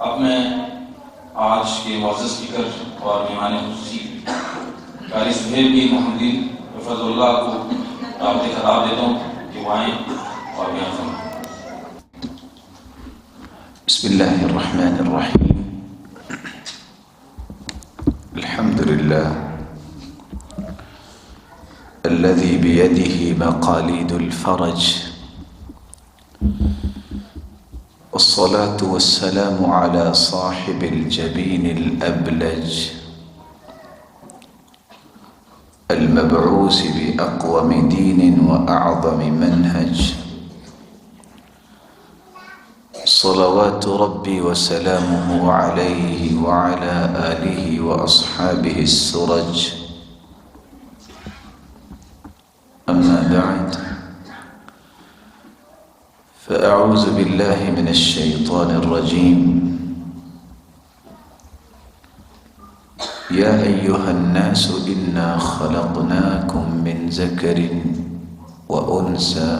اب میں آج کے معزز اسپیکر اور مہمان خصوصی قاری سہیل بن محمدی حفظ اللہ کو دعوت خطاب دیتا ہوں کہ وہ آئیں اور بیان فرمائیں۔ بسم اللہ الرحمن الرحیم، الحمد للہ الذي بيده مقاليد الفرج، والصلاة والسلام على صاحب الجبين الأبلج المبعوث بأقوم دين وأعظم منهج، صلوات ربي وسلامه عليه وعلى آله وأصحابه السرج. أما بعد، فأعوذ بالله من الشيطان الرجيم. يا أيها الناس إنا خلقناكم من ذكر وأنثى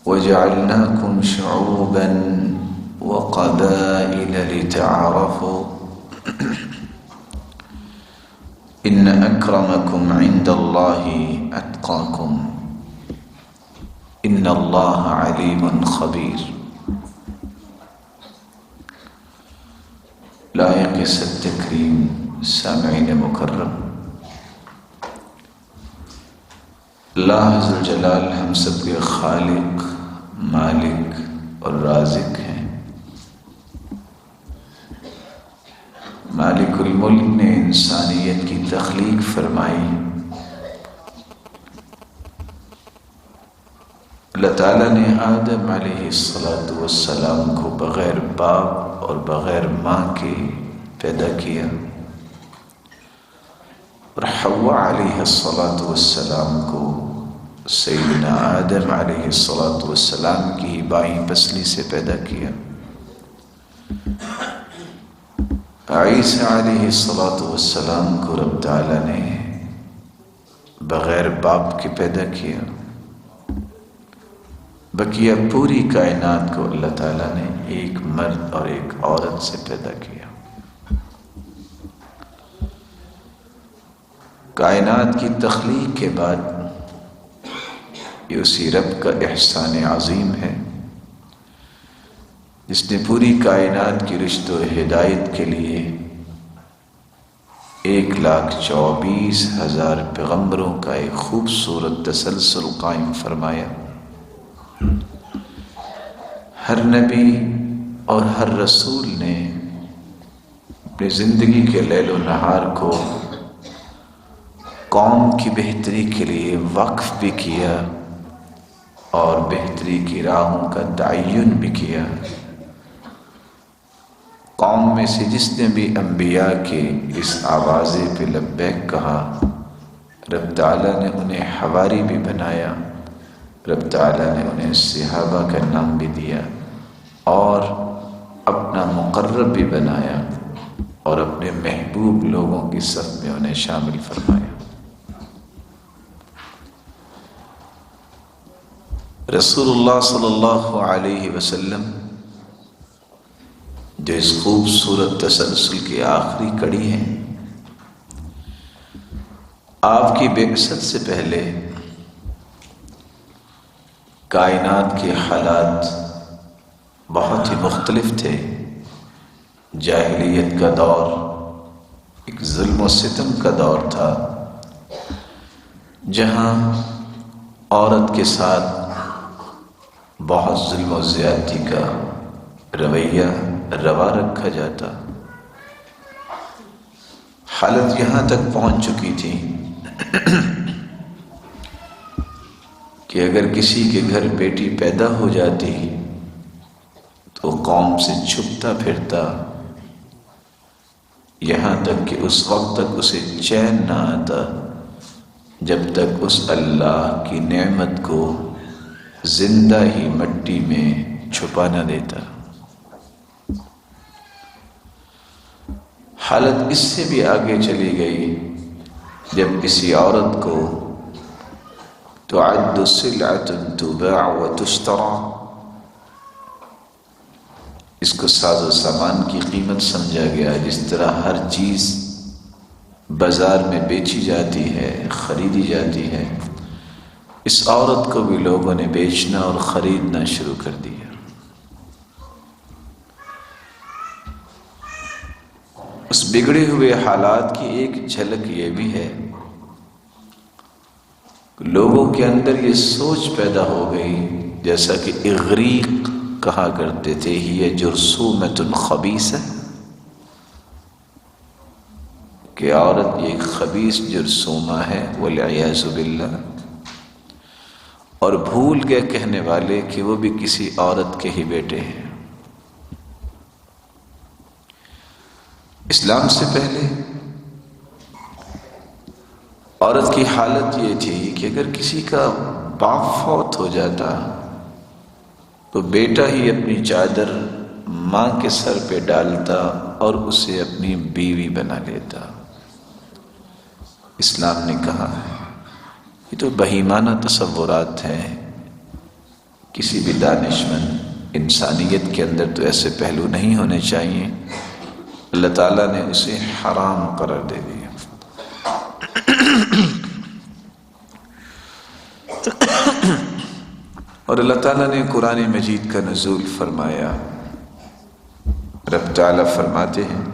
وجعلناكم شعوبا وقبائل لتعارفوا إن أكرمكم عند الله أتقاكم إن الله عليم خبير. لائق التکریم سامعین مکرم، اللہ ذو الجلال ہم سب کے خالق، مالک اور رازق ہیں۔ مالک الملک نے انسانیت کی تخلیق فرمائی۔ اللہ تعالیٰ نے آدم علیہ السلام کو بغیر باپ اور بغیر ماں کے پیدا کیا، اور حوا علیہ السلام کو سیدنا آدم علیہ السلام کی بائیں پسلی سے پیدا کیا۔ عیسیٰ علیہ السلام کو رب تعالیٰ نے بغیر باپ کے پیدا کیا۔ بقیہ پوری کائنات کو اللہ تعالیٰ نے ایک مرد اور ایک عورت سے پیدا کیا۔ کائنات کی تخلیق کے بعد یہ اسی رب کا احسان عظیم ہے جس نے پوری کائنات کی رشد و ہدایت کے لیے 1,24,000 پیغمبروں کا ایک خوبصورت تسلسل قائم فرمایا۔ ہر نبی اور ہر رسول نے اپنی زندگی کے لیل و نہار کو قوم کی بہتری کے لیے وقف بھی کیا اور بہتری کی راہوں کا تعین بھی کیا۔ قوم میں سے جس نے بھی انبیاء کے اس آوازے پہ لبیک کہا، رب تعالیٰ نے انہیں حواری بھی بنایا، رب تعالیٰ نے انہیں صحابہ کا نام بھی دیا اور اپنا مقرب بھی بنایا اور اپنے محبوب لوگوں کی صف میں انہیں شامل فرمایا۔ رسول اللہ صلی اللہ علیہ وسلم جو اس خوبصورت تسلسل کی آخری کڑی ہیں، آپ کی بعثت سے پہلے کائنات کے حالات بہت ہی مختلف تھے۔ جاہلیت کا دور ایک ظلم و ستم کا دور تھا، جہاں عورت کے ساتھ بہت ظلم و زیادتی کا رویہ روا رکھا جاتا۔ حالت یہاں تک پہنچ چکی تھی کہ اگر کسی کے گھر بیٹی پیدا ہو جاتی تو قوم سے چھپتا پھرتا، یہاں تک کہ اس وقت تک اسے چین نہ آتا جب تک اس اللہ کی نعمت کو زندہ ہی مٹی میں چھپا نہ دیتا۔ حالت اس سے بھی آگے چلی گئی جب کسی عورت کو تعد سلعة تباع وتشترى، اس کو ساز و سامان کی قیمت سمجھا گیا، جس طرح ہر چیز بازار میں بیچی جاتی ہے، خریدی جاتی ہے، اس عورت کو بھی لوگوں نے بیچنا اور خریدنا شروع کر دیا۔ اس بگڑے ہوئے حالات کی ایک جھلک یہ بھی ہے، لوگوں کے اندر یہ سوچ پیدا ہو گئی، جیسا کہ اغریق کہا کرتے تھے، یہ جرثومۃ خبیثہ، کہ عورت یہ ایک خبیث جرثومہ ہے، والعیاذ باللہ، اور بھول گئے کہنے والے کہ وہ بھی کسی عورت کے ہی بیٹے ہیں۔ اسلام سے پہلے عورت کی حالت یہ تھی کہ اگر کسی کا باپ فوت ہو جاتا تو بیٹا ہی اپنی چادر ماں کے سر پہ ڈالتا اور اسے اپنی بیوی بنا لیتا۔ اسلام نے کہا یہ تو بہیمانہ تصورات ہیں، کسی بھی دانشمند انسانیت کے اندر تو ایسے پہلو نہیں ہونے چاہیے۔ اللہ تعالیٰ نے اسے حرام قرار دے دیا۔ اور اللہ تعالیٰ نے قرآن مجید کا نزول فرمایا، رب تعالیٰ فرماتے ہیں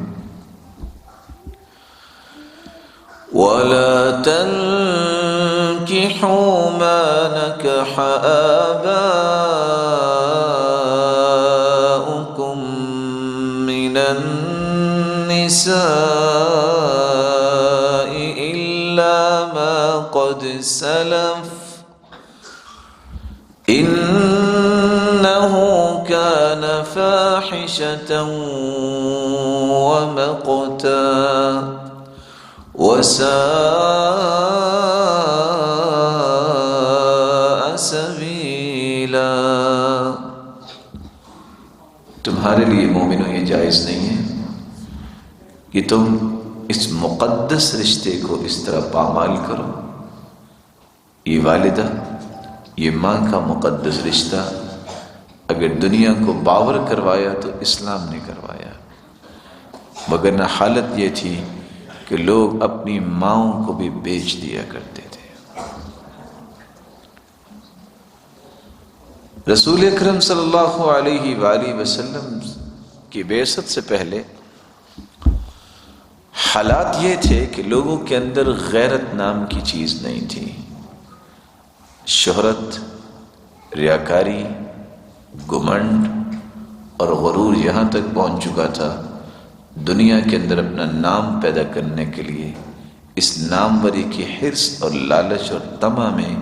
وَلَا تَنْكِحُوا مَا نَكَحَ آبَاؤُكُمْ مِنَ النِّسَاءِ إِلَّا مَا قَدْ سَلَفَ إِنَّهُ كَانَ فَاحِشَةً وَمَقْتًا وَسَاءَ سَبِيلًا۔ تمہارے لیے مومنوں یہ جائز نہیں ہے کہ تم اس مقدس رشتے کو اس طرح پامال کرو۔ یہ والدہ، یہ ماں کا مقدس رشتہ اگر دنیا کو باور کروایا تو اسلام نے کروایا، مگر نہ حالت یہ تھی کہ لوگ اپنی ماؤں کو بھی بیچ دیا کرتے تھے۔ رسول اکرم صلی اللہ علیہ وآلہ وسلم کی بعثت سے پہلے حالات یہ تھے کہ لوگوں کے اندر غیرت نام کی چیز نہیں تھی۔ شہرت، ریاکاری، گھمنڈ اور غرور یہاں تک پہنچ چکا تھا، دنیا کے اندر اپنا نام پیدا کرنے کے لیے اس ناموری کی حرص اور لالچ اور طمع میں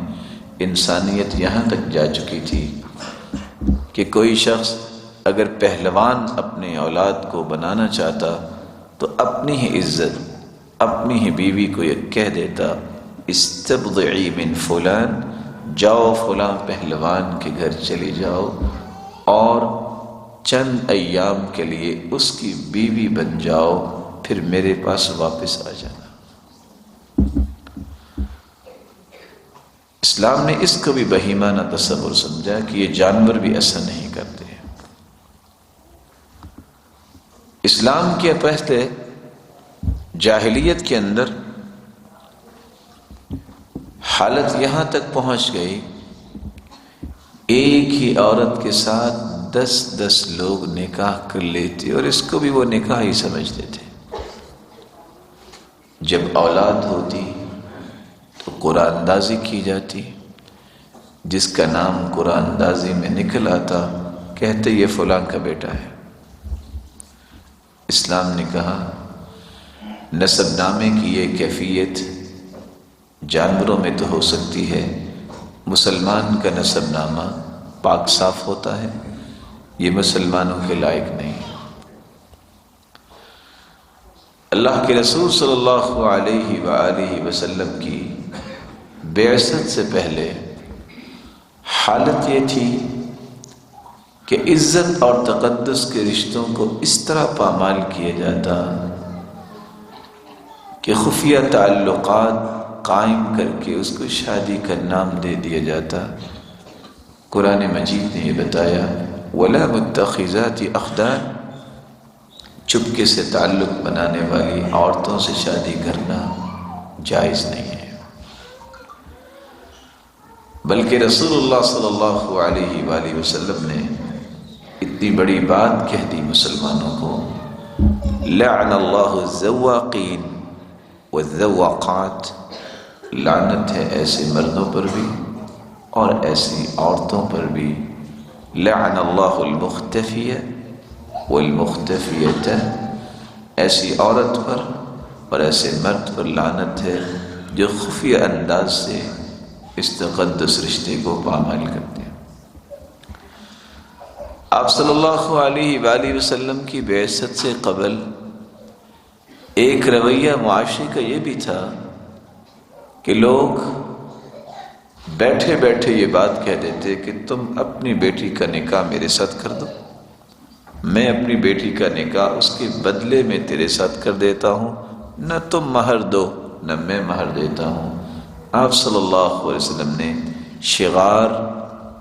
انسانیت یہاں تک جا چکی تھی کہ کوئی شخص اگر پہلوان اپنے اولاد کو بنانا چاہتا تو اپنی ہی عزت، اپنی ہی بیوی کو یہ کہہ دیتا استبضعی من فلان، جاؤ فلاں پہلوان کے گھر چلی جاؤ اور چند ایام کے لیے اس کی بیوی بن جاؤ، پھر میرے پاس واپس آ جانا۔ اسلام نے اس کو بھی بہیمانہ تصور سمجھا کہ یہ جانور بھی ایسا نہیں کرتے۔ اسلام کے پہلے جاہلیت کے اندر حالت یہاں تک پہنچ گئی، ایک ہی عورت کے ساتھ 10 لوگ نکاح کر لیتے اور اس کو بھی وہ نکاح ہی سمجھتے تھے۔ جب اولاد ہوتی تو قرآن اندازی کی جاتی، جس کا نام قرآن اندازی میں نکل آتا کہتے یہ فلاں کا بیٹا ہے۔ اسلام نے کہا نسب نامے کی یہ کیفیت جانوروں میں تو ہو سکتی ہے، مسلمان کا نسب نامہ پاک صاف ہوتا ہے، یہ مسلمانوں کے لائق نہیں۔ اللہ کے رسول صلی اللہ علیہ وآلہ وسلم کی بعثت سے پہلے حالت یہ تھی کہ عزت اور تقدس کے رشتوں کو اس طرح پامال کیا جاتا کہ خفیہ تعلقات قائم کر کے اس کو شادی کا نام دے دیا جاتا۔ قرآن مجید نے یہ بتایا ولا متخذات اخدان، چپکے سے تعلق بنانے والی عورتوں سے شادی کرنا جائز نہیں ہے۔ بلکہ رسول اللہ صلی اللہ علیہ وآلہ وسلم نے اتنی بڑی بات کہہ دی مسلمانوں کو، لعن اللہ الزواقین والذواقات، لعنت ہے ایسے مردوں پر بھی اور ایسی عورتوں پر بھی، لعن اللہ المختفیہ والمختفیۃ، ایسی عورت پر اور ایسے مرد پر لعنت ہے جو خفیہ انداز سے اس تقدس رشتے کو پامال کرتے ہیں۔ آپ صلی اللہ علیہ وآلہ وسلم کی بعثت سے قبل ایک رویہ معاشرے کا یہ بھی تھا کہ لوگ بیٹھے بیٹھے یہ بات کہہ دیتے کہ تم اپنی بیٹی کا نکاح میرے ساتھ کر دو، میں اپنی بیٹی کا نکاح اس کے بدلے میں تیرے ساتھ کر دیتا ہوں، نہ تم مہر دو نہ میں مہر دیتا ہوں۔ آپ صلی اللہ علیہ وسلم نے شغار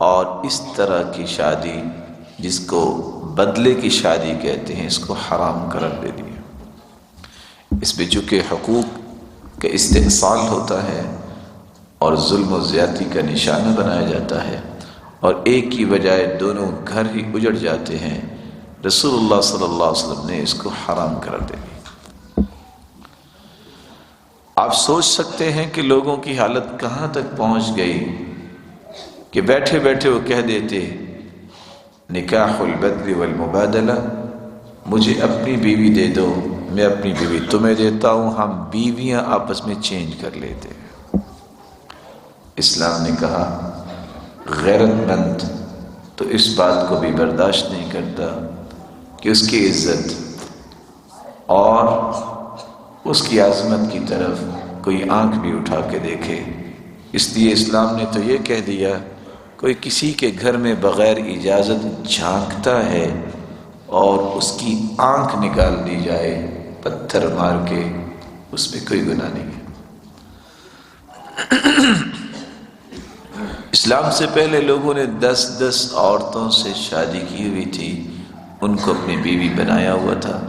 اور اس طرح کی شادی جس کو بدلے کی شادی کہتے ہیں اس کو حرام قرار دے دیا۔ اس میں چونکہ حقوق کا استحصال ہوتا ہے اور ظلم و زیادتی کا نشانہ بنایا جاتا ہے اور ایک کی بجائے دونوں گھر ہی اجڑ جاتے ہیں، رسول اللہ صلی اللہ علیہ وسلم نے اس کو حرام قرار دے دیا۔ آپ سوچ سکتے ہیں کہ لوگوں کی حالت کہاں تک پہنچ گئی کہ بیٹھے بیٹھے وہ کہہ دیتے نکاح البدل والمبادلہ، مجھے اپنی بیوی دے دو میں اپنی بیوی تمہیں دیتا ہوں، ہم بیویاں آپس میں چینج کر لیتے ہیں۔ اسلام نے کہا غیرت مند تو اس بات کو بھی برداشت نہیں کرتا کہ اس کی عزت اور اس کی عظمت کی طرف کوئی آنکھ بھی اٹھا کے دیکھے۔ اس لیے اسلام نے تو یہ کہہ دیا کوئی کسی کے گھر میں بغیر اجازت جھانکتا ہے اور اس کی آنکھ نکال دی جائے پتھر مار کے، اس میں کوئی گناہ نہیں ہے۔ اسلام سے پہلے لوگوں نے 10 عورتوں سے شادی کی ہوئی تھی، ان کو اپنی بیوی بنایا ہوا تھا۔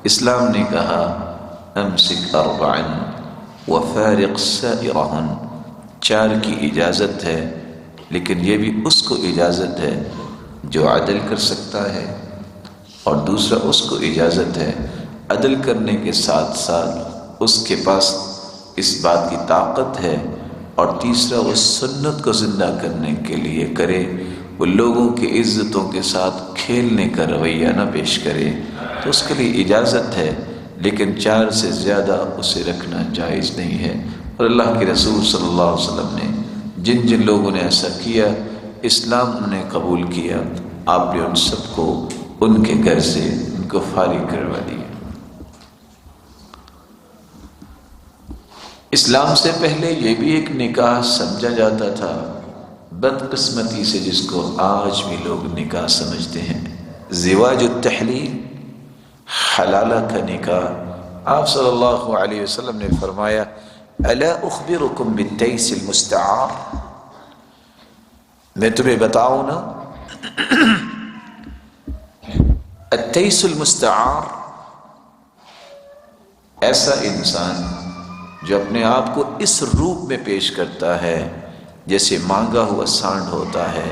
اسلام نے کہا امسک 4 وفارق سائرہن، 4 کی اجازت ہے لیکن یہ بھی اس کو اجازت ہے جو عدل کر سکتا ہے، اور دوسرا اس کو اجازت ہے عدل کرنے کے ساتھ ساتھ اس کے پاس اس بات کی طاقت ہے، اور تیسرا وہ سنت کو زندہ کرنے کے لیے کرے، وہ لوگوں کی عزتوں کے ساتھ کھیلنے کا رویہ نہ پیش کرے، تو اس کے لیے اجازت ہے، لیکن 4 سے زیادہ اسے رکھنا جائز نہیں ہے۔ اور اللہ کے رسول صلی اللہ علیہ وسلم نے جن جن لوگوں نے ایسا کیا اسلام نے قبول کیا، آپ نے ان سب کو ان کے گھر سے ان کو فارغ کروا دیا۔ اسلام سے پہلے یہ بھی ایک نکاح سمجھا جاتا تھا، بدقسمتی سے جس کو آج بھی لوگ نکاح سمجھتے ہیں، زواج التحلیل، حلالہ کا نکاح۔ آپ صلی اللہ علیہ وسلم نے فرمایا الا اخبرکم بالتیس المستعار، میں تمہیں بتاؤں نا التیس المستعار، ایسا انسان جو اپنے آپ کو اس روپ میں پیش کرتا ہے جیسے مانگا ہوا سانڈ ہوتا ہے۔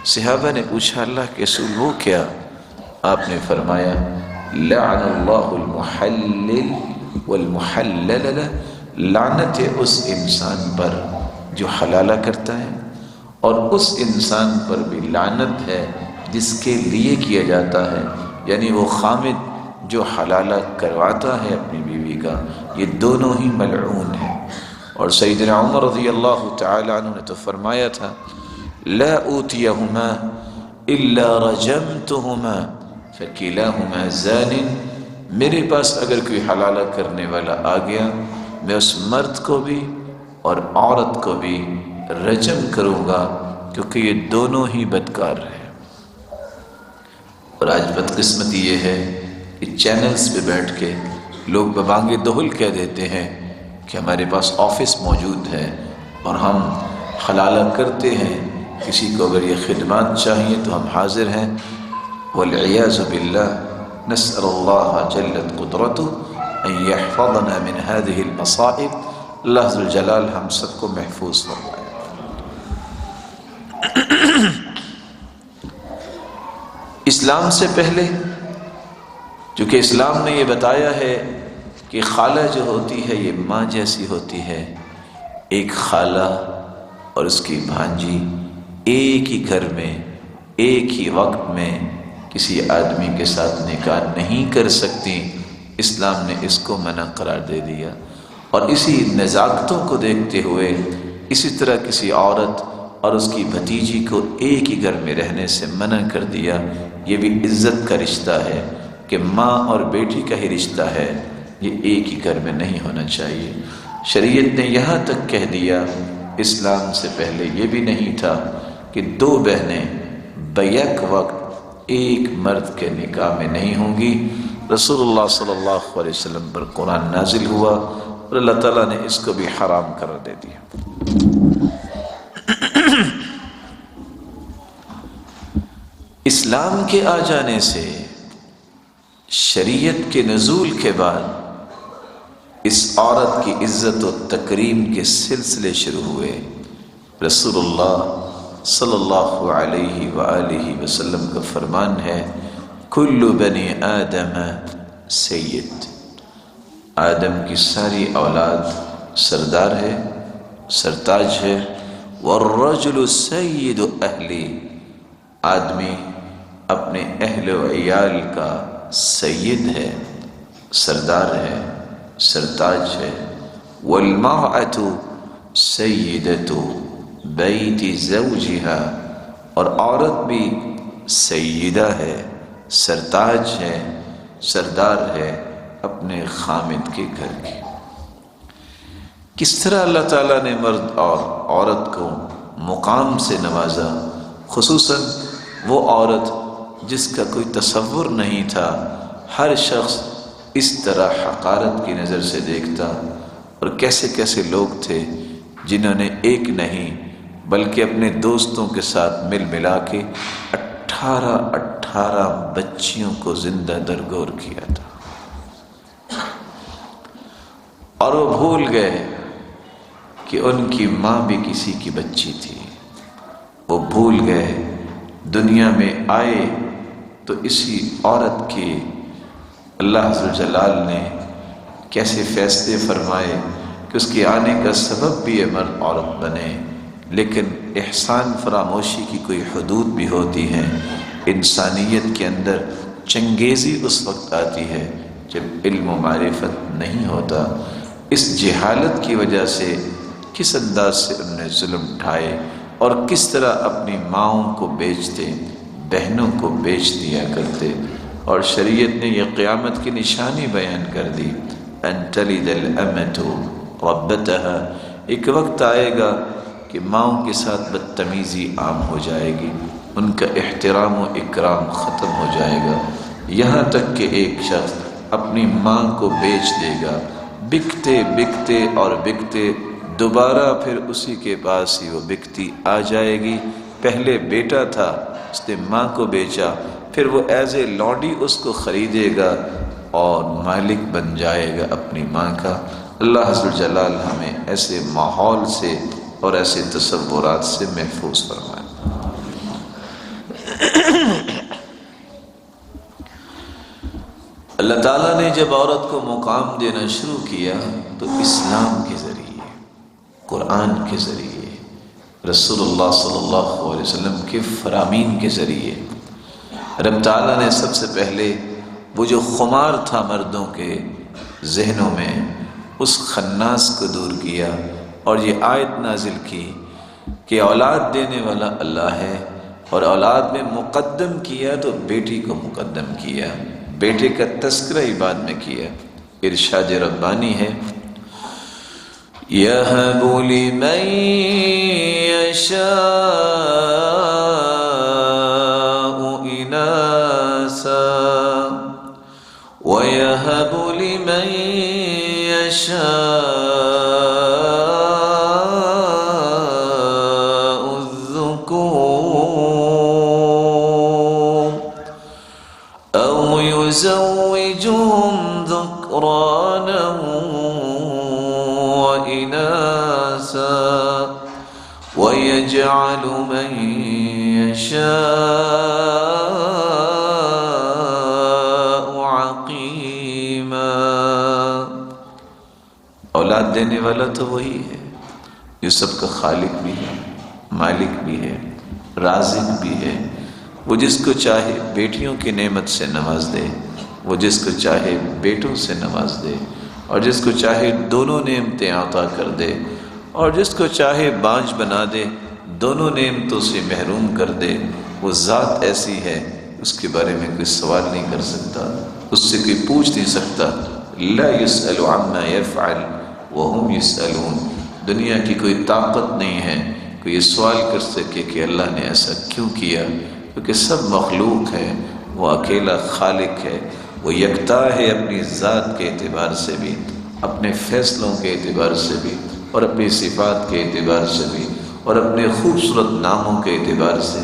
صحابہ نے پوچھا اللہ کے رسول وہ کیا؟ آپ نے فرمایا لعن اللہ المحلل والمحلل له، لعنت ہے اس انسان پر جو حلالہ کرتا ہے، اور اس انسان پر بھی لعنت ہے جس کے لیے کیا جاتا ہے، یعنی وہ خامد جو حلالہ کرواتا ہے اپنی بیوی کا، یہ دونوں ہی ملعون ہیں۔ اور سیدنا عمر رضی اللہ تعالی عنہ نے تو فرمایا تھا لا اوتیہما الا رجمتہما فکلاہما زان، میرے پاس اگر کوئی حلالہ کرنے والا آ گیا میں اس مرد کو بھی اور عورت کو بھی رجم کروں گا، کیونکہ یہ دونوں ہی بدکار ہیں۔ اور آج بدقسمتی یہ ہے کہ چینلز پہ بیٹھ کے لوگ ببانگ دہل کہہ دیتے ہیں کہ ہمارے پاس آفس موجود ہے اور ہم حلالہ کرتے ہیں کسی کو اگر یہ خدمات چاہیے تو ہم حاضر ہیں. والعیاذ باللہ نسأل اللہ جلت قدرتہ ان یحفظنا من هذه المصائب. اللہ ذو الجلال ہم سب کو محفوظ فرمائے. اسلام سے پہلے چونکہ اسلام نے یہ بتایا ہے کہ خالہ جو ہوتی ہے یہ ماں جیسی ہوتی ہے. ایک خالہ اور اس کی بھانجی ایک ہی گھر میں ایک ہی وقت میں کسی آدمی کے ساتھ نکاح نہیں کر سکتی. اسلام نے اس کو منع قرار دے دیا. اور اسی نزاکتوں کو دیکھتے ہوئے اسی طرح کسی عورت اور اس کی بھتیجی کو ایک ہی گھر میں رہنے سے منع کر دیا. یہ بھی عزت کا رشتہ ہے کہ ماں اور بیٹی کا ہی رشتہ ہے، یہ ایک ہی گھر میں نہیں ہونا چاہیے. شریعت نے یہاں تک کہہ دیا، اسلام سے پہلے یہ بھی نہیں تھا کہ دو بہنیں بیک وقت ایک مرد کے نکاح میں نہیں ہوں گی. رسول اللہ صلی اللہ علیہ وسلم پر قرآن نازل ہوا اور اللہ تعالیٰ نے اس کو بھی حرام قرار دے دیا. اسلام کے آ جانے سے، شریعت کے نزول کے بعد اس عورت کی عزت و تکریم کے سلسلے شروع ہوئے. رسول اللہ صلی اللہ علیہ وآلہ وسلم کا فرمان ہے، کل بنی آدم سید. آدم کی ساری اولاد سردار ہے، سرتاج ہے. والرجل سید اہلی. آدمی اپنے اہل و عیال کا سید ہے، سردار ہے، سرتاج ہے. والمرأة سیدۃ بیت زوجها. اور عورت بھی سیدہ ہے، سرتاج ہے، سردار ہے اپنے خامد کے گھر کی. کس طرح اللہ تعالیٰ نے مرد اور عورت کو مقام سے نوازا، خصوصاً وہ عورت جس کا کوئی تصور نہیں تھا. ہر شخص اس طرح حقارت کی نظر سے دیکھتا. اور کیسے کیسے لوگ تھے جنہوں نے ایک نہیں بلکہ اپنے دوستوں کے ساتھ مل ملا کے 18 بچیوں کو زندہ درگور کیا تھا. اور وہ بھول گئے کہ ان کی ماں بھی کسی کی بچی تھی. وہ بھول گئے. دنیا میں آئے تو اسی عورت کے اللہ عز و جلال نے کیسے فیصلے فرمائے کہ اس کے آنے کا سبب بھی یہ مرد عورت بنے. لیکن احسان فراموشی کی کوئی حدود بھی ہوتی ہیں. انسانیت کے اندر چنگیزی اس وقت آتی ہے جب علم و معرفت نہیں ہوتا. اس جہالت کی وجہ سے کس انداز سے انہوں نے ظلم اٹھائے اور کس طرح اپنی ماؤں کو بیچتے، بہنوں کو بیچ دیا کرتے. اور شریعت نے یہ قیامت کی نشانی بیان کر دی، ان تلد الامۃ ربتها. ایک وقت آئے گا کہ ماؤں کے ساتھ بدتمیزی عام ہو جائے گی، ان کا احترام و اکرام ختم ہو جائے گا. یہاں تک کہ ایک شخص اپنی ماں کو بیچ دے گا، بکتے بکتے اور بکتے دوبارہ پھر اسی کے پاس ہی وہ بکتی آ جائے گی. پہلے بیٹا تھا، اس نے ماں کو بیچا، پھر وہ ایز اے لونڈی اس کو خریدے گا اور مالک بن جائے گا اپنی ماں کا. اللہ عز و جلال ہمیں ایسے ماحول سے اور ایسے تصورات سے محفوظ فرمائے. اللہ تعالیٰ نے جب عورت کو مقام دینا شروع کیا تو اسلام کے ذریعے، قرآن کے ذریعے، رسول اللہ صلی اللہ علیہ وسلم کے فرامین کے ذریعے رب تعالیٰ نے سب سے پہلے وہ جو خمار تھا مردوں کے ذہنوں میں، اس خناس کو دور کیا اور یہ آیت نازل کی کہ اولاد دینے والا اللہ ہے. اور اولاد میں مقدم کیا تو بیٹی کو مقدم کیا، بیٹے کا تذکرہ ہی بعد میں کیا. ارشاد ربانی ہے، یَهَبُ لِمَن يَشَاءُ إِنَاثًا وَيَهَبُ لِمَن يَشَاءُ الذُّكُورَ يزوجهم ذكرانا وإناثا ويجعل من يشاء عقيما. اولاد دینے والا تو وہی ہے جو سب کا خالق بھی ہے، مالک بھی ہے، رازق بھی ہے. وہ جس کو چاہے بیٹیوں کی نعمت سے نواز دے، وہ جس کو چاہے بیٹوں سے نواز دے، اور جس کو چاہے دونوں نعمتیں عطا کر دے، اور جس کو چاہے بانجھ بنا دے، دونوں نعمتوں سے محروم کر دے. وہ ذات ایسی ہے اس کے بارے میں کوئی سوال نہیں کر سکتا، اس سے کوئی پوچھ نہیں سکتا. لا يسأل عما يفعل وهم يسألون. دنیا کی کوئی طاقت نہیں ہے کوئی یہ سوال کر سکے کہ اللہ نے ایسا کیوں کیا، کیونکہ سب مخلوق ہے، وہ اکیلا خالق ہے، وہ یکتا ہے اپنی ذات کے اعتبار سے بھی، اپنے فیصلوں کے اعتبار سے بھی، اور اپنی صفات کے اعتبار سے بھی، اور اپنے خوبصورت ناموں کے اعتبار سے.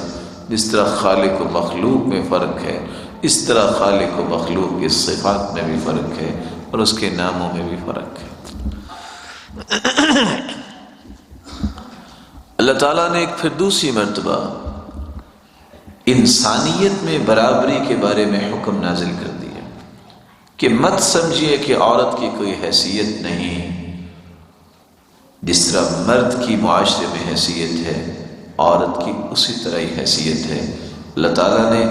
جس طرح خالق و مخلوق میں فرق ہے، اس طرح خالق و مخلوق کی صفات میں بھی فرق ہے، اور اس کے ناموں میں بھی فرق ہے. اللہ تعالیٰ نے ایک پھر دوسری مرتبہ انسانیت میں برابری کے بارے میں حکم نازل کر دیا کہ مت سمجھیے کہ عورت کی کوئی حیثیت نہیں. جس طرح مرد کی معاشرے میں حیثیت ہے، عورت کی اسی طرح ہی حیثیت ہے. اللہ تعالیٰ نے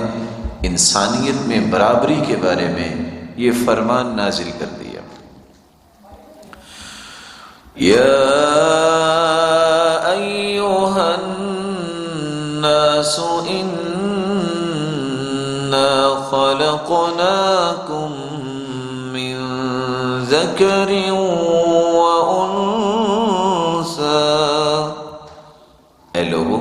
انسانیت میں برابری کے بارے میں یہ فرمان نازل کر دیا. یا ایھا الناس انا خلقناکم من ذکر اے لوگو،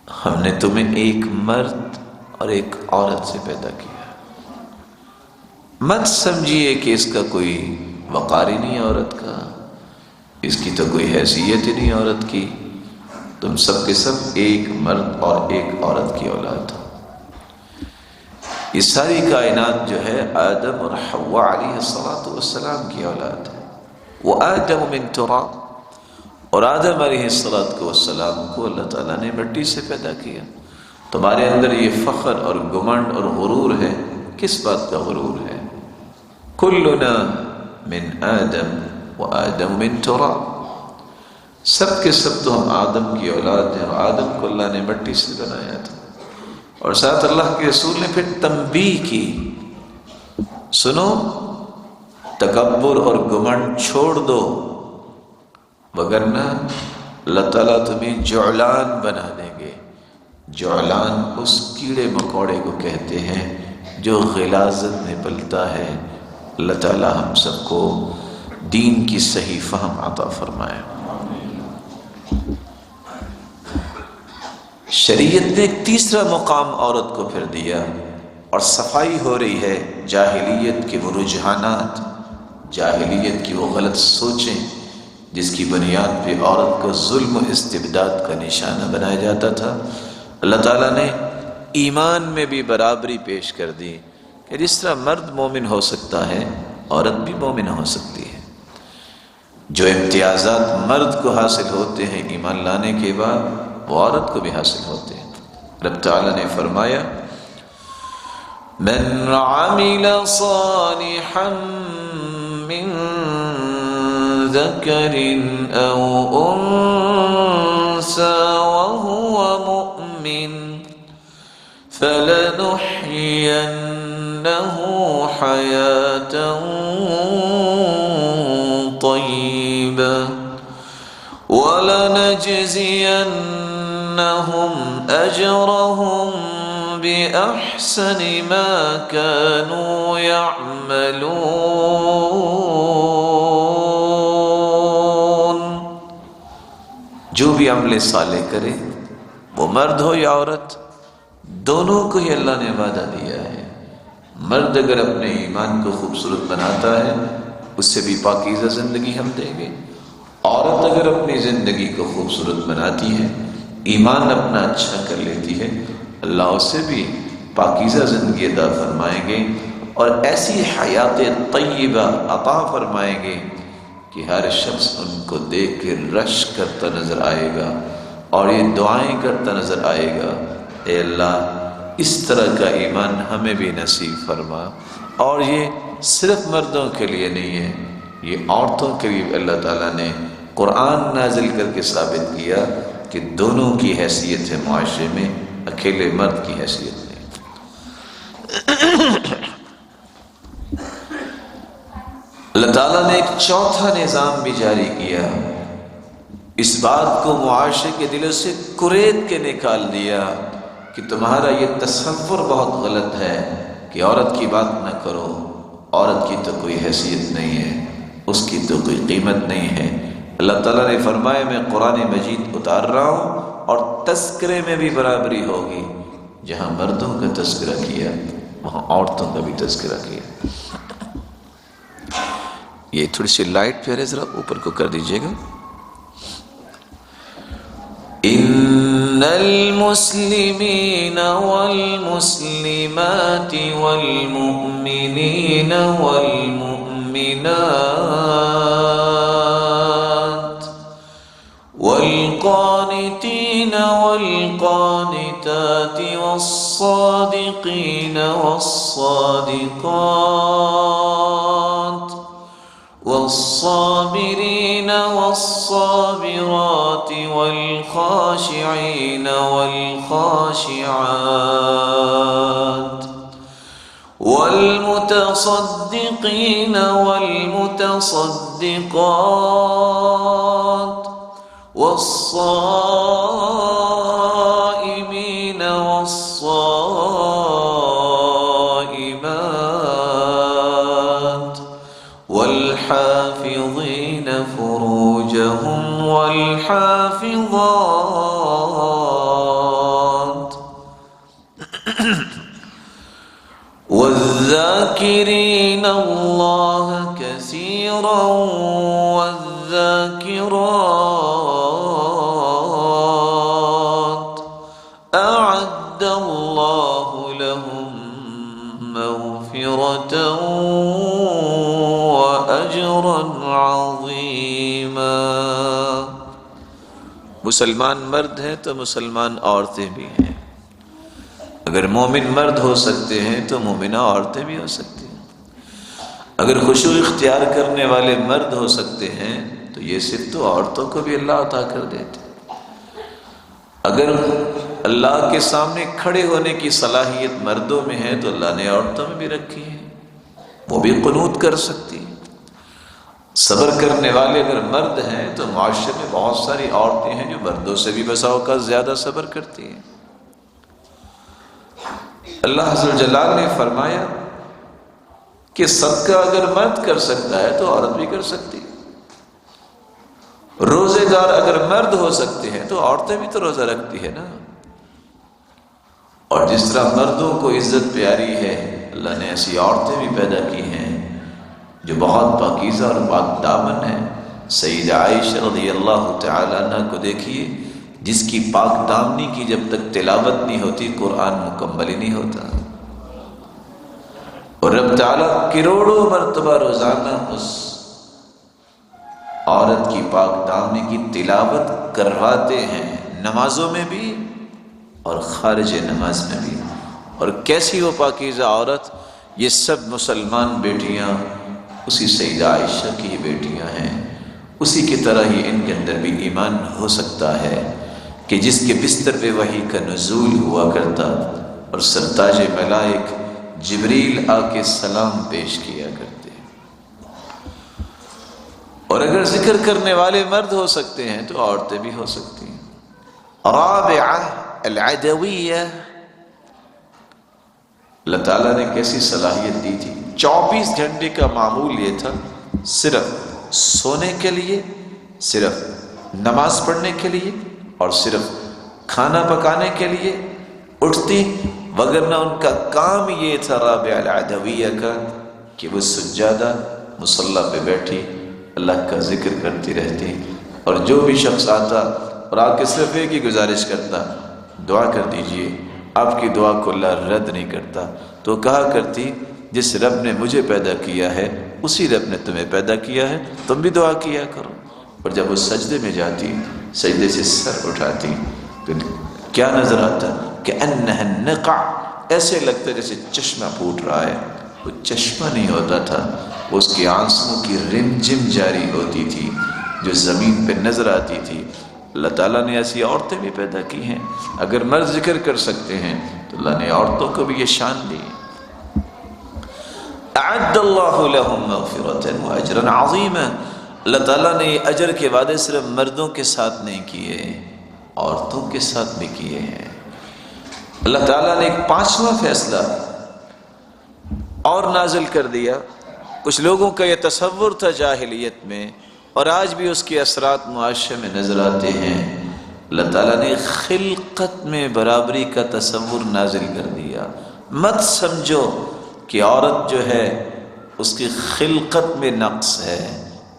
ہم نے تمہیں ایک مرد اور ایک عورت سے پیدا کیا. مت سمجھیے کہ اس کا کوئی وقار ہی نہیں عورت کا، اس کی تو کوئی حیثیت ہی نہیں عورت کی. تم سب کے سب ایک مرد اور ایک عورت کی اولاد ہو. یہ ساری کائنات جو ہے آدم اور حوا علیہ السلام کی اولاد ہے. وہ آدم من تراب، اور آدم علیہ السلام کو اللہ تعالیٰ نے مٹی سے پیدا کیا. تمہارے اندر یہ فخر اور گمنڈ اور غرور ہے، کس بات کا غرور ہے؟ کلنا من آدم و آدم من تراب. سب کے سب تو ہم آدم کی اولاد ہیں، اور آدم کو اللہ نے مٹی سے بنایا تھا. اور ساتھ اللہ کے رسول نے پھر تنبیہ کی، سنو تکبر اور گمنڈ چھوڑ دو، وگرنہ اللہ تعالیٰ تمہیں جعلان بنا دیں گے. جعلان اس کیڑے مکوڑے کو کہتے ہیں جو غلاظت میں پلتا ہے. اللہ تعالیٰ ہم سب کو دین کی صحیح فہم عطا فرمائے. شریعت نے ایک تیسرا مقام عورت کو پھر دیا، اور صفائی ہو رہی ہے جاہلیت کے وہ رجحانات، جاہلیت کی وہ غلط سوچیں جس کی بنیاد پہ عورت کو ظلم و استبداد کا نشانہ بنایا جاتا تھا. اللہ تعالیٰ نے ایمان میں بھی برابری پیش کر دی کہ جس طرح مرد مومن ہو سکتا ہے، عورت بھی مومن ہو سکتی ہے. جو امتیازات مرد کو حاصل ہوتے ہیں ایمان لانے کے بعد، وہ عورت کو بھی حاصل ہوتے ہیں. رب تعالیٰ نے فرمایا من عمل صالحا من ذکر او انثى وهو مؤمن فلنحيينه حياة طيبة ولنجزينهم أجرهم بأحسن ما كانوا يعملون. جو بھی عمل صالح کرے، وہ مرد ہو یا عورت، دونوں کو ہی اللہ نے وعدہ دیا ہے. مرد اگر اپنے ایمان کو خوبصورت بناتا ہے، اس سے بھی پاکیزہ زندگی ہم دیں گے. عورت اگر اپنی زندگی کو خوبصورت بناتی ہے، ایمان اپنا اچھا کر لیتی ہے، اللہ اسے بھی پاکیزہ زندگی عطا فرمائیں گے، اور ایسی حیات طیبہ عطا فرمائیں گے کہ ہر شخص ان کو دیکھ کے رش کرتا نظر آئے گا اور یہ دعائیں کرتا نظر آئے گا، اے اللہ اس طرح کا ایمان ہمیں بھی نصیب فرما۔ اور یہ صرف مردوں کے لیے نہیں ہے، یہ عورتوں کے لیے اللہ تعالیٰ نے قرآن نازل کر کے ثابت کیا کہ دونوں کی حیثیت ہے معاشرے میں، اکیلے مرد کی حیثیت نہیں۔ اللہ تعالیٰ نے ایک چوتھا نظام بھی جاری کیا، اس بات کو معاشرے کے دلوں سے کرید کے نکال دیا کہ تمہارا یہ تصور بہت غلط ہے کہ عورت کی بات نہ کرو، عورت کی تو کوئی حیثیت نہیں ہے، اس کی تو کوئی قیمت نہیں ہے۔ اللہ تعالیٰ نے فرمایا میں قرآن مجید اتار رہا ہوں اور تذکرے میں بھی برابری ہوگی، جہاں مردوں کا تذکرہ کیا وہاں عورتوں کا بھی تذکرہ کیا۔ یہ تھوڑی سی لائٹ پیارے ذرا اوپر کو کر دیجئے گا۔ ان المسلمین والمسلمات والمؤمنین والمؤمنات والقانتین والقانتات والصادقین والصادقات والصابرین والصابرات والخاشعین والخاشعات والمتصدقین والمتصدقات والصائمین والصائمات والحافظین فروجهم والحافظات والذاکرین اللہ کثیرا والذاکرات اعد اللہ لهم مغفرة وأجرا عظیما۔ مسلمان مرد ہیں تو مسلمان عورتیں بھی ہیں، اگر مومن مرد ہو سکتے ہیں تو مومنہ عورتیں بھی ہو سکتی ہیں، اگر خشوع اختیار کرنے والے مرد ہو سکتے ہیں تو یہ صرف تو عورتوں کو بھی اللہ عطا کر دیتے، اگر اللہ کے سامنے کھڑے ہونے کی صلاحیت مردوں میں ہے تو اللہ نے عورتوں میں بھی رکھی ہے، وہ بھی قنوت کر سکتی ہیں۔ صبر کرنے والے اگر مرد ہیں تو معاشرے میں بہت ساری عورتیں ہیں جو مردوں سے بھی بسا اوقات زیادہ صبر کرتی ہیں۔ اللہ عز و جل نے فرمایا کہ صدقہ اگر مرد کر سکتا ہے تو عورت بھی کر سکتی ہے، روزے دار اگر مرد ہو سکتے ہیں تو عورتیں بھی تو روزہ رکھتی ہے نا۔ اور جس طرح مردوں کو عزت پیاری ہے، اللہ نے ایسی عورتیں بھی پیدا کی ہیں جو بہت پاکیزہ اور پاک دامن ہیں۔ سیدہ عائشہ رضی اللہ تعالی عنہ کو دیکھیے، جس کی پاک دامنی کی جب تک تلاوت نہیں ہوتی قرآن مکمل ہی نہیں ہوتا، اور رب تعالیٰ کروڑوں مرتبہ روزانہ اس عورت کی پاک دامنی کی تلاوت کرواتے ہیں، نمازوں میں بھی اور خارج نماز میں بھی۔ اور کیسی وہ پاکیزہ عورت، یہ سب مسلمان بیٹیاں اسی سیدہ عائشہ کی بیٹیاں ہیں، اسی کی طرح ہی ان کے اندر بھی ایمان ہو سکتا ہے کہ جس کے بستر پہ وحی کا نزول ہوا کرتا اور سرتاج ملائک جبریل آ کے سلام پیش کیا کرتے۔ اور اگر ذکر کرنے والے مرد ہو سکتے ہیں تو عورتیں بھی ہو سکتی ہیں۔ رابعہ العدویہ، اللہ تعالیٰ نے کیسی صلاحیت دی تھی، 24 گھنٹے کا معمول یہ تھا، صرف سونے کے لیے، صرف نماز پڑھنے کے لیے اور صرف کھانا پکانے کے لیے اٹھتی، وگرنہ ان کا کام یہ تھا رابعہ العدویہ کا کہ وہ سجادہ مصلی پہ بیٹھی اللہ کا ذکر کرتی رہتی، اور جو بھی شخص آتا اور آ کے صرف ایک ہی گزارش کرتا، دعا کر دیجئے، آپ کی دعا کو اللہ رد نہیں کرتا، تو کہا کرتی جس رب نے مجھے پیدا کیا ہے اسی رب نے تمہیں پیدا کیا ہے، تم بھی دعا کیا کرو۔ اور جب وہ سجدے میں جاتی، سجدے سے سر اٹھاتی تو کیا نظر آتا کہ انہا النقع، ایسے لگتا جیسے چشمہ پھوٹ رہا ہے۔ وہ چشمہ نہیں ہوتا تھا، وہ اس کے آنسوؤں کی رمجم جاری ہوتی تھی جو زمین پہ نظر آتی تھی۔ اللہ تعالیٰ نے ایسی عورتیں بھی پیدا کی ہیں، اگر مرد ذکر کر سکتے ہیں تو اللہ نے عورتوں کو بھی یہ شان دی۔ اعد اللہ لہم مغفرۃ واجرا عظیما، اللہ تعالیٰ نے یہ اجر کے وعدے صرف مردوں کے ساتھ نہیں کیے، عورتوں کے ساتھ بھی کیے ہیں۔ اللہ تعالیٰ نے ایک 5واں فیصلہ اور نازل کر دیا۔ کچھ لوگوں کا یہ تصور تھا جاہلیت میں، اور آج بھی اس کے اثرات معاشرے میں نظر آتے ہیں۔ اللہ تعالیٰ نے خلقت میں برابری کا تصور نازل کر دیا۔ مت سمجھو کہ عورت جو ہے اس کی خلقت میں نقص ہے،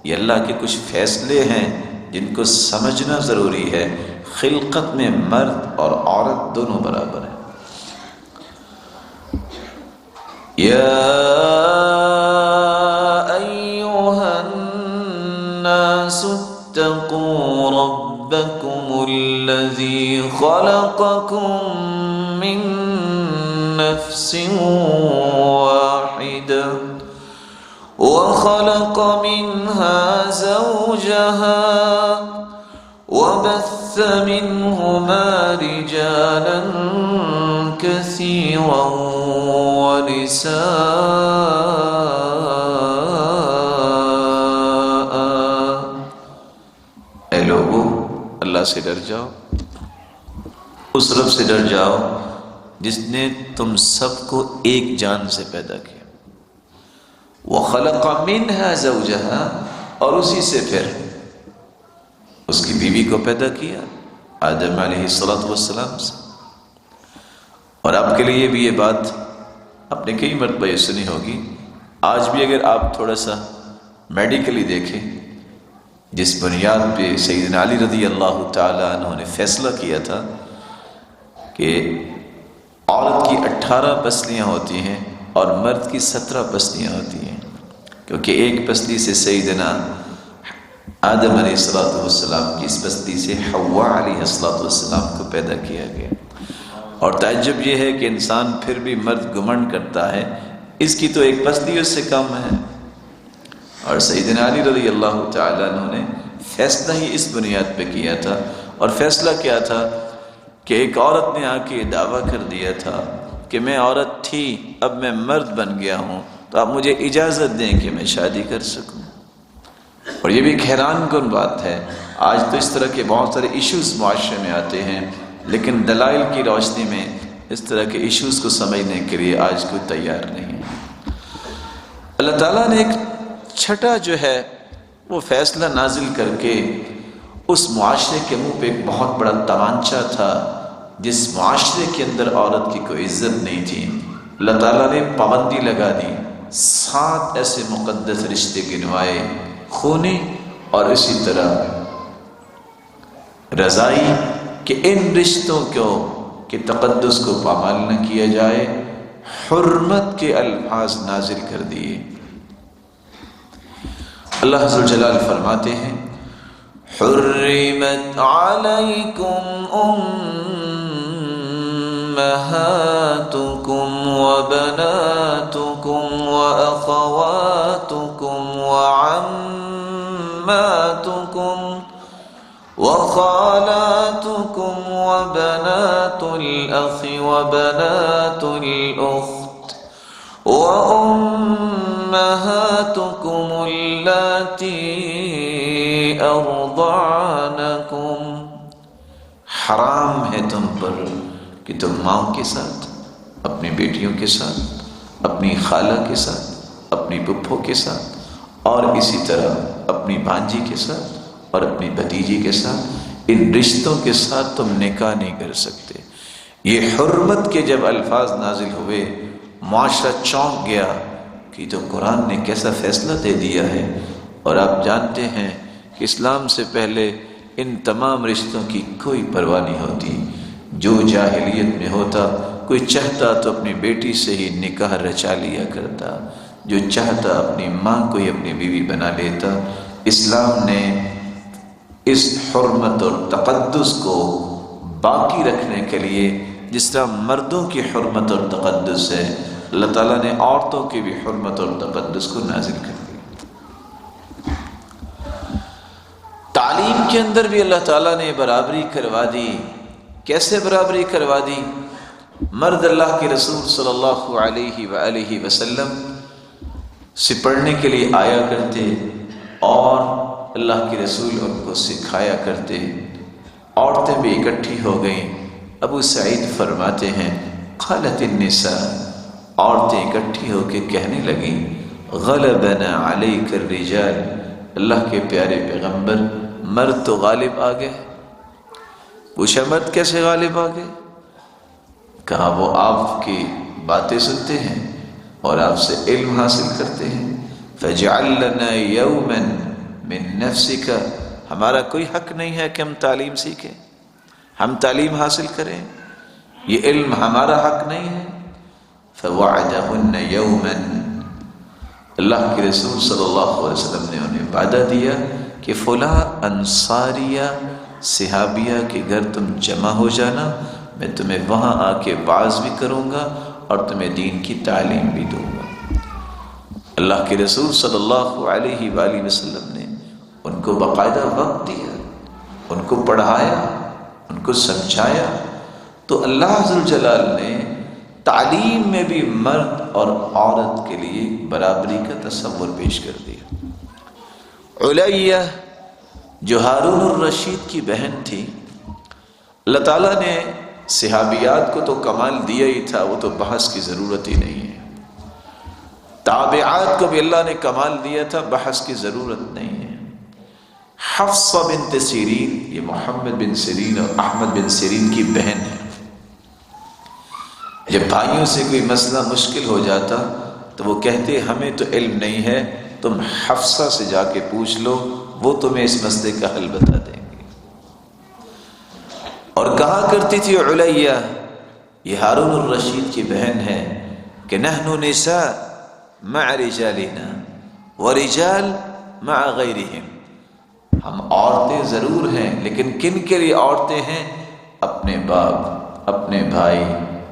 یہ اللہ کے کچھ فیصلے ہیں جن کو سمجھنا ضروری ہے۔ خلقت میں مرد اور عورت دونوں برابر ہیں۔ یا ایھا الناس اتقوا ربکم الذی خلقکم من نفس واحدہ وخلق منها زوجها وبث منهما رجالا كثيرا ونساء۔ اے لوگو، اللہ سے ڈر جاؤ، اس رب سے ڈر جاؤ جس نے تم سب کو ایک جان سے پیدا کیا۔ وَخَلَقَ مِنْهَا زَوْجَهَا، اور اسی سے پھر اس کی بیوی کو پیدا کیا، آدم علیہ السلام سے۔ اور آپ کے لیے بھی یہ بات آپ نے کئی مرتبہ یہ سنی ہوگی، آج بھی اگر آپ تھوڑا سا میڈیکلی دیکھیں، جس بنیاد پہ سیدنا علی رضی اللہ تعالی عنہ نے فیصلہ کیا تھا کہ عورت کی 18 پسلیاں ہوتی ہیں اور مرد کی 17 پسلیاں ہوتی ہیں، کیونکہ ایک پسلی سے سیدنا آدم علیہ السلام کی، اس پسلی سے حواء علیہ السلام کو پیدا کیا گیا۔ اور تعجب یہ ہے کہ انسان پھر بھی مرد گمنڈ کرتا ہے، اس کی تو ایک پسلی اس سے کم ہے۔ اور سیدنا علی رضی اللہ تعالیٰ عنہ نے فیصلہ ہی اس بنیاد پہ کیا تھا۔ اور فیصلہ کیا تھا کہ ایک عورت نے آ کے دعویٰ کر دیا تھا کہ میں عورت تھی، اب میں مرد بن گیا ہوں، تو آپ مجھے اجازت دیں کہ میں شادی کر سکوں۔ اور یہ بھی ایک حیران کن بات ہے، آج تو اس طرح کے بہت سارے ایشوز معاشرے میں آتے ہیں، لیکن دلائل کی روشنی میں اس طرح کے ایشوز کو سمجھنے کے لیے آج کوئی تیار نہیں ہے۔ اللہ تعالیٰ نے ایک چھٹا جو ہے وہ فیصلہ نازل کر کے اس معاشرے کے منہ پہ ایک بہت بڑا تمانچہ تھا جس معاشرے کے اندر عورت کی کوئی عزت نہیں تھی، اللہ تعالیٰ نے پابندی لگا دی۔ 7 ایسے مقدس رشتے گنوائے، خونی اور اسی طرح رضائی، کہ ان رشتوں کے تقدس کو پامال نہ کیا جائے۔ حرمت کے الفاظ نازل کر دیے۔ اللہ عز و جلال فرماتے ہیں حرمت علیکم امہاتکم وبناتکم واخواتکم وعماتکم وخالاتكم وبنات الأخ وبنات الأخت وأمهاتكم اللاتي أرضعنكم۔ حرام ہے تم پر کہ تم ماؤں کے ساتھ، اپنی بیٹیوں کے ساتھ، اپنی خالہ کے ساتھ، اپنی پھپھو کے ساتھ، اور اسی طرح اپنی بھانجی کے ساتھ اور اپنی بھتیجی کے ساتھ، ان رشتوں کے ساتھ تم نکاح نہیں کر سکتے۔ یہ حرمت کے جب الفاظ نازل ہوئے، معاشرہ چونک گیا کہ تو قرآن نے کیسا فیصلہ دے دیا ہے۔ اور آپ جانتے ہیں کہ اسلام سے پہلے ان تمام رشتوں کی کوئی پرواہ نہیں ہوتی، جو جاہلیت میں ہوتا کوئی چاہتا تو اپنی بیٹی سے ہی نکاح رچا لیا کرتا، جو چاہتا اپنی ماں کو ہی اپنی بیوی بنا لیتا۔ اسلام نے اس حرمت اور تقدس کو باقی رکھنے کے لیے، جس طرح مردوں کی حرمت اور تقدس ہے، اللہ تعالیٰ نے عورتوں کی بھی حرمت اور تقدس کو نازل کر دیا۔ تعلیم کے اندر بھی اللہ تعالیٰ نے برابری کروا دی۔ کیسے برابری کروا دی؟ مرد اللہ کے رسول صلی اللہ علیہ وآلہ وسلم سے پڑھنے کے لیے آیا کرتے اور اللہ کے رسول ان کو سکھایا کرتے۔ عورتیں بھی اکٹھی ہو گئیں۔ ابو سعید فرماتے ہیں قالت النساء، عورتیں اکٹھی ہو کے کہنے لگیں غلبنا علیک الرجال، اللہ کے پیارے پیغمبر مرد تو غالب آ گئے۔ پوچھا مرد کیسے غالب آ گئے؟ کہا وہ آپ کی باتیں سنتے ہیں اور آپ سے علم حاصل کرتے ہیں۔ فاجعل لنا یوما من نفسک، ہمارا کوئی حق نہیں ہے کہ ہم تعلیم سیکھیں، ہم تعلیم حاصل کریں، یہ علم ہمارا حق نہیں ہے۔ فوعدہن یوما، اللہ کے رسول صلی اللہ علیہ وسلم نے انہیں وعدہ دیا کہ فلاں انصاریہ صحابیہ کے گھر تم جمع ہو جانا، میں تمہیں وہاں آ کے وعظ بھی کروں گا اور تمہیں دین کی تعلیم بھی دوں گا۔ اللہ کے رسول صلی اللہ علیہ وآلہ وسلم نے ان کو باقاعدہ وقت دیا، ان کو پڑھایا، ان کو سمجھایا۔ تو اللہ ذوالجلال نے تعلیم میں بھی مرد اور عورت کے لیے برابری کا تصور پیش کر دیا۔ علیہ جو ہارون الرشید کی بہن تھی، اللہ تعالیٰ نے صحابیات کو تو کمال دیا ہی تھا، وہ تو بحث کی ضرورت ہی نہیں ہے۔ تابعات کو بھی اللہ نے کمال دیا تھا، بحث کی ضرورت نہیں ہے۔ حفصہ بنت سیرین، یہ محمد بن سیرین اور احمد بن سیرین کی بہن ہے۔ جب بھائیوں سے کوئی مسئلہ مشکل ہو جاتا تو وہ کہتے ہمیں تو علم نہیں ہے، تم حفصہ سے جا کے پوچھ لو، وہ تمہیں اس مسئلے کا حل بتا دیں گے۔ اور کہا کرتی تھی علیہ، یہ ہارون الرشید کی بہن ہے، کہ نحن نساء مع رجالنا ورجال مع غیرہم، ہم عورتیں ضرور ہیں لیکن کن کے لیے عورتیں ہیں؟ اپنے باپ، اپنے بھائی،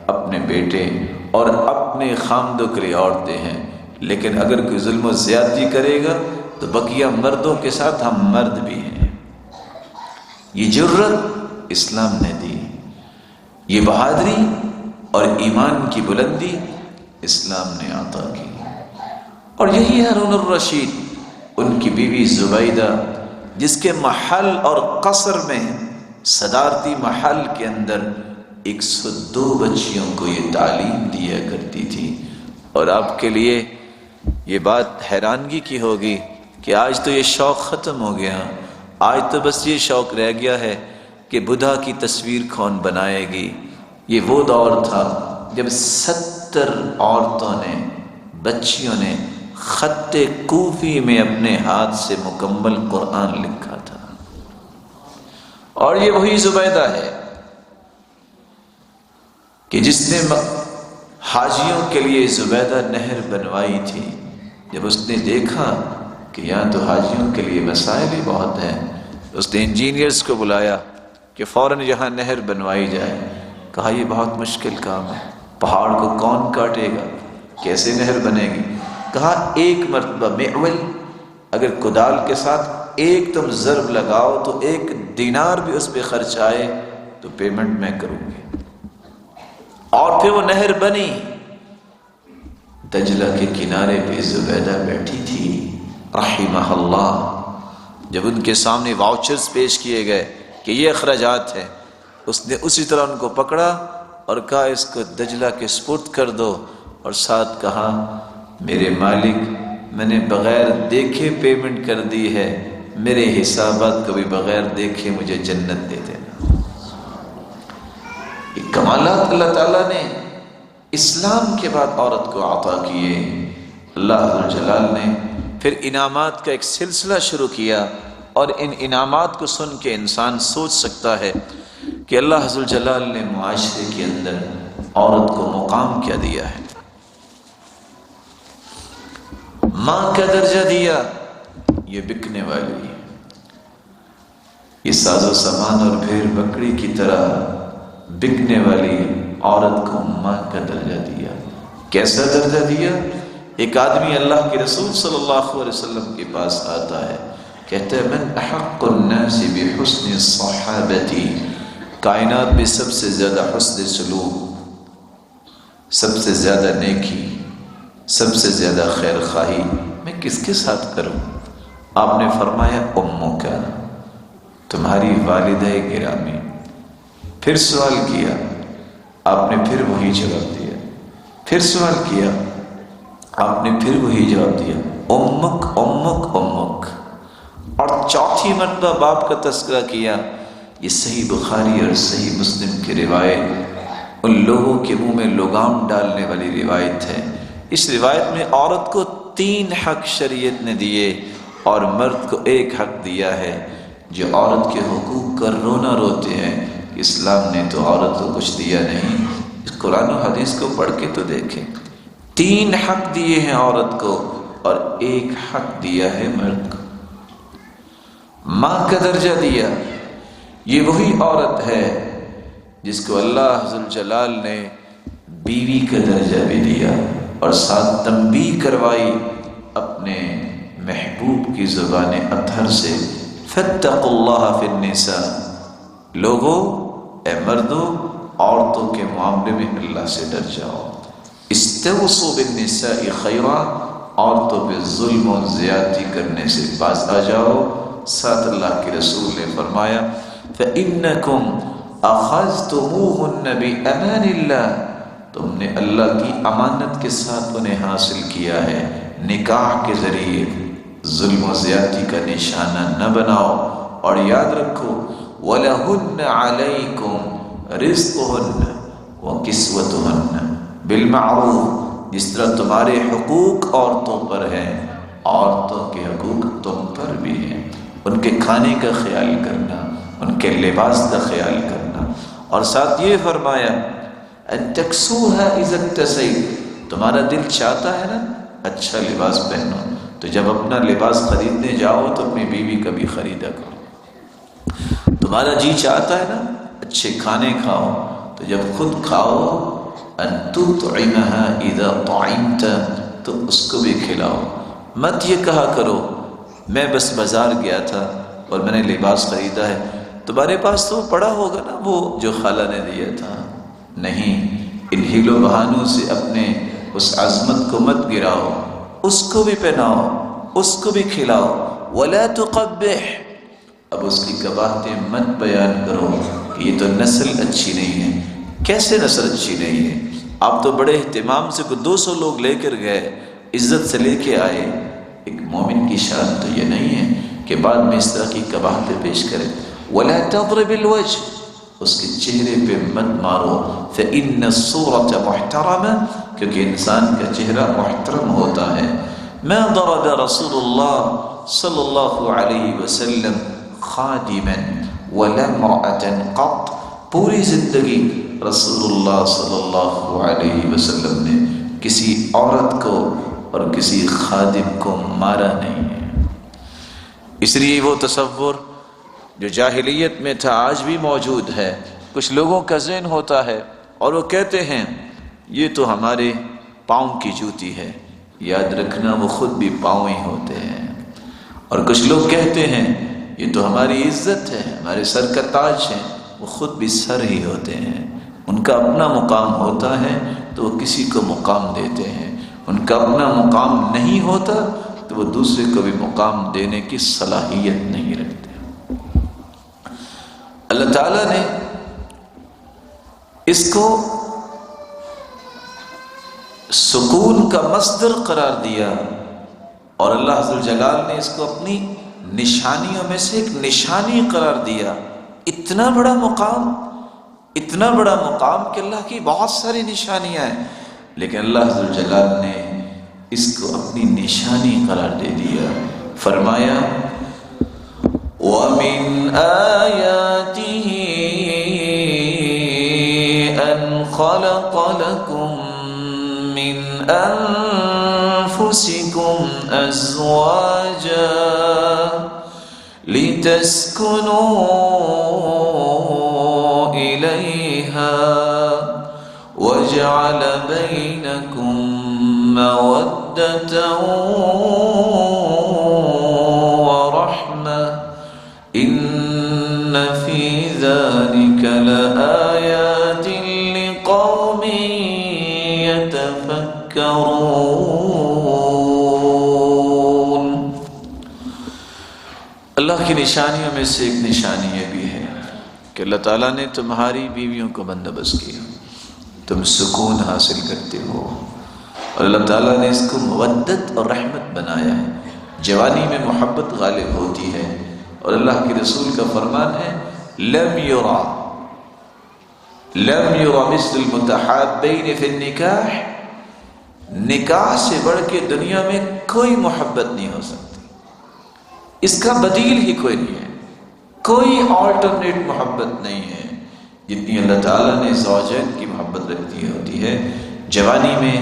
اپنے بیٹے اور اپنے خامدوں کے لیے عورتیں ہیں، لیکن اگر کوئی ظلم و زیادتی کرے گا تو بقیہ مردوں کے ساتھ ہم مرد بھی ہیں۔ یہ جرت اسلام نے دی، یہ بہادری اور ایمان کی بلندی اسلام نے عطا کی۔ اور یہی ہارون الرشید، ان کی بیوی زبیدہ، جس کے محل اور قصر میں صدارتی محل کے اندر 102 بچیوں کو یہ تعلیم دیا کرتی تھی۔ اور آپ کے لیے یہ بات حیرانگی کی ہوگی کہ آج تو یہ شوق ختم ہو گیا، آج تو بس یہ شوق رہ گیا ہے کہ بدھا کی تصویر کون بنائے گی۔ یہ وہ دور تھا جب 70 عورتوں نے، بچیوں نے خط کوفی میں اپنے ہاتھ سے مکمل قرآن لکھا تھا۔ اور یہ وہی زبیدہ ہے کہ جس نے حاجیوں کے لیے زبیدہ نہر بنوائی تھی۔ جب اس نے دیکھا کہ یہاں تو حاجیوں کے لیے مسائل ہی بہت ہیں، اس نے انجینئرز کو بلایا کہ فوراً یہاں نہر بنوائی جائے۔ کہا یہ بہت مشکل کام ہے، پہاڑ کو کون کاٹے گا، کیسے نہر بنے گی؟ کہا ایک مرتبہ معول، اگر کدال کے ساتھ ایک تم ضرب لگاؤ تو 1 دینار بھی اس پہ خرچ آئے تو پیمنٹ میں کروں گی۔ اور پھر وہ نہر بنی۔ دجلہ کے کنارے پہ زبیدہ بیٹھی تھی رحمہ اللہ۔ جب ان کے سامنے واؤچرز پیش کیے گئے کہ یہ اخراجات ہیں، اس نے اسی طرح ان کو پکڑا اور کہا اس کو دجلہ کے سپرد کر دو، اور ساتھ کہا میرے مالک، میں نے بغیر دیکھے پیمنٹ کر دی ہے، میرے حسابات کو بھی بغیر دیکھے مجھے جنت دے دینا۔ یہ کمالات اللہ تعالیٰ نے اسلام کے بعد عورت کو عطا کیے۔ اللہ ذوالجلال نے پھر انعامات کا ایک سلسلہ شروع کیا، اور ان انعامات کو سن کے انسان سوچ سکتا ہے کہ اللہ ذوالجلال نے معاشرے کے اندر عورت کو مقام کیا دیا ہے، ماں کا درجہ دیا. یہ بکنے والی ہے، یہ ساز و سامان اور بھیڑ بکری کی طرح بکنے والی عورت کو ماں کا درجہ دیا. کیسا درجہ دیا؟ ایک آدمی اللہ کے رسول صلی اللہ علیہ وسلم کے پاس آتا ہے، کہتا ہے من احق الناس بحسن صحابتی، کائنات میں سب سے زیادہ حسن سلوک، سب سے زیادہ نیکی، سب سے زیادہ خیر خواہی میں کس کے ساتھ کروں؟ آپ نے فرمایا امو کا، تمہاری والدہ گرامی. پھر سوال کیا، آپ نے پھر وہی جواب دیا. پھر سوال کیا، آپ نے پھر وہی جواب دیا، امک امک امک. اور چوتھی مرتبہ باپ کا تذکرہ کیا. یہ صحیح بخاری اور صحیح مسلم کی روایت ان لوگوں کے منہ میں لگام ڈالنے والی روایت ہے. اس روایت میں عورت کو 3 حق شریعت نے دیے اور مرد کو 1 حق دیا ہے. جو عورت کے حقوق کا رونا روتے ہیں، اسلام نے تو عورت کو کچھ دیا نہیں. اس قرآن و حدیث کو پڑھ کے تو دیکھیں. 3 حق دیے ہیں عورت کو اور 1 حق دیا ہے مرد کو. ماں کا درجہ دیا. یہ وہی عورت ہے جس کو اللہ ذوالجلال نے بیوی کا درجہ بھی دیا اور ساتھ تنبیہ کروائی اپنے محبوب کی زبان اطہر سے، فاتقوا اللہ فی النساء. لوگوں، اے مردوں، عورتوں کے معاملے میں اللہ سے ڈر جاؤ. استوصوا بالنساء خیرا، عورتوں پہ ظلم و زیادتی کرنے سے باز آ جاؤ. ساتھ اللہ کے رسول نے فرمایا فَإِنَّكُمْ أَخَذْتُمُوهُنَّ بِأَمَانِ اللَّهِ، تم نے اللہ کی امانت کے ساتھ انہیں حاصل کیا ہے. نکاح کے ذریعے ظلم و زیادتی کا نشانہ نہ بناؤ. اور یاد رکھو وَلَهُنَّ عَلَيْكُمْ رِزْقُهُنَّ وَكِسْوَتُهُنَّ بِالْمَعْرُوفِ، جس طرح تمہارے حقوق عورتوں پر ہیں، عورتوں کے حقوق تم پر بھی ہیں. ان کے کھانے کا خیال کرنا، ان کے لباس کا خیال کرنا. اور ساتھ یہ فرمایا ان تکسوها اذا اکتسیت، تمہارا دل چاہتا ہے نا اچھا لباس پہنو، تو جب اپنا لباس خریدنے جاؤ تو اپنی بیوی کا بھی خریدا کرو. تمہارا جی چاہتا ہے نا اچھے کھانے کھاؤ، تو جب خود کھاؤ ان تطعمها اذا طعمت، تو اس کو بھی کھلاؤ. مت یہ کہا کرو میں بس بازار گیا تھا اور میں نے لباس خریدا ہے، تمہارے پاس تو پڑا ہوگا نا وہ جو خالہ نے دیا تھا. نہیں، ان ہیلو بہانوں سے اپنے اس عظمت کو مت گراؤ. اس کو بھی پہناؤ، اس کو بھی کھلاؤ. ولا تقبح، اب اس کی قباحتیں مت بیان کرو کہ یہ تو نسل اچھی نہیں ہے. کیسے نسل اچھی نہیں ہے؟ آپ تو بڑے اہتمام سے 200 لوگ لے کر گئے، عزت سے لے کے آئے. ایک مومن کی شان تو یہ نہیں ہے کہ بعد میں اس طرح کی قباحتیں پیش کرے. ولا تضرب الوجه، اس کے چہرے پہ مت مارو. فإن الصورة محترمة، کیونکہ انسان کا چہرہ محترم ہوتا ہے. ما ضرب رسول اللہ صلی اللہ علیہ وسلم خادما ولا امرأة قط، پوری زندگی رسول اللہ صلی اللہ علیہ وسلم نے کسی عورت کو اور کسی خادم کو مارا نہیں ہے. اس لیے وہ تصور جو جاہلیت میں تھا آج بھی موجود ہے. کچھ لوگوں کا ذہن ہوتا ہے اور وہ کہتے ہیں یہ تو ہمارے پاؤں کی جوتی ہے. یاد رکھنا وہ خود بھی پاؤں ہی ہوتے ہیں. اور کچھ لوگ کہتے ہیں یہ تو ہماری عزت ہے، ہمارے سر کا تاج ہے. وہ خود بھی سر ہی ہوتے ہیں. ان کا اپنا مقام ہوتا ہے تو وہ کسی کو مقام دیتے ہیں. ان کا اپنا مقام نہیں ہوتا تو وہ دوسرے کو بھی مقام دینے کی صلاحیت نہیں رکھتے. اللہ تعالیٰ نے اس کو سکون کا مصدر قرار دیا اور اللہ عز و جلال نے اس کو اپنی نشانیوں میں سے ایک نشانی قرار دیا. اتنا بڑا مقام کہ اللہ کی بہت ساری نشانیاں ہیں، لیکن اللہ عز و جلال نے اس کو اپنی نشانی قرار دے دیا. فرمایا وَمِنْ آيَاتِهِ أَنْ خَلَقَ لكم من أنفسكم أزواجا لتسكنوا إليها وجعل بينكم مودة ورحمة إن في ذلك لآيات لقوم يتفكرون۔ اللہ کی نشانیوں میں سے ایک نشانی یہ بھی ہے کہ اللہ تعالیٰ نے تمہاری بیویوں کو بندوبست کیا، تم سکون حاصل کرتے ہو، اور اللہ تعالیٰ نے اس کو مودت اور رحمت بنایا ہے۔ جوانی میں محبت غالب ہوتی ہے، اور اللہ کے رسول کا فرمان ہے لم یرا مثل المتحابین فی النکاح، نکاح سے بڑھ کے دنیا میں کوئی محبت نہیں ہو سکتی، اس کا بدیل ہی کوئی نہیں ہے، کوئی آلٹرنیٹ محبت نہیں ہے جتنی اللہ تعالیٰ نے زوجین کی محبت رکھتی ہوتی ہے۔ جوانی میں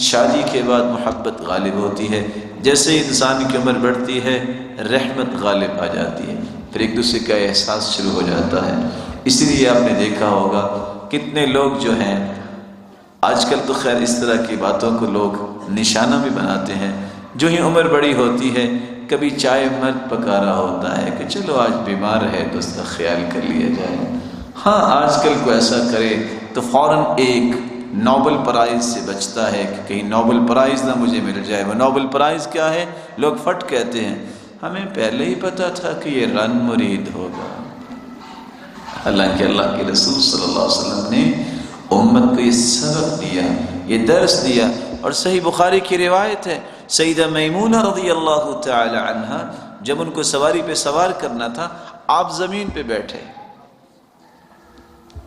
شادی کے بعد محبت غالب ہوتی ہے، جیسے انسان کی عمر بڑھتی ہے رحمت غالب آ جاتی ہے، پھر ایک دوسرے کا احساس شروع ہو جاتا ہے۔ اسی لیے آپ نے دیکھا ہوگا کتنے لوگ جو ہیں آج کل تو خیر اس طرح کی باتوں کو لوگ نشانہ بھی بناتے ہیں، جو ہی عمر بڑی ہوتی ہے کبھی چائے مرد پکا رہا ہوتا ہے کہ چلو آج بیمار ہے تو اس کا خیال کر لیا جائے۔ ہاں آج کل کو ایسا کرے تو فوراً ایک نوبل پرائز سے بچتا ہے کہ کہیں نوبل پرائز نہ مجھے مل جائے۔ وہ نوبل پرائز کیا ہے؟ لوگ فٹ کہتے ہیں ہمیں پہلے ہی پتا تھا کہ یہ رن مرید ہوگا، حالانکہ اللہ کے رسول صلی اللہ علیہ وسلم نے امت کو یہ سبق دیا، یہ درس دیا۔ اور صحیح بخاری کی روایت ہے سیدہ میمونہ رضی اللہ تعالی عنہا جب ان کو سواری پہ سوار کرنا تھا، آپ زمین پہ بیٹھے،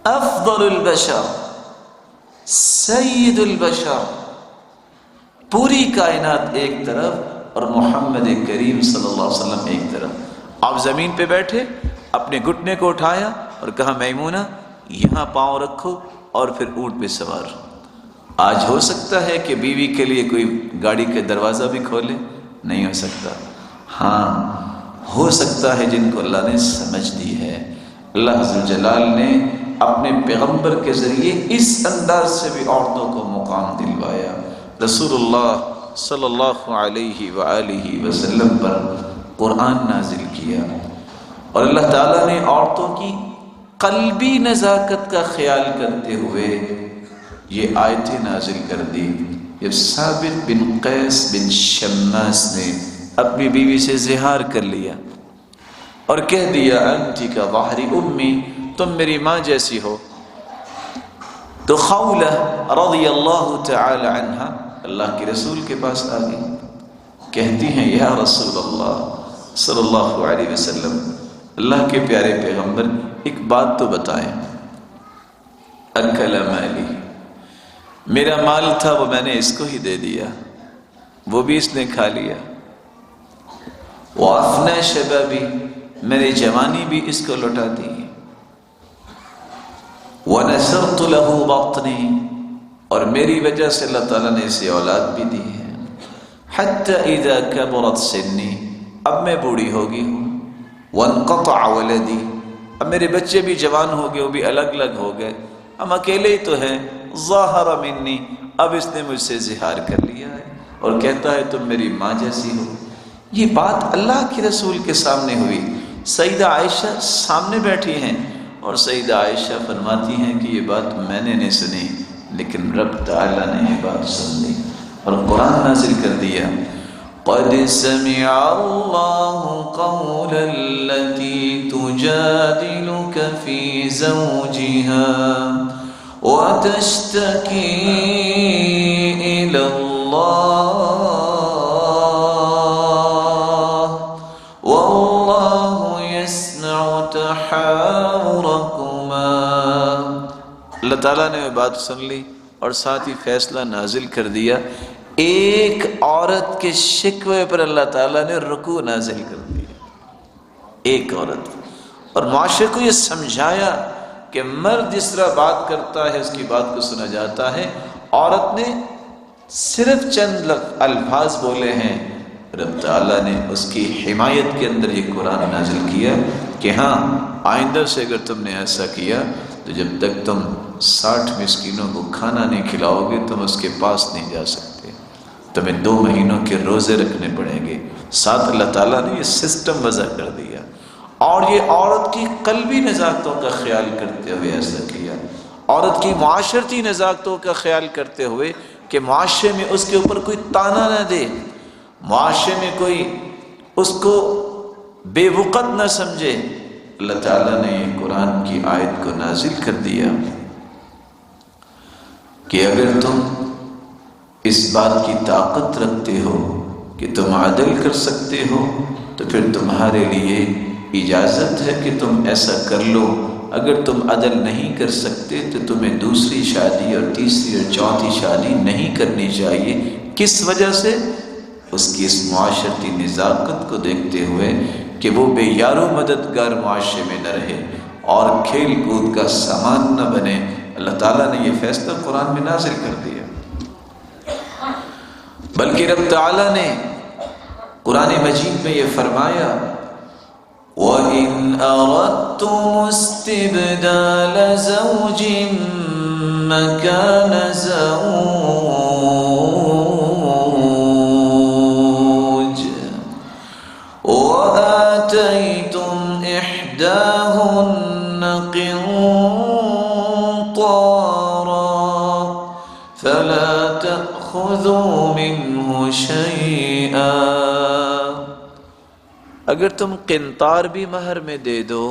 افضل البشر سید البشر، پوری کائنات ایک طرف اور محمد کریم صلی اللہ علیہ وسلم ایک طرف، آپ زمین پہ بیٹھے، اپنے گھٹنے کو اٹھایا اور کہا میمونہ یہاں پاؤں رکھو اور پھر اونٹ پہ سوار۔ آج ہو سکتا ہے کہ بیوی کے لیے کوئی گاڑی کا دروازہ بھی کھولے؟ نہیں ہو سکتا۔ ہاں ہو سکتا ہے جن کو اللہ نے سمجھ دی ہے۔ اللہ عز و جلال نے اپنے پیغمبر کے ذریعے اس انداز سے بھی عورتوں کو مقام دلوایا۔ رسول اللہ صلی اللہ علیہ وآلہ وسلم پر قرآن نازل کیا، اور اللہ تعالیٰ نے عورتوں کی قلبی نزاکت کا خیال کرتے ہوئے یہ آیتیں نازل کر دی۔ جب ثابت بن قیس بن شماس نے اپنی بیوی سے زہار کر لیا اور کہہ دیا انتی کا ظہر امی، تم میری ماں جیسی ہو، تو خولہ رضی اللہ تعالی عنہا اللہ کے رسول کے پاس آ گئی، کہتی ہیں یا رسول اللہ صلی اللہ علیہ وسلم، اللہ کے پیارے پیغمبر ایک بات تو بتائیں۔ اکل مالی، میرا مال تھا وہ میں نے اس کو ہی دے دیا، وہ بھی اس نے کھا لیا۔ وافنا شبابی، میری جوانی بھی اس کو لوٹا دی۔ ونشرت له بطنی، اور میری وجہ سے اللہ تعالیٰ نے اسے اولاد بھی دی ہے۔ حتی اذا کبرت سنی، اب میں بوڑھی ہو گئی ہوں۔ وانقطع ولدی، اب میرے بچے بھی جوان ہو گئے، وہ بھی الگ الگ ہو گئے، ہم اکیلے ہی تو ہیں۔ ظاہر منی، اب اس نے مجھ سے زہار کر لیا ہے اور کہتا ہے تم میری ماں جیسی ہو۔ یہ بات اللہ کے رسول کے سامنے ہوئی، سیدہ عائشہ سامنے بیٹھی ہیں، اور سیدہ عائشہ فرماتی ہیں کہ یہ بات میں نے نہیں سنی، لیکن رب تعالیٰ نے یہ بات سن لی اور قرآن نازل کر دیا۔ قد سمع اللہ قول التي تجادلك في زوجها وتشتكي إلى الله والله يسمع تحاوركما۔ اللہ تعالیٰ نے بات سن لی اور ساتھ ہی فیصلہ نازل کر دیا۔ ایک عورت کے شکوے پر اللہ تعالیٰ نے رکوع نازل کر دیا، ایک عورت، اور معاشرے کو یہ سمجھایا کہ کہ مرد جس طرح بات کرتا ہے اس کی بات کو سنا جاتا ہے، عورت نے صرف چند الفاظ بولے ہیں، رب تعالیٰ نے اس کی حمایت کے اندر یہ قرآن نازل کیا کہ ہاں آئندہ سے اگر تم نے ایسا کیا تو جب تک تم 60 مسکینوں کو کھانا نہیں کھلاؤ گے تم اس کے پاس نہیں جا سکتے، تمہیں 2 مہینوں کے روزے رکھنے پڑیں گے۔ ساتھ اللہ تعالیٰ نے یہ سسٹم وضع کر دیا، اور یہ عورت کی قلبی نزاکتوں کا خیال کرتے ہوئے ایسا کیا، عورت کی معاشرتی نزاکتوں کا خیال کرتے ہوئے کہ معاشرے میں اس کے اوپر کوئی طعنہ نہ دے، معاشرے میں کوئی اس کو بے وقت نہ سمجھے۔ اللہ تعالیٰ نے یہ قرآن کی آیت کو نازل کر دیا کہ اگر تم اس بات کی طاقت رکھتے ہو کہ تم عدل کر سکتے ہو تو پھر تمہارے لیے اجازت ہے کہ تم ایسا کر لو، اگر تم عدل نہیں کر سکتے تو تمہیں دوسری شادی اور تیسری اور چوتھی شادی نہیں کرنی چاہیے۔ کس وجہ سے؟ اس کی اس معاشرتی نزاکت کو دیکھتے ہوئے کہ وہ بے یار و مددگار معاشرے میں نہ رہے اور کھیل کود کا سامان نہ بنے۔ اللہ تعالیٰ نے یہ فیصلہ قرآن میں نازل کر دیا، بلکہ رب تعالیٰ نے قرآن مجید میں یہ فرمایا وَإِنْ أَرَدْتُمُ اسْتِبْدَالَ زَوْجٍ مَكَانَ زَوْجٍ وَآتَيْتُمْ إِحْدَاهُنَّ قِنطَارًا فَلَا تَأْخُذُوا مِنْهُ شَيْئًا۔ اگر تم قنطار بھی مہر میں دے دو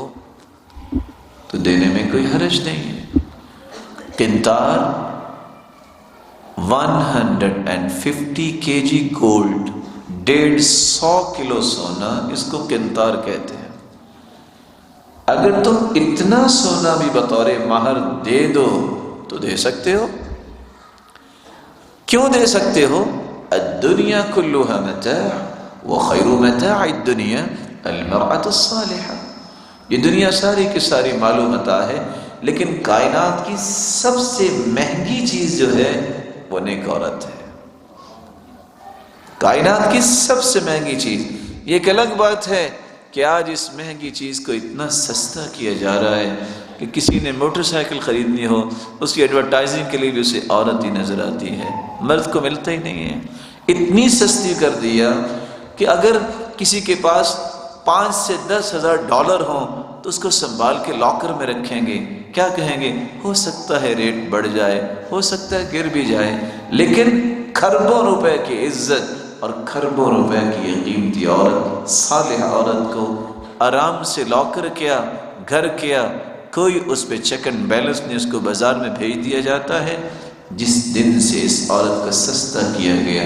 تو دینے میں کوئی حرج نہیں ہے۔ قنطار 150 kg گولڈ، 150 کلو سونا، اس کو قنطار کہتے ہیں۔ اگر تم اتنا سونا بھی بطور مہر دے دو تو دے سکتے ہو۔ کیوں دے سکتے ہو؟ الدنیا کلها متاع وخیر متاع الدنیا المرأة الصالحہ، یہ دنیا ساری کی ساری مال و متاع ہے، لیکن کائنات کی سب سے مہنگی چیز جو ہے وہ نیک عورت ہے۔ کائنات کی سب سے مہنگی چیز، یہ ایک الگ بات ہے کہ آج اس مہنگی چیز کو اتنا سستا کیا جا رہا ہے کہ کسی نے موٹر سائیکل خریدنی ہو اس کی ایڈورٹائزنگ کے لیے بھی اسے عورت ہی نظر آتی ہے، مرد کو ملتا ہی نہیں ہے۔ اتنی سستی کر دیا کہ اگر کسی کے پاس 5 سے 10 ہزار ڈالر ہوں تو اس کو سنبھال کے لاکر میں رکھیں گے، کیا کہیں گے؟ ہو سکتا ہے ریٹ بڑھ جائے، ہو سکتا ہے گر بھی جائے، لیکن کھربوں روپے کی عزت اور کھربوں روپے کی یہ قیمتی عورت، صالح عورت کو آرام سے لاکر کیا، گھر کیا، کوئی اس پہ چیک اینڈ بیلنس نہیں، اس کو بازار میں بھیج دیا جاتا ہے۔ جس دن سے اس عورت کا سستا کیا گیا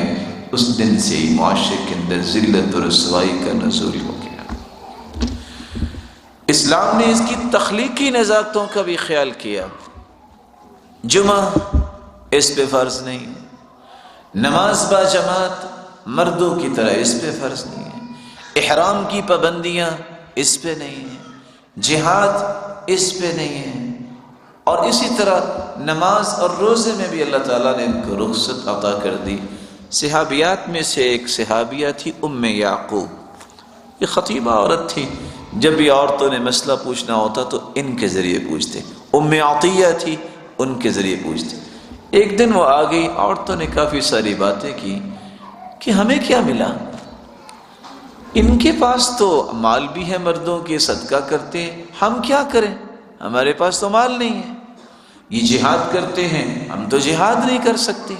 اس دن سے ہی معاشرے کے اندر ذلت و رسوائی کا نزول ہو گیا۔ اسلام نے اس کی تخلیقی نزاکتوں کا بھی خیال کیا۔ جمعہ اس پہ فرض نہیں ہے، نماز با جماعت مردوں کی طرح اس پہ فرض نہیں ہے، احرام کی پابندیاں اس پہ نہیں ہیں، جہاد اس پہ نہیں ہے، اور اسی طرح نماز اور روزے میں بھی اللہ تعالیٰ نے ان کو رخصت عطا کر دی۔ صحابیات میں سے ایک صحابیہ تھی ام یعقوب، یہ خطیبہ عورت تھی، جب بھی عورتوں نے مسئلہ پوچھنا ہوتا تو ان کے ذریعے پوچھتے۔ ام عطیہ تھی، ان کے ذریعے پوچھتے۔ ایک دن وہ آ گئی، عورتوں نے کافی ساری باتیں کی کہ ہمیں کیا ملا، ان کے پاس تو مال بھی ہے مردوں کے، صدقہ کرتے ہیں، ہم کیا کریں، ہمارے پاس تو مال نہیں ہے۔ یہ جہاد کرتے ہیں، ہم تو جہاد نہیں کر سکتے۔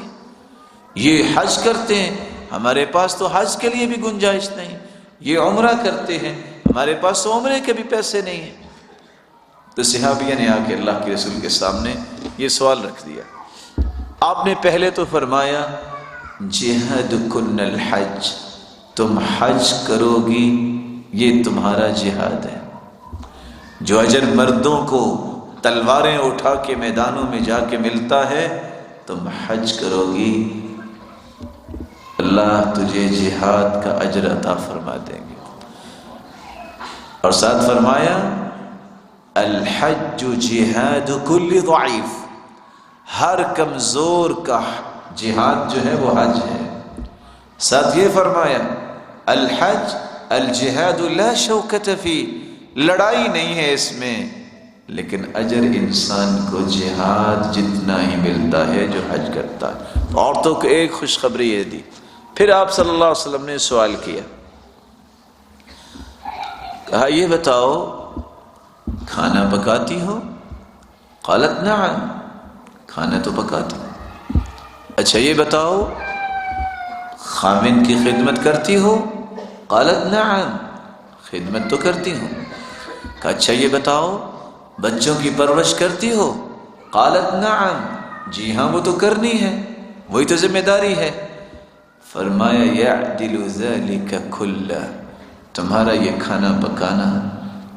یہ حج کرتے ہیں، ہمارے پاس تو حج کے لیے بھی گنجائش نہیں۔ یہ عمرہ کرتے ہیں، ہمارے پاس تو عمرے کے بھی پیسے نہیں ہیں۔ تو صحابیہ نے آ کے اللہ کے رسول کے سامنے یہ سوال رکھ دیا۔ آپ نے پہلے تو فرمایا جہادکن الحج، تم حج کرو گی، یہ تمہارا جہاد ہے۔ جو اجر مردوں کو تلواریں اٹھا کے میدانوں میں جا کے ملتا ہے، تم حج کرو گی، اللہ تجھے جہاد کا اجر عطا فرما دیں گے۔ اور ساتھ فرمایا الحج جہاد کل ضعیف، ہر کمزور کا جہاد جو ہے وہ حج ہے۔ ساتھ یہ فرمایا الحج الجہاد لا شوکت فی، لڑائی نہیں ہے اس میں، لیکن اجر انسان کو جہاد جتنا ہی ملتا ہے جو حج کرتا ہے۔ تو عورتوں کو ایک خوشخبری یہ دی۔ پھر آپ صلی اللہ علیہ وسلم نے سوال کیا، کہا یہ بتاؤ کھانا پکاتی ہو؟ قالت نعم، کھانا تو پکاتی ہوں۔ اچھا یہ بتاؤ خامن کی خدمت کرتی ہو؟ قالت نعم، خدمت تو کرتی ہوں۔ کہا اچھا یہ بتاؤ بچوں کی پرورش کرتی ہو؟ قالت نعم، جی ہاں وہ تو کرنی ہے، وہی تو ذمہ داری ہے۔ فرمایا یعدل ذلک کلہ، تمہارا یہ کھانا پکانا،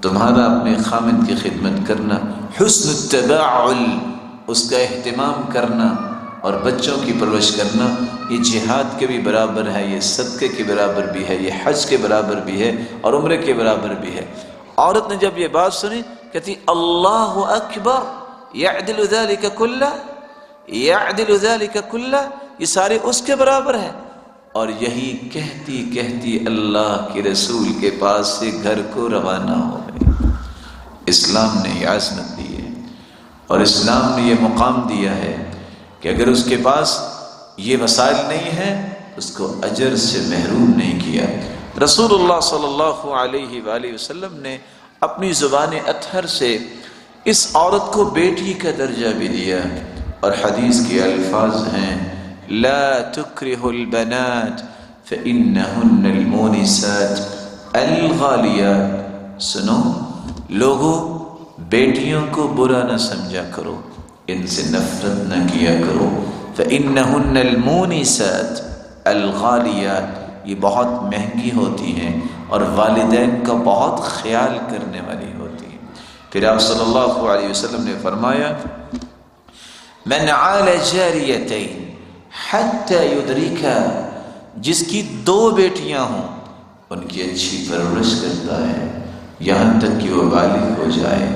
تمہارا اپنے خامن کی خدمت کرنا، حسن التباعل، اس کا اہتمام کرنا اور بچوں کی پرورش کرنا، یہ جہاد کے بھی برابر ہے، یہ صدقے کے برابر بھی ہے، یہ حج کے برابر بھی ہے اور عمرے کے برابر بھی ہے۔ عورت نے جب یہ بات سنی کہتی اللہ اکبر، یعدل ذلک کلہ، یعدل ذلک کلہ، یہ سارے اس کے برابر ہے۔ اور یہی کہتی کہتی اللہ کے رسول کے پاس سے گھر کو روانہ ہو گئی۔ اسلام نے یہ عظمت دی ہے اور اسلام نے یہ مقام دیا ہے کہ اگر اس کے پاس یہ وسائل نہیں ہیں اس کو اجر سے محروم نہیں کیا۔ رسول اللہ صلی اللہ علیہ وآلہ وسلم نے اپنی زبان اطہر سے اس عورت کو بیٹی کا درجہ بھی دیا، اور حدیث کے الفاظ ہیں لا تکرہ البنات فإنہن المونسات الغالیات۔ سنو لوگوں، بیٹیوں کو برا نہ سمجھا کرو، ان سے نفرت نہ کیا کرو۔ فإنہن المونسات الغالیات، یہ بہت مہنگی ہوتی ہیں اور والدین کا بہت خیال کرنے والی ہوتی ہیں۔ پھر آپ صلی اللہ علیہ وسلم نے فرمایا من عال جاریتین حتی یدرکا، جس کی 2 بیٹیاں ہوں ان کی اچھی پرورش کرتا ہے یہاں تک کہ وہ بالغ ہو جائے۔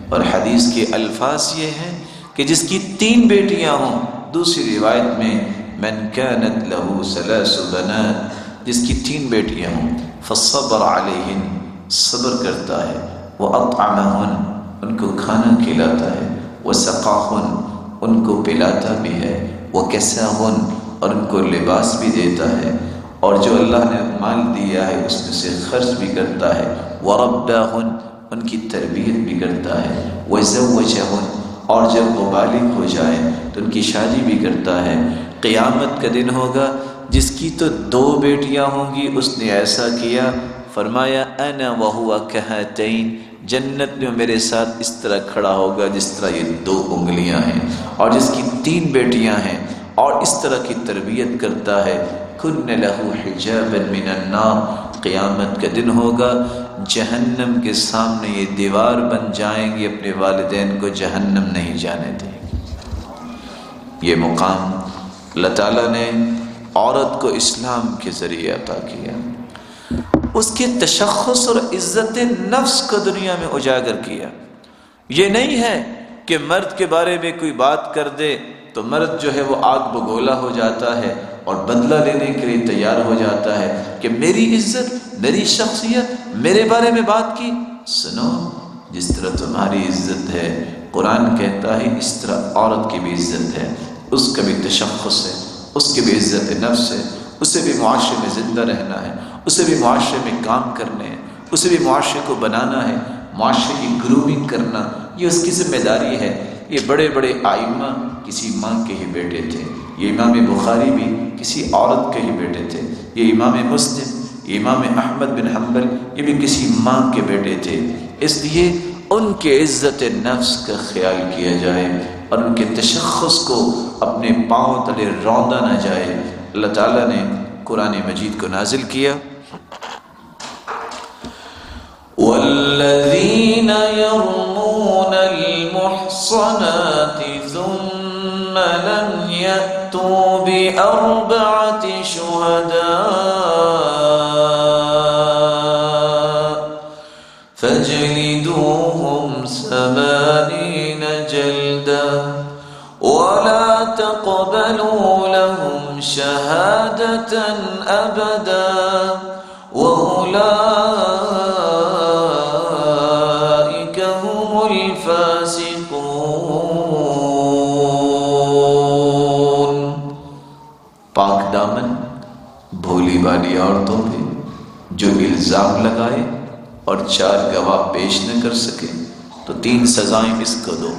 اور حدیث کے الفاظ یہ ہیں کہ جس کی 3 بیٹیاں ہوں، دوسری روایت میں من كانت له 3 بنات، جس کی 3 بیٹیاں ہوں، فصبر علیہن، صبر کرتا ہے، وأطعمہن، ان کو کھانا کھلاتا ہے، وسقاہن، ان کو پلاتا بھی ہے، وکساہن، اور ان کو لباس بھی دیتا ہے، اور جو اللہ نے مال دیا ہے اس میں سے خرچ بھی کرتا ہے، ورباہن، ان کی تربیت بھی کرتا ہے، وزوجہن، اور جب وہ بالغ ہو جائیں تو ان کی شادی بھی کرتا ہے۔ قیامت کا دن ہوگا جس کی تو 2 بیٹیاں ہوں گی، اس نے ایسا کیا، فرمایا انا وہو کہاتین، جنت میں میرے ساتھ اس طرح کھڑا ہوگا جس طرح یہ 2 انگلیاں ہیں۔ اور جس کی 3 بیٹیاں ہیں اور اس طرح کی تربیت کرتا ہے، کن لہ حجابا من النار، قیامت کا دن ہوگا جہنم کے سامنے یہ دیوار بن جائیں گے، اپنے والدین کو جہنم نہیں جانے دیں گے۔ یہ مقام اللہ تعالیٰ نے عورت کو اسلام کے ذریعے عطا کیا، اس کے تشخص اور عزت نفس کو دنیا میں اجاگر کیا۔ یہ نہیں ہے کہ مرد کے بارے میں کوئی بات کر دے تو مرد جو ہے وہ آگ بگولا ہو جاتا ہے اور بدلہ لینے کے لیے تیار ہو جاتا ہے کہ میری عزت، میری شخصیت، میرے بارے میں بات کی۔ سنو، جس طرح تمہاری عزت ہے، قرآن کہتا ہے اس طرح عورت کی بھی عزت ہے، اس کا بھی تشخص ہے، اس کی بھی عزت نفس ہے، اسے بھی معاشرے میں زندہ رہنا ہے، اسے بھی معاشرے میں کام کرنے ہیں، اسے بھی معاشرے کو بنانا ہے، معاشرے کی گرومنگ کرنا، یہ اس کی ذمہ داری ہے۔ یہ بڑے بڑے آئمہ کسی ماں کے ہی بیٹے تھے، یہ امام بخاری بھی کسی عورت کے ہی بیٹے تھے، یہ امام مسلم، یہ امام احمد بن حنبل، یہ بھی کسی ماں کے بیٹے تھے۔ اس لیے ان کے عزت نفس کا خیال کیا جائے اور ان کے تشخص کو اپنے پاؤں تلے روندا نہ جائے۔ اللہ تعالیٰ نے قرآن مجید کو نازل کیا، وَالَّذِينَ يَرْمُونَ الْمُحْصَنَاتِ ثُمَّ لَمْ يَأْتُوا بِأَرْبَعَةِ شُهَدَاءَ فَاجْلِدُوهُمْ 8 شهادة أبدا وأولئك هم الفاسقون۔ پاک دامن بھولی والی عورتوں پہ جو الزام لگائے اور 4 گواہ پیش نہ کر سکے تو 3 سزائیں اس کو دو۔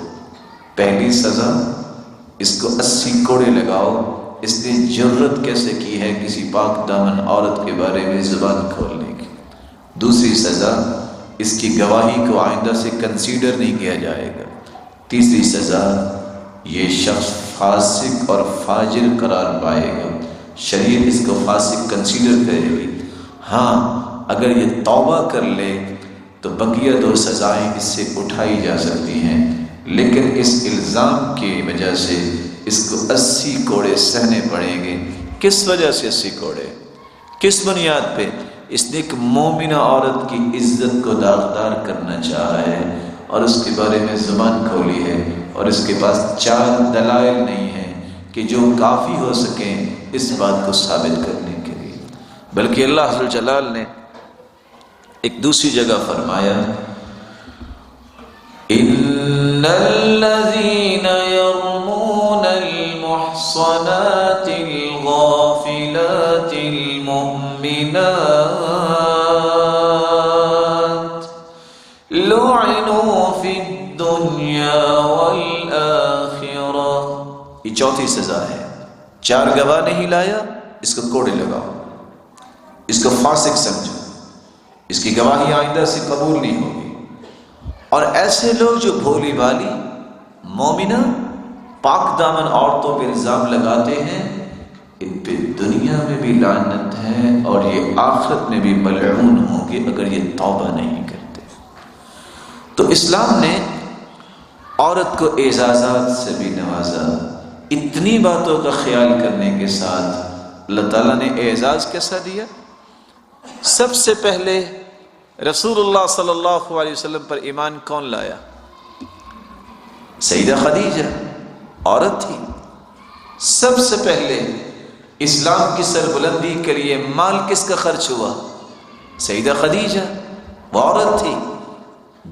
پہلی سزا، اس کو 80 کوڑے لگاؤ، اس نے جرت کیسے کی ہے کسی پاک دامن عورت کے بارے میں زبان کھولنے کی۔ دوسری سزا، اس کی گواہی کو آئندہ سے کنسیڈر نہیں کیا جائے گا۔ تیسری سزا، یہ شخص فاسق اور فاجر قرار پائے گا، شریعت اس کو فاسق کنسیڈر کرے گی۔ ہاں اگر یہ توبہ کر لے تو بقیہ 2 سزائیں اس سے اٹھائی جا سکتی ہیں، لیکن اس الزام کی وجہ سے اس کو 80 کوڑے سہنے پڑیں گے۔ کس وجہ سے 80 کوڑے؟ کس بنیاد پہ؟ اس نے ایک مومنہ عورت کی عزت کو داغدار کرنا چاہا ہے اور اس کے بارے میں زبان کھولی ہے، اور اس کے پاس 4 دلائل نہیں ہیں کہ جو کافی ہو سکیں اس بات کو ثابت کرنے کے لیے۔ بلکہ اللہ عز و جلال نے ایک دوسری جگہ فرمایا، ان الذين يرمون المحصنات الغافلات المؤمنات لعنوا في الدنيا والآخرة۔ یہ 4تھی سزا ہے۔ 4 گواہ نہیں لایا، اس کو کوڑے لگاؤ، اس کو فاسق سمجھو، اس کی گواہی آئندہ سے قبول نہیں ہوگی۔ اور ایسے لوگ جو بھولی والی مومنہ پاک دامن عورتوں پہ الزام لگاتے ہیں، ان پہ دنیا میں بھی لعنت ہے اور یہ آخرت میں بھی ملعون ہوں گے اگر یہ توبہ نہیں کرتے۔ تو اسلام نے عورت کو اعزازات سے بھی نوازا۔ اتنی باتوں کا خیال کرنے کے ساتھ اللہ تعالیٰ نے اعزاز کیسا دیا؟ سب سے پہلے رسول اللہ صلی اللہ علیہ وسلم پر ایمان کون لایا؟ سیدہ خدیجہ، عورت تھی۔ سب سے پہلے اسلام کی سربلندی کے لیے مال کس کا خرچ ہوا؟ سیدہ خدیجہ، وہ عورت تھی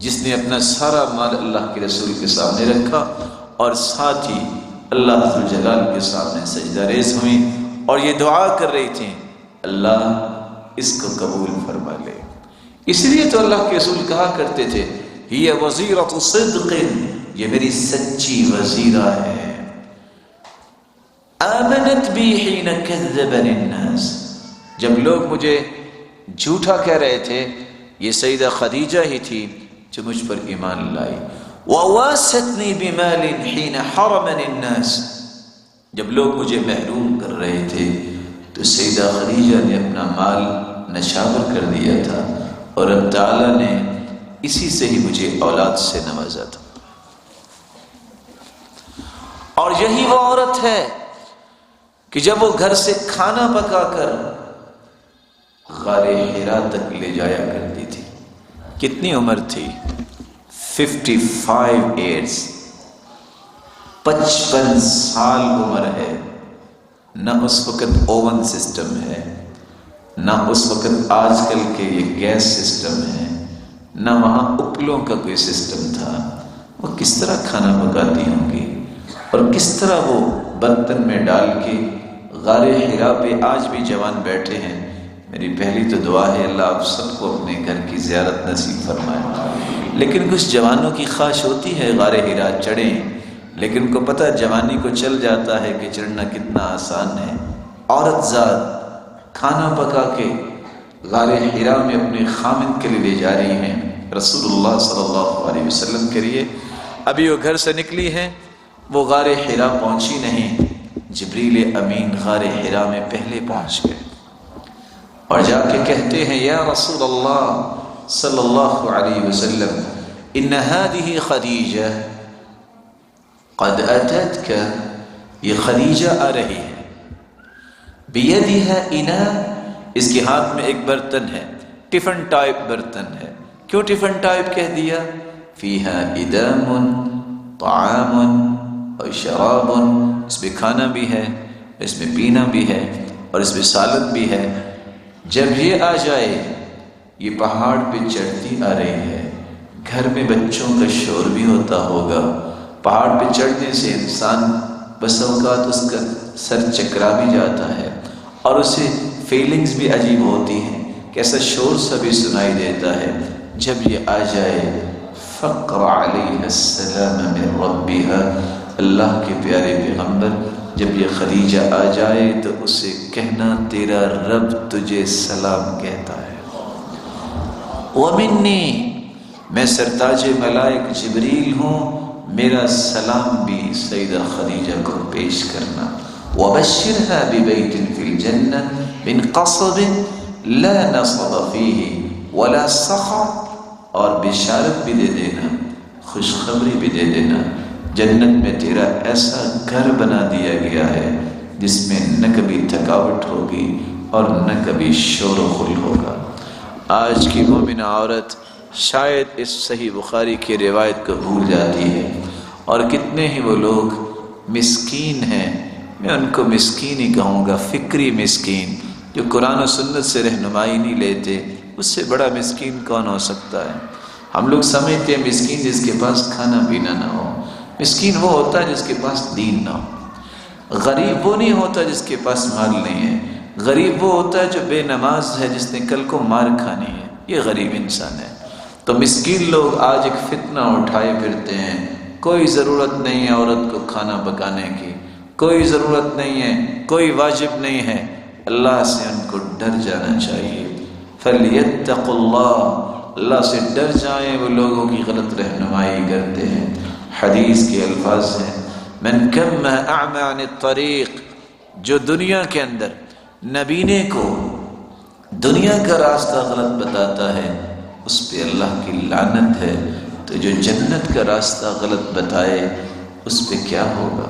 جس نے اپنا سارا مال اللہ کے رسول کے سامنے رکھا اور ساتھ ہی اللہ عز و جلال کے سامنے سجدہ ریز ہوئی اور یہ دعا کر رہی تھیں، اللہ اس کو قبول فرما لے۔ اس لیے تو اللہ کے رسول کہا کرتے تھے، ہی وزیرۃ صدق، یہ میری سچی وزیرہ ہے۔ آمنت بی حین کذبنی الناس، جب لوگ مجھے جھوٹا کہہ رہے تھے یہ سیدہ خدیجہ ہی تھی جو مجھ پر ایمان لائی۔ وواستنی بمال حین حرمنی الناس، جب لوگ مجھے محروم کر رہے تھے تو سیدہ خدیجہ نے اپنا مال نشاور کر دیا تھا، اور اب تعالیٰ نے اسی سے ہی مجھے اولاد سے نوازا تھا۔ اور یہی وہ عورت ہے کہ جب وہ گھر سے کھانا پکا کر غار حرا تک لے جایا کرتی تھی۔ کتنی عمر تھی؟ 55 ایئرز، 55 سال عمر ہے۔ نہ اس وقت اوون سسٹم ہے، نہ اس وقت آج کل کے یہ گیس سسٹم ہے، نہ وہاں اپلوں کا کوئی سسٹم تھا۔ وہ کس طرح کھانا پکاتی ہوں گی اور کس طرح وہ برتن میں ڈال کے غار حرا پہ آج بھی جوان بیٹھے ہیں۔ میری پہلی تو دعا ہے اللہ آپ سب کو اپنے گھر کی زیارت نصیب فرمائے۔ لیکن کچھ جوانوں کی خواہش ہوتی ہے غار حرا چڑھیں، لیکن ان کو پتہ جوانی کو چل جاتا ہے کہ چڑھنا کتنا آسان ہے۔ عورت ذات کھانا پکا کے غار حرا میں اپنے خامن کے لیے لے جا رہی ہیں، رسول اللہ صلی اللہ علیہ وسلم کے لیے۔ ابھی وہ گھر سے نکلی ہیں، وہ غار حرا پہنچی نہیں، جبریل امین غار حرا میں پہلے پہنچ گئے اور جا کے کہتے ہیں، یا رسول اللہ صلی اللہ علیہ وسلم، ان هذه خدیجہ قد اتتک، یہ خدیجہ آ رہی ہے، بیدها اناء، اس کے ہاتھ میں ایک برتن ہے، ٹفن ٹائپ برتن ہے۔ کیوں ٹفن ٹائپ کہہ دیا؟ فیہا ادام طعام و شراب، اس میں کھانا بھی ہے اس میں پینا بھی ہے اور اس میں سالن بھی ہے۔ جب یہ آ جائے، یہ پہاڑ پہ چڑھتی آ رہی ہے، گھر میں بچوں کا شور بھی ہوتا ہوگا، پہاڑ پہ چڑھنے سے انسان بس اوقات اس کا سر چکرا بھی جاتا ہے اور اسے فیلنگز بھی عجیب ہوتی ہیں کہ ایسا شور سا بھی سنائی دیتا ہے۔ جب یہ آ جائے، فقر علیہ السلام من ربها، اللہ کے پیارے پیغمبر جب یہ خدیجہ آ جائے تو اسے کہنا تیرا رب تجھے سلام کہتا ہے۔ ومنی، میں سرتاج ملائک جبریل ہوں، میرا سلام بھی سیدہ خدیجہ کو پیش کرنا۔ وبشرها ببیت فی الجنہ من قصب لا نصب فیہ ولا صخر، اور بشارت بھی دے دینا، خوشخبری بھی دے دینا، جنت میں تیرا ایسا گھر بنا دیا گیا ہے جس میں نہ کبھی تھکاوٹ ہوگی اور نہ کبھی شور و غل ہوگا۔ آج کی مومنہ عورت شاید اس صحیح بخاری کی روایت کو بھول جاتی ہے، اور کتنے ہی وہ لوگ مسکین ہیں، میں ان کو مسکین ہی کہوں گا، فکری مسکین، جو قرآن و سنت سے رہنمائی نہیں لیتے۔ اس سے بڑا مسکین کون ہو سکتا ہے؟ ہم لوگ سمجھتے ہیں مسکین جس کے پاس کھانا پینا نہ ہو، مسکین وہ ہوتا ہے جس کے پاس دین نہ ہو، غریب وہ نہیں ہوتا جس کے پاس مال نہیں ہے، غریب وہ ہوتا ہے جو بے نماز ہے، جس نے کل کو مار کھانی ہے، یہ غریب انسان ہے۔ تو مسکین لوگ آج ایک فتنہ اٹھائے پھرتے ہیں، کوئی ضرورت نہیں ہے عورت کو کھانا پکانے کی، کوئی ضرورت نہیں ہے، کوئی واجب نہیں ہے۔ اللہ سے ان کو ڈر جانا چاہیے۔ فَلْيَتَّقُوا اللَّهَ، اللہ سے ڈر جائیں، وہ لوگوں کی غلط رہنمائی کرتے ہیں۔ حدیث کے الفاظ ہیں، من کم اعمی عن الطریق، جو دنیا کے اندر نبینے کو دنیا کا راستہ غلط بتاتا ہے اس پہ اللہ کی لعنت ہے، تو جو جنت کا راستہ غلط بتائے اس پہ کیا ہوگا؟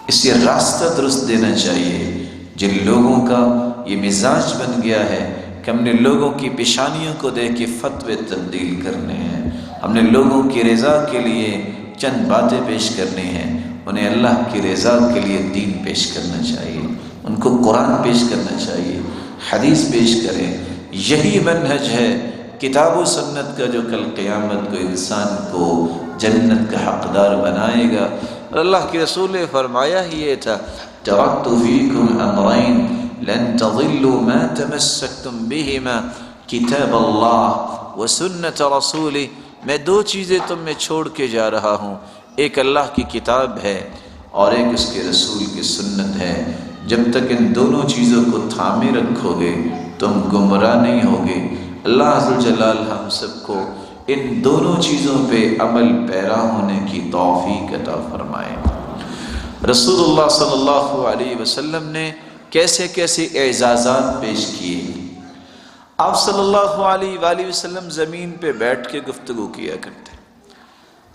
اس لیے راستہ درست دینا چاہیے۔ جن لوگوں کا یہ مزاج بن گیا ہے کہ ہم نے لوگوں کی پیشانیوں کو دیکھ کے فتوے تبدیل کرنے ہیں، ہم نے لوگوں کی رضا کے لیے چند باتیں پیش کرنی ہیں، انہیں اللہ کی رضا کے لیے دین پیش کرنا چاہیے، ان کو قرآن پیش کرنا چاہیے، حدیث پیش کریں۔ یہی منہج ہے کتاب و سنت کا جو کل قیامت کو انسان کو جنت کا حقدار بنائے گا۔ اور اللہ کے رسول نے فرمایا ہی یہ تھا، ترکت فیکم امرین لن تضلوا ما تمسکتم بہما کتاب اللہ و سنت رسولہ، میں دو چیزیں تم میں چھوڑ کے جا رہا ہوں، ایک اللہ کی کتاب ہے اور ایک اس کے رسول کی سنت ہے۔ جب تک ان دونوں چیزوں کو تھامے رکھو گے تم گمراہ نہیں ہوگے۔ اللہ عز جلال ہم سب کو ان دونوں چیزوں پہ عمل پیرا ہونے کی توفیق عطا فرمائے۔ رسول اللہ صلی اللہ علیہ وسلم نے کیسے کیسے اعزازات پیش کیے۔ آپ صلی اللہ علیہ وآلہ وسلم زمین پہ بیٹھ کے گفتگو کیا کرتے۔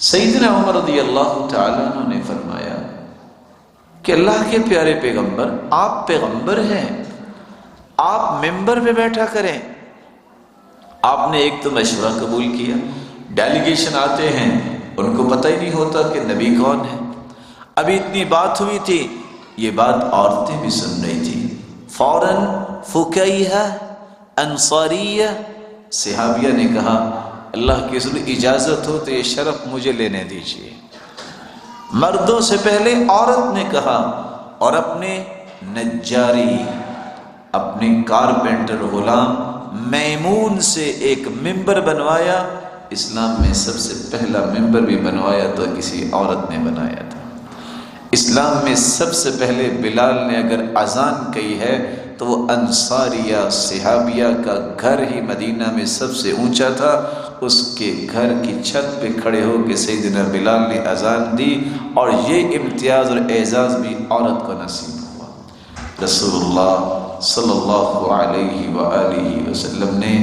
سیدنا عمر رضی اللہ تعالیٰ عنہ نے فرمایا کہ اللہ کے پیارے پیغمبر، آپ پیغمبر ہیں، آپ ممبر پہ بیٹھا کریں۔ آپ نے ایک تو مشورہ قبول کیا، ڈیلیگیشن آتے ہیں، ان کو پتہ ہی نہیں ہوتا کہ نبی کون ہے۔ ابھی اتنی بات ہوئی تھی، یہ بات عورتیں بھی سن رہی تھی، فوراً فقیہ انصاریہ صحابیہ نے کہا، اللہ کی رسول اجازت ہو تو یہ شرف مجھے لینے دیجیے۔ مردوں سے پہلے عورت نے کہا، اور اپنے نجاری، اپنے کارپینٹر غلام میمون سے ایک ممبر بنوایا۔ اسلام میں سب سے پہلا ممبر بھی بنوایا تو کسی عورت نے بنایا تھا۔ اسلام میں سب سے پہلے بلال نے اگر اذان کہی ہے تو وہ انصاریہ صحابیہ کا گھر ہی مدینہ میں سب سے اونچا تھا، اس کے گھر کی چھت پہ کھڑے ہو کے سیدنا بلال نے اذان دی، اور یہ امتیاز اور اعزاز بھی عورت کو نصیب ہوا۔ رسول اللہ صلی اللہ علیہ وآلہ وسلم نے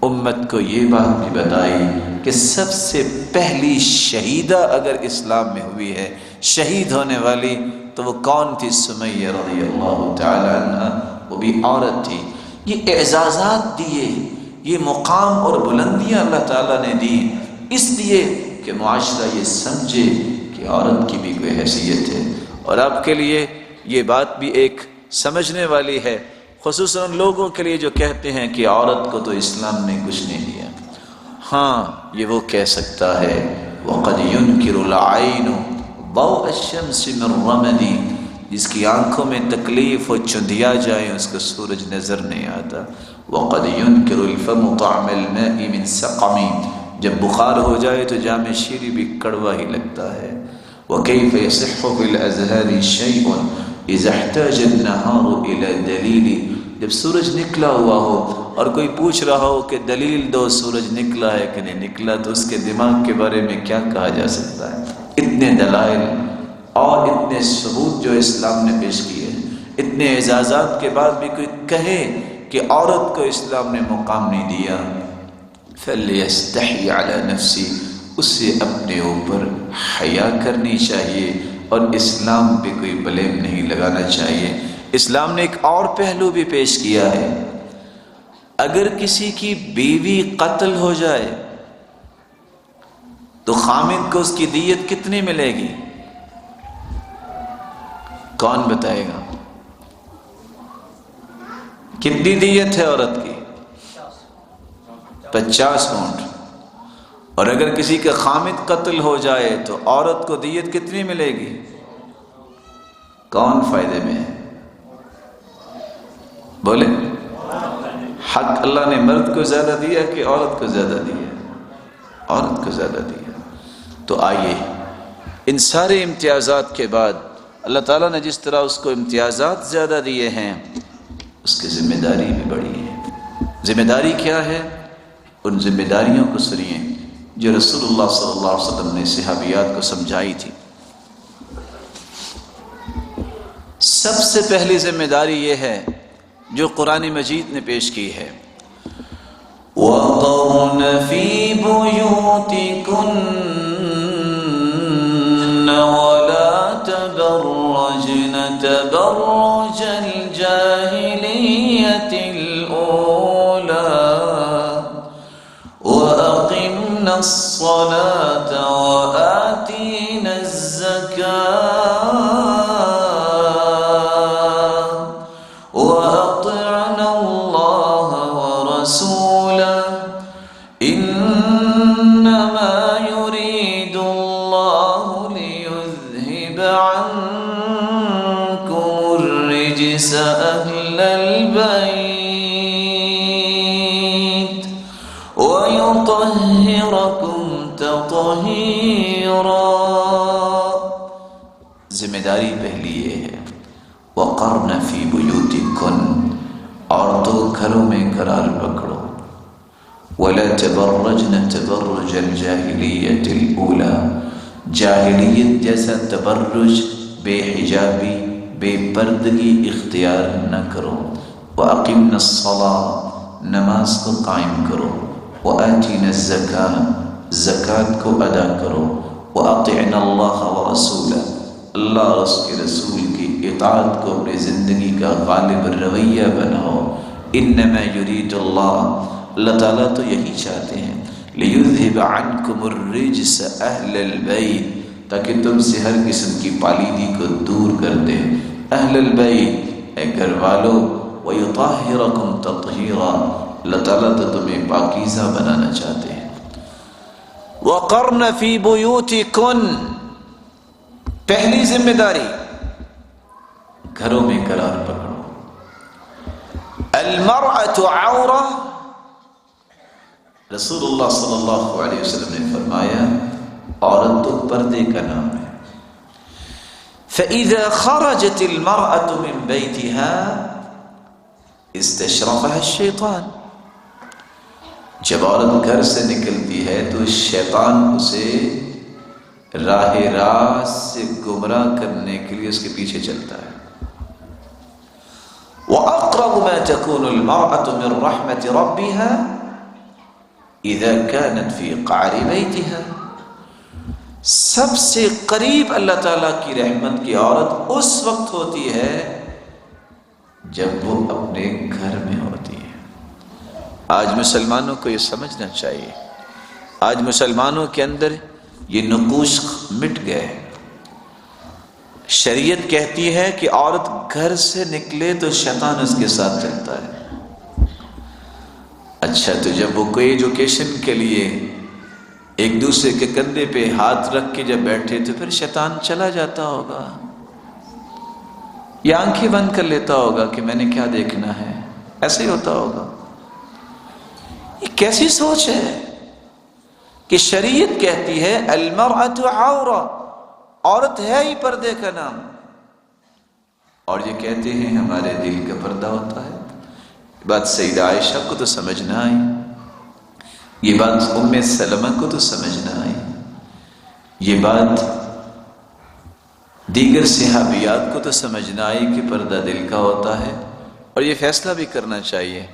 امت کو یہ بات بھی بتائی کہ سب سے پہلی شہیدہ اگر اسلام میں ہوئی ہے، شہید ہونے والی، تو وہ کون تھی؟ سمیہ رضی اللہ تعالی عنہ، وہ بھی عورت تھی۔ یہ اعزازات دیے، یہ مقام اور بلندیاں اللہ تعالیٰ نے دی اس لیے کہ معاشرہ یہ سمجھے کہ عورت کی بھی کوئی حیثیت ہے۔ اور آپ کے لیے یہ بات بھی ایک سمجھنے والی ہے، خصوصاً لوگوں کے لیے جو کہتے ہیں کہ عورت کو تو اسلام نے کچھ نہیں دیا۔ ہاں، یہ وہ کہہ سکتا ہے وَقَدْ يُنْكِرُ الْعَيْنُ ضَوْءَ الشَّمْسِ مِنْ رَمَدِ، جس کی آنکھوں میں تکلیف ہو چندھیا جائے اس کو سورج نظر نہیں آتا۔ وَقَدْ يُنْكِرُ الْفَمُ طَعْمَ الْمَاءِ مِنْ سَقَمٍ، جب بخار ہو جائے تو جام شیری بھی کڑوا ہی لگتا ہے۔ وَكَيْفَ يَصِحُّ فِي الْأَزْهَارِ شَيْءٌ إِذَا احْتَاجَ النَّهَارُ إِلَى دَلِيلٍ، جب سورج نکلا ہوا ہو اور کوئی پوچھ رہا ہو کہ دلیل دو، سورج نکلا ہے کہ نہیں نکلا، تو اس کے دماغ کے بارے میں کیا کہا جا سکتا ہے؟ اتنے دلائل اور اتنے ثبوت جو اسلام نے پیش کیے، اتنے اعزازات کے بعد بھی کوئی کہے کہ عورت کو اسلام نے مقام نہیں دیا، فَلْيَسْتَحْيِ عَلَى نَفْسِهِ، اس سے اپنے اوپر حیا کرنی چاہیے اور اسلام پہ کوئی بلیم نہیں لگانا چاہیے۔ اسلام نے ایک اور پہلو بھی پیش کیا ہے، اگر کسی کی بیوی قتل ہو جائے تو خامند کو اس کی دیت کتنی ملے گی؟ کون بتائے گا؟ کتنی دیت ہے عورت کی؟ 50 اونٹ۔ اور اگر کسی کا خامند قتل ہو جائے تو عورت کو دیت کتنی ملے گی؟ کون فائدے میں ہے؟ بولے، حق اللہ نے مرد کو زیادہ دیا کہ عورت کو زیادہ دیا؟ عورت کو زیادہ دیا۔ تو آئیے، ان سارے امتیازات کے بعد اللہ تعالیٰ نے جس طرح اس کو امتیازات زیادہ دیے ہیں، اس کی ذمہ داری بھی بڑی ہے۔ ذمہ داری کیا ہے؟ ان ذمہ داریوں کو سنیے جو رسول اللہ صلی اللہ علیہ وسلم نے صحابیات کو سمجھائی تھی۔ سب سے پہلی ذمہ داری یہ ہے جو قرآن مجید نے پیش کی ہے، وَقَرْنَ فِي بُيُوتِكُنَّ وَلَا تَبَرَّجْنَ تَبَرُّجَ الْجَاهِلِيَّةِ الْأُولَى وَأَقِمْنَ الصَّلَاةَ وَآتِينَ الزَّكَاةَ وَأَطِعْنَ اللَّهَ وَرَسُولَهُ إِنَّمَا يُرِيدُ اللَّهُ لِيُذْهِبَ عَنكُمُ الرِّجْسَ أَهْلَ الْبَيْتِ وَيُطَهِّرَكُمْ تَطْهِيرًا۔ ذمہ داری پہلی یہ ہے، وَقَرْنَ فِي بُيُوتِكُنَّ، عورتوں گھروں میں قرار پکڑو، وَلَا تَبَرَّجْنَ تَبَرُّجَ الْجَاهِلِيَّةِ الْأُولَى، جاہلیت جیسا تبرج، بے حجابی، بے پردگی اختیار نہ کرو، وَأَقِمْنَ الصَّلَاةَ، نماز کو قائم کرو، وَآتِينَ الزَّكَاةَ، زکوٰۃ کو ادا کرو، وَأَطِعْنَ اللَّهَ وَرَسُولَهُ، اللہ اور اس کے رسول کی اطاعت کو اپنی زندگی کا غالب رویہ بناؤ۔ انما یرید اللہ، اللہ تعالیٰ تو یہی چاہتے ہیں، لیذہب عنکم الرجس اہل البیت، تاکہ تم سے ہر قسم کی پالیدی کو دور کر دے، اہل البیت اے گھر والو، ویطہرکم تطہیرا، اللہ تعالیٰ تو تمہیں پاکیزہ بنانا چاہتے ہیں۔ وقرن فی بیوتکن، پہلی ذمہ داری گھروں میں قرار پکڑو۔ المرأة عورہ، رسول اللہ صلی اللہ علیہ وسلم نے فرمایا عورت تو پردے کا نام ہے۔ فإذا خرجت المرأة من بيتها استشرفها الشیطان، جب عورت گھر سے نکلتی ہے تو شیطان اسے راہ راست سے گمراہ کرنے کے لیے اس کے پیچھے چلتا ہے۔ وَأَقْرَبُ مَا تَكُونُ الْمَرْأَةُ مِنْ رَحْمَةِ رَبِّهَا إِذَا كَانَتْ فِي قَعْرِ بَيْتِهَا، سب سے قریب اللہ تعالیٰ کی رحمت کی عورت اس وقت ہوتی ہے جب وہ اپنے گھر میں ہوتی ہے۔ آج مسلمانوں کو یہ سمجھنا چاہیے، آج مسلمانوں کے اندر یہ نقوش مٹ گئے، شریعت کہتی ہے کہ عورت گھر سے نکلے تو شیطان اس کے ساتھ چلتا ہے۔ اچھا، تو جب وہ کوئی ایجوکیشن کے لیے ایک دوسرے کے کندھے پہ ہاتھ رکھ کے جب بیٹھے تو پھر شیطان چلا جاتا ہوگا، یا آنکھیں بند کر لیتا ہوگا کہ میں نے کیا دیکھنا ہے، ایسے ہی ہوتا ہوگا۔ یہ کیسی سوچ ہے کہ شریعت کہتی ہے المرأۃ عورہ، عورت ہے ہی پردے کا نام، اور یہ کہتے ہیں ہمارے دل کا پردہ ہوتا ہے۔ بات سیدہ عائشہ کو تو سمجھ نہ آئی، یہ بات ام سلمہ کو تو سمجھ نہ آئی، یہ بات دیگر صحابیات کو تو سمجھ نہ آئی کہ پردہ دل کا ہوتا ہے۔ اور یہ فیصلہ بھی کرنا چاہیے،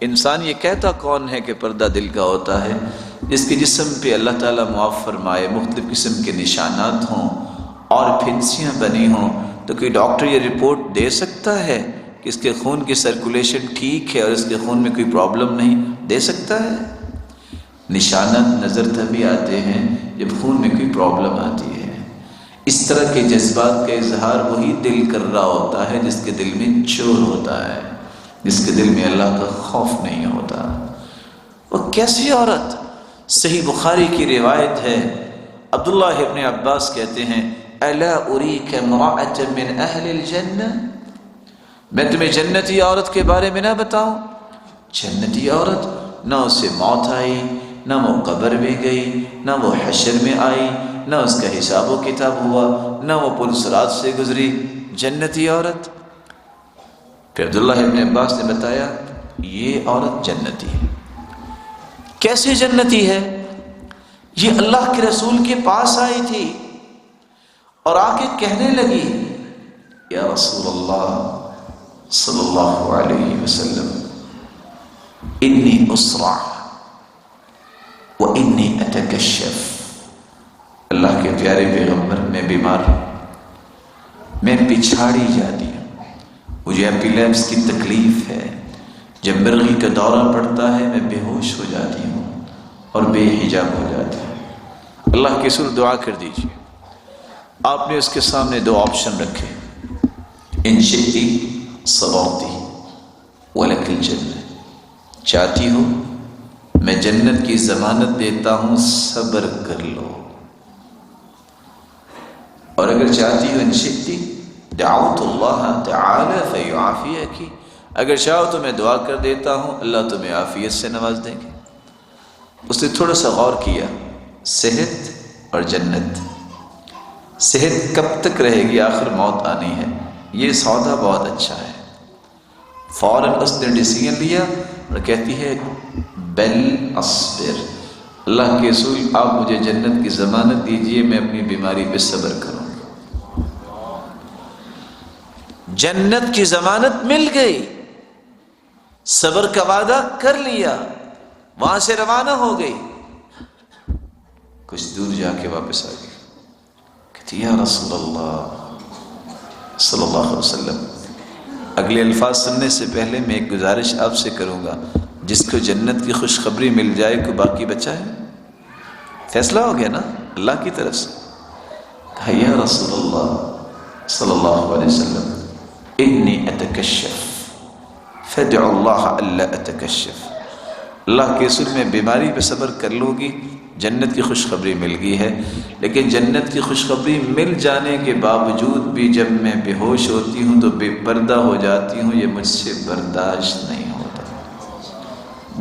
انسان یہ کہتا کون ہے کہ پردہ دل کا ہوتا ہے؟ جس کے جسم پہ اللہ تعالیٰ معاف فرمائے مختلف قسم کے نشانات ہوں اور پھنسیاں بنی ہوں، تو کوئی ڈاکٹر یہ رپورٹ دے سکتا ہے کہ اس کے خون کی سرکولیشن ٹھیک ہے اور اس کے خون میں کوئی پرابلم نہیں؟ دے سکتا ہے؟ نشانات نظر تبھی آتے ہیں جب خون میں کوئی پرابلم آتی ہے۔ اس طرح کے جذبات کا اظہار وہی دل کر رہا ہوتا ہے جس کے دل میں چور ہوتا ہے، جس کے دل میں اللہ کا خوف نہیں ہوتا۔ وہ کیسی عورت؟ صحیح بخاری کی روایت ہے، عبداللہ ابن عباس کہتے ہیں الا اریک امرأۃ من اہل الجنہ، میں تمہیں جنتی عورت کے بارے میں نہ بتاؤں؟ جنتی عورت، نہ اسے موت آئی، نہ وہ قبر میں گئی، نہ وہ حشر میں آئی، نہ اس کا حساب و کتاب ہوا، نہ وہ پل صراط سے گزری، جنتی عورت۔ پھر عبداللہ ابن عباس نے بتایا یہ عورت جنتی ہے۔ کیسے جنتی ہے؟ یہ اللہ کے رسول کے پاس آئی تھی اور آ کے کہنے لگی یا رسول اللہ صلی اللہ علیہ وسلم انی اسرع وانی اتکشف، اللہ کے پیارے پیغمبر میں بیمار ہوں، میں پچھاڑی جاتی ہوں، مجھے ایپیلیپس کی تکلیف ہے، جب مرغی کا دورہ پڑتا ہے میں بے ہوش ہو جاتی ہوں اور بے حجاب ہو جاتی ہوں۔ اللہ کے رسول دعا کر دیجیے۔ آپ نے اس کے سامنے دو آپشن رکھے، ان شئتی صبرتی ولک الجنہ، چاہتی ہو میں جنت کی ضمانت دیتا ہوں، صبر کر لو، اور اگر چاہتی ہو ان شئتی دعوت اللہ تعالی فیعافیک، اگر چاہو تو میں دعا کر دیتا ہوں اللہ تمہیں عافیت سے نواز دیں گے۔ اس نے تھوڑا سا غور کیا، صحت اور جنت، صحت کب تک رہے گی؟ آخر موت آنی ہے، یہ سودا بہت اچھا ہے۔ فوراً اس نے ڈیسیژن لیا اور کہتی ہے بل اصبر، اللہ کے رسول آپ مجھے جنت کی ضمانت دیجئے، میں اپنی بیماری پہ صبر کروں۔ جنت کی ضمانت مل گئی، صبر کا وعدہ کر لیا، وہاں سے روانہ ہو گئی، کچھ دور جا کے واپس آ گئی، کہتی یا رسول اللہ صلی اللہ علیہ وسلم، اگلے الفاظ سننے سے پہلے میں ایک گزارش آپ سے کروں گا، جس کو جنت کی خوشخبری مل جائے کو باقی بچا ہے؟ فیصلہ ہو گیا نا اللہ کی طرف سے۔ کہا یا رسول اللہ صلی اللہ علیہ وسلم انی اتکشف فادع اللہ الا اتکشف، اللہ کے رسول میں بیماری پہ صبر کر لوں گی، جنت کی خوشخبری مل گئی ہے، لیکن جنت کی خوشخبری مل جانے کے باوجود بھی جب میں بے ہوش ہوتی ہوں تو بے پردہ ہو جاتی ہوں، یہ مجھ سے برداشت نہیں ہوتا،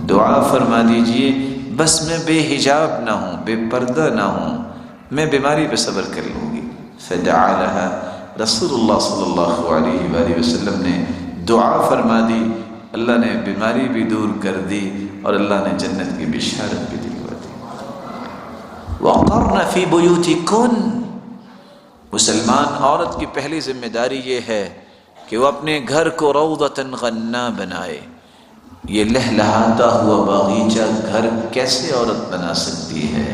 دعا فرما دیجئے بس میں بے حجاب نہ ہوں، بے پردہ نہ ہوں، میں بیماری پہ صبر کر لوں گی۔ فدعا لها، رسول اللہ صلی اللہ علیہ وآلہ وسلم نے دعا فرما دی، اللہ نے بیماری بھی دور کر دی اور اللہ نے جنت کی بشارت بھی دلوا دی۔ وَقَرْنَ فِي بُيُوتِكُنَّ، مسلمان عورت کی پہلی ذمہ داری یہ ہے کہ وہ اپنے گھر کو روضۃ غنّا بنائے۔ یہ لہلہاتا ہوا باغیچہ گھر کیسے عورت بنا سکتی ہے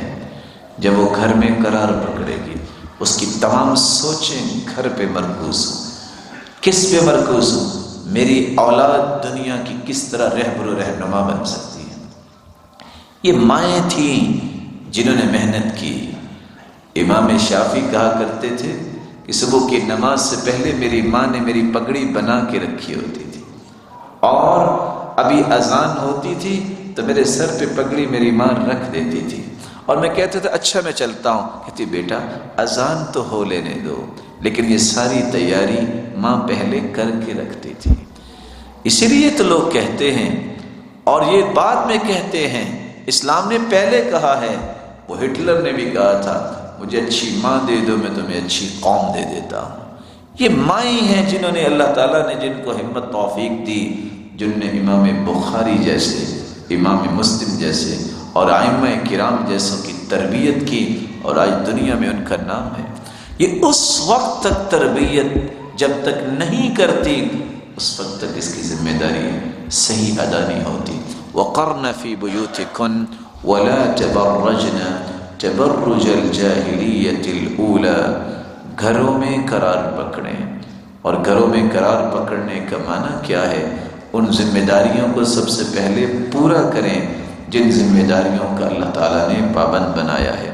جب وہ گھر میں قرار پکڑے گی؟ اس کی تمام سوچیں گھر پہ مرکوز ہوں، کس پہ مرکوز ہوں؟ میری اولاد دنیا کی کس طرح رہبر و رہنما بن سکتی ہے؟ یہ مائیں تھیں جنہوں نے محنت کی۔ امام شافعی کہا کرتے تھے کہ صبح کی نماز سے پہلے میری ماں نے میری پگڑی بنا کے رکھی ہوتی تھی، اور ابھی اذان ہوتی تھی تو میرے سر پہ پگڑی میری ماں رکھ دیتی تھی، اور میں کہتا تھا اچھا میں چلتا ہوں، کہتی بیٹا اذان تو ہو لینے دو، لیکن یہ ساری تیاری ماں پہلے کر کے رکھتی تھی۔ اسی لیے تو لوگ کہتے ہیں، اور یہ بعد میں کہتے ہیں، اسلام نے پہلے کہا ہے، وہ ہٹلر نے بھی کہا تھا مجھے اچھی ماں دے دو میں تمہیں اچھی قوم دے دیتا ہوں۔ یہ مائیں ہیں جنہوں نے اللہ تعالیٰ نے جن کو ہمت توفیق دی، جن نے امام بخاری جیسے، امام مسلم جیسے اور ائمہ کرام جیسوں کی تربیت کی، اور آج دنیا میں ان کا نام ہے۔ یہ اس وقت تک تربیت جب تک نہیں کرتی، اس وقت تک اس کی ذمہ داری صحیح ادا نہیں ہوتی۔ وَقَرْنَ فِي بُيُوتِكُنَّ وَلَا تَبَرَّجْنَ تَبَرُّجَ الْجَاهِلِيَّةِ الْأُولَى، گھروں میں قرار پکڑیں، اور گھروں میں قرار پکڑنے کا معنی کیا ہے؟ ان ذمہ داریوں کو سب سے پہلے پورا کریں جن ذمہ داریوں کا اللہ تعالیٰ نے پابند بنایا ہے۔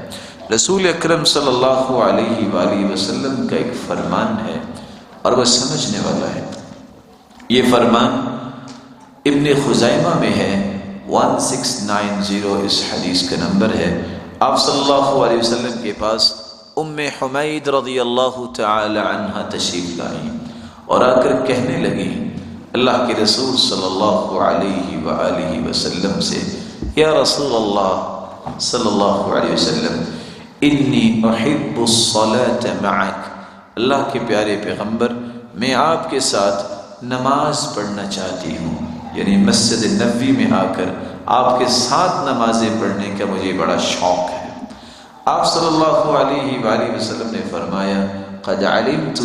رسول اکرم صلی اللہ علیہ وآلہ وسلم کا ایک فرمان ہے، اور وہ سمجھنے والا ہے۔ یہ فرمان ابن خزیمہ میں ہے، 1690 اس حدیث کا نمبر ہے۔ آپ صلی اللہ علیہ وسلم کے پاس ام حمید رضی اللہ تعالی عنہ تشریف لائیں، اور آ کر کہنے لگی اللہ کے رسول صلی اللہ علیہ وآلہ وسلم سے، یا رسول اللہ صلی اللہ علیہ وسلم، انی احب الصلاة معک، اللہ کے پیارے پیغمبر میں آپ کے ساتھ نماز پڑھنا چاہتی ہوں، یعنی مسجد نبوی میں آ کر آپ کے ساتھ نمازیں پڑھنے کا مجھے بڑا شوق ہے۔ آپ صلی اللہ علیہ وآلہ وسلم نے فرمایا، قد علمت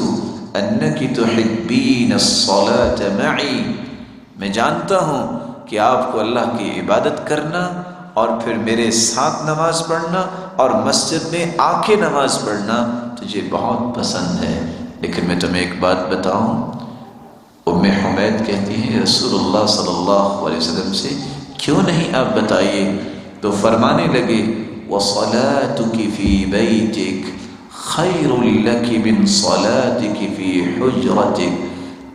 انک تحبین الصلاة معی، میں جانتا ہوں کہ آپ کو اللہ کی عبادت کرنا اور پھر میرے ساتھ نماز پڑھنا اور مسجد میں آ کے نماز پڑھنا تجھے بہت پسند ہے، لیکن میں تمہیں ایک بات بتاؤں۔ ام حمید کہتی ہیں رسول اللہ صلی اللہ علیہ وسلم سے، کیوں نہیں آپ بتائیے؟ تو فرمانے لگے، وَصَلَاتُكِ فِي بَيْتِكَ خَيْرٌ لَكِ مِنْ صَلَاتِكِ فِي حُجْرَتِكَ،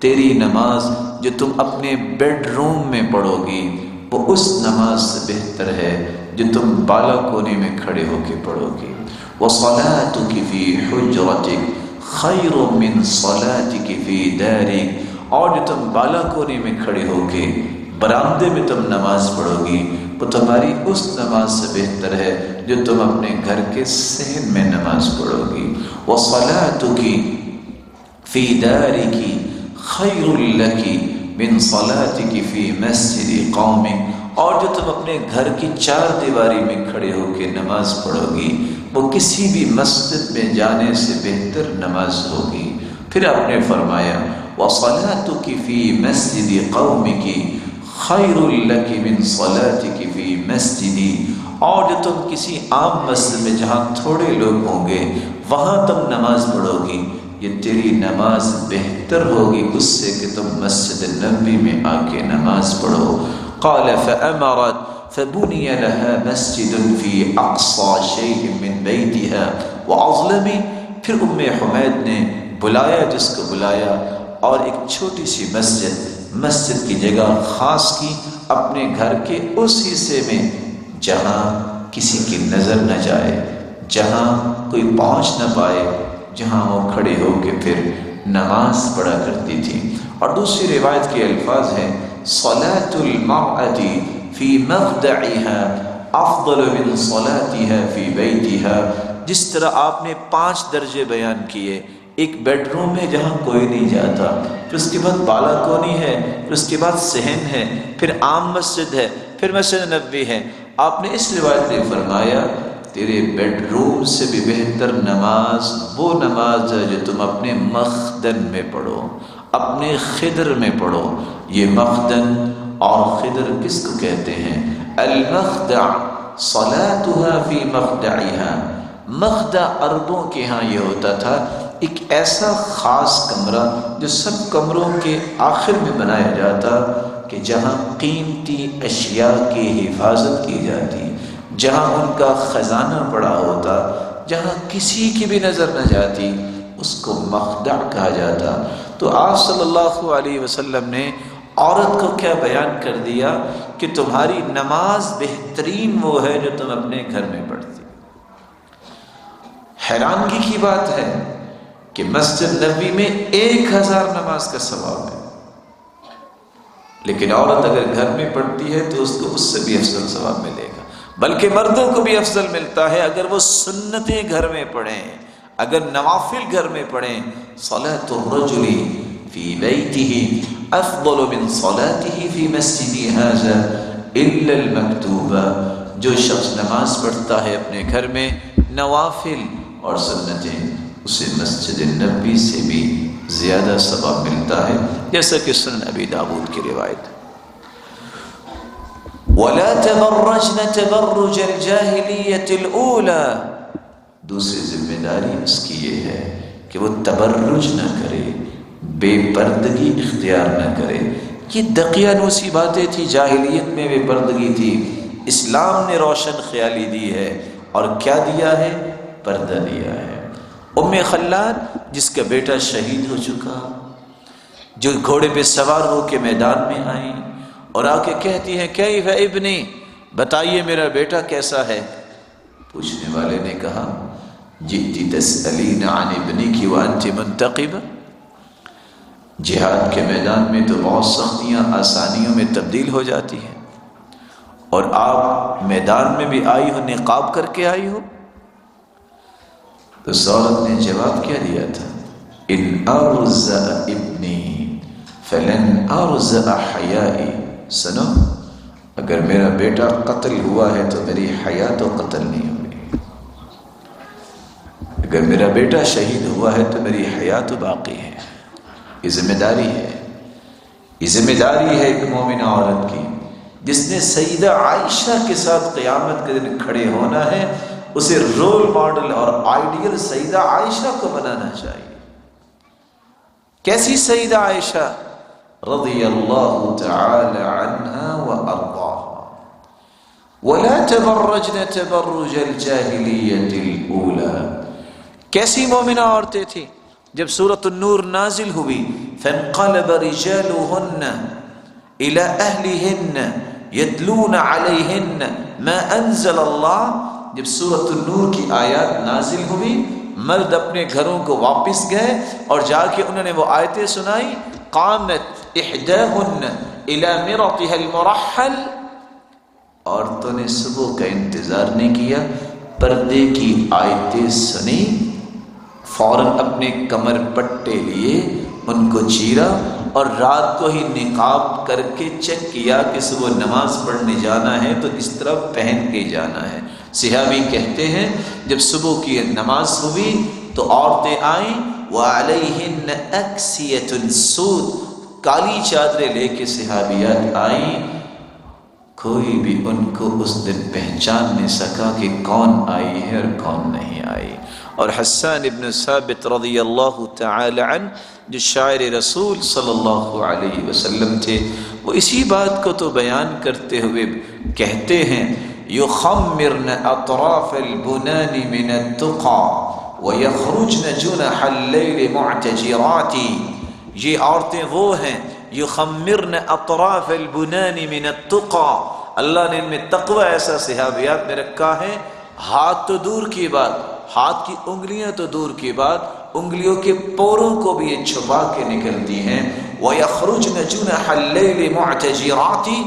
تیری نماز جو تم اپنے بیڈ روم میں پڑھو گی وہ اس نماز سے بہتر ہے جو تم بالا کونے میں کھڑے ہو کے پڑھو گی۔ وَصَلَاتُكِ فِي حُجْرَتِكَ خَيْرٌ مِنْ صَلَاتِكِ فِي دَارِكَ، اور جو تم بالا کونے میں کھڑے ہو کے برآمدے میں تم نماز پڑھو گی وہ تمہاری اس نماز سے بہتر ہے جو تم اپنے گھر کے صحن میں نماز پڑھو گی۔ وَصَلَاتُكِ فِي دَارِكِ خَيْرٌ لَكِ مِنْ صَلَاتِكِ فِي مَسْجِدِ قَوْمٍ، اور جو تم اپنے گھر کی چار دیواری میں کھڑے ہو کے نماز پڑھو گی وہ کسی بھی مسجد میں جانے سے بہتر نماز ہوگی۔ پھر آپ نے فرمایا، وَصَلَاتُكِ فِي مَسْجِدِ قَوْمِكِ خَيْرٌ لَكِ مِنْ صَلَاتِكِ فِي مَسْجِدِ، اور جو تم کسی عام مسجد میں جہاں تھوڑے لوگ ہوں گے وہاں تم نماز پڑھو گی، یہ تیری نماز بہتر ہوگی اس سے کہ تم مسجد نبوی میں آ کے نماز پڑھو۔ قال فأمرت فبني لها مسجد في أقصى شيء من بيتها وأظلم، پھر ام حمید نے بلایا جس کو بلایا اور ایک چھوٹی سی مسجد کی جگہ خاص کی اپنے گھر کے اس حصے میں جہاں کسی کی نظر نہ جائے، جہاں کوئی پہنچ نہ پائے، جہاں وہ کھڑے ہو کے پھر نماز پڑھا کرتی تھی۔ اور دوسری روایت کے الفاظ ہیں، صلاة المرأة في مخدعها افضل من صلاتها في بيتها، جس طرح آپ نے 5 درجے بیان کیے، ایک بیڈ روم ہے جہاں کوئی نہیں جاتا، پھر اس کے بعد بالا کونی ہے، پھر اس کے بعد صحن ہے، پھر عام مسجد ہے، پھر مسجد نبوی ہے۔ آپ نے اس روایت میں فرمایا تیرے بیڈ روم سے بھی بہتر نماز وہ نماز ہے جو تم اپنے مخدن میں پڑھو، اپنے خدر میں پڑھو۔ یہ مخدن اور خدر کس کو کہتے ہیں؟ المخدع صلاتها فی مخدعها، مخدع عربوں کے ہاں یہ ہوتا تھا ایک ایسا خاص کمرہ جو سب کمروں کے آخر میں بنایا جاتا کہ جہاں قیمتی اشیاء کی حفاظت کی جاتی، جہاں ان کا خزانہ پڑا ہوتا، جہاں کسی کی بھی نظر نہ جاتی، اس کو مخدع کہا جاتا۔ تو آپ صلی اللہ علیہ وسلم نے عورت کو کیا بیان کر دیا کہ تمہاری نماز بہترین وہ ہے جو تم اپنے گھر میں پڑھتی۔ حیرانگی کی بات ہے کہ مسجد نبوی میں 1000 نماز کا ثواب ہے، لیکن عورت اگر گھر میں پڑھتی ہے تو اس کو اس سے بھی افضل ثواب ملے گا، بلکہ مردوں کو بھی افضل ملتا ہے اگر وہ سنتیں گھر میں پڑھیں، اگر نوافل گھر میں پڑھیں۔ صلاۃ الرجل فی بیتہ افضل من صلاتہ فی مسجدی ھذا الا المکتوبہ۔ جو شخص نماز پڑھتا ہے اپنے گھر میں نوافل اور سنتیں، اسے مسجد نبوی سے بھی زیادہ ثواب ملتا ہے، جیسا کہ سنن ابی داؤد کی روایت۔ وَلَا تَبَرَّجْنَ تَبَرُّجَ الْجَاهِلِيَّةِ الْأُولَى۔ دوسری ذمہ داری اس کی یہ ہے کہ وہ تبرج نہ کرے، بے پردگی اختیار نہ کرے۔ یہ دقیانوسی باتیں تھی، جاہلیت میں بے پردگی تھی، اسلام نے روشن خیالی دی ہے، اور کیا دیا ہے؟ پردہ دیا ہے۔ ام خلاد جس کا بیٹا شہید ہو چکا، جو گھوڑے پہ سوار ہو کے میدان میں آئیں اور آ کے کہتی ہیں کیف ابنی، بتائیے میرا بیٹا کیسا ہے؟ پوچھنے والے نے کہا جئتی تسألین عن ابنک وانت منتقبہ، جہاد کے میدان میں تو بہت سختیاں آسانیوں میں تبدیل ہو جاتی ہیں، اور آپ میدان میں بھی آئی ہو، نقاب کر کے آئی ہو۔ تو اس عورت نے جواب کیا دیا تھا؟ ان ارزع ابنی فلن ارزع حیائی۔ سنو، اگر میرا بیٹا قتل ہوا ہے تو میری حیا تو قتل نہیں ہوئی، اگر میرا بیٹا شہید ہوا ہے تو میری حیا تو باقی ہے۔ یہ ذمہ داری ہے، یہ ذمہ داری ہے ایک مومنہ عورت کی، جس نے سیدہ عائشہ کے ساتھ قیامت کے دن کھڑے ہونا ہے، اسے رول ماڈل اور آئیڈیل سیدہ عائشہ کو بنانا چاہیے۔ کیسی سیدہ عائشہ رضی اللہ تعالی عنہا وارضاہا؟ ولا تبرجن تبرج الجاہلیۃ الاولی۔ کیسی مومنہ عورتیں تھیں؟ جب سورۃ النور نازل ہوئی فانقلب رجالهن الى اہلہن یتلون علیہن ما انزل اللہ۔ جب سورۃ النور کی آیات نازل ہوئی، مرد اپنے گھروں کو واپس گئے اور جا کے انہوں نے وہ آیتیں سنائی۔ قامت احداہن الی مرطها المرحل، عورتوں نے صبح کا انتظار نہیں کیا، پردے کی آیتیں سنی، فوراً اپنے کمر پٹے لیے ان کو چیرا، اور رات کو ہی نقاب کر کے چیک کیا کہ صبح نماز پڑھنے جانا ہے تو اس طرح پہن کے جانا ہے۔ صحابی کہتے ہیں جب صبح کی نماز ہوئی تو عورتیں آئیں، وعلیہن اکسیۃ سود، کالی چادریں لے کے صحابیات آئیں، کوئی بھی ان کو اس دن پہچان نہیں سکا کہ کون آئی ہے اور کون نہیں آئی۔ اور حسان ابن ثابت رضی اللہ تعالی عنہ جو شاعر رسول صلی اللہ علیہ وسلم تھے، وہ اسی بات کو تو بیان کرتے ہوئے کہتے ہیں یخمرن اطراف البنان من التقى ویخرجن جنح اللیل معتجرات۔ یہ عورتیں وہ ہیں یخمرن اطراف البنان من التقى، اللہ نے ان میں تقوی ایسا صحابیات میں رکھا ہے، ہاتھ تو دور کی بات، ہاتھ کی انگلیاں تو دور کی بات، انگلیوں کے پوروں کو بھی یہ چھپا کے نکلتی ہیں۔ وَيَخْرُجْنَ جُنَحَ اللَّيْلِ مُعْتَجِرَاتِ،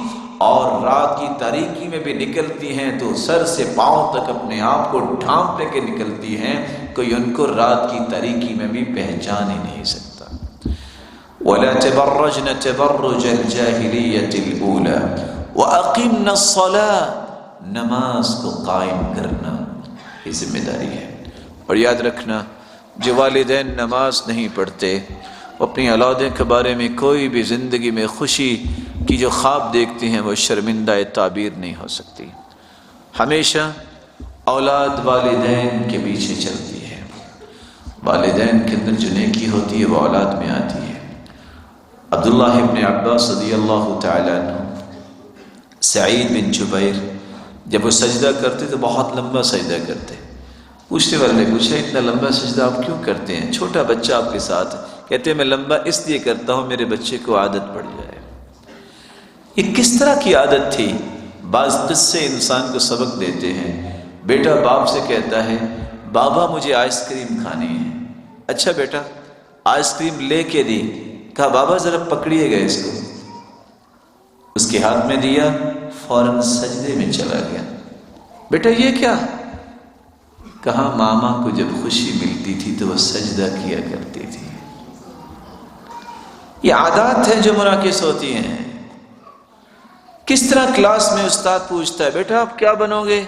اور رات کی تاریکی میں بھی نکلتی ہیں تو سر سے پاؤں تک اپنے آپ کو ڈھانپ لے کے نکلتی ہیں، کوئی ان کو رات کی تاریکی میں بھی پہچان ہی نہیں سکتا۔ وَلَا تَبَرَّجْنَ تَبَرُّجَ الْجَاهِلِيَّةِ الْأُولَى وَأَقِمْنَ الصَّلَاةَ، نماز کو قائم کرنا یہ ذمہ داری ہے۔ اور یاد رکھنا، جو والدین نماز نہیں پڑھتے وہ اپنی اولادیں کے بارے میں کوئی بھی زندگی میں خوشی کی جو خواب دیکھتے ہیں وہ شرمندہ تعبیر نہیں ہو سکتی۔ ہمیشہ اولاد والدین کے پیچھے چلتی ہے، والدین کے اندر جو نیکی ہوتی ہے وہ اولاد میں آتی ہے۔ عبداللہ ابن عباس رضی اللہ تعالی عنہ، سعید بن جبیر جب وہ سجدہ کرتے تو بہت لمبا سجدہ کرتے، پوچھنے والے نے پوچھا اتنا لمبا سجدہ آپ کیوں کرتے ہیں؟ چھوٹا بچہ آپ کے ساتھ ہے۔ کہتے ہیں میں لمبا اس لیے کرتا ہوں میرے بچے کو عادت پڑ جائے۔ یہ کس طرح کی عادت تھی؟ بعض قصے انسان کو سبق دیتے ہیں۔ بیٹا باپ سے کہتا ہے بابا مجھے آئس کریم کھانی ہے۔ اچھا بیٹا، آئس کریم لے کے دی، کہا بابا ذرا پکڑیے گا اس کو، اس کے ہاتھ میں دیا، فوراً سجدے میں چلا گیا۔ بیٹا یہ کیا؟ کہا ماما کو جب خوشی ملتی تھی تو وہ سجدہ کیا کرتی تھی۔ یہ عادات ہیں جو منعکس ہوتی ہیں۔ کس طرح کلاس میں استاد پوچھتا ہے بیٹا آپ کیا بنو گے؟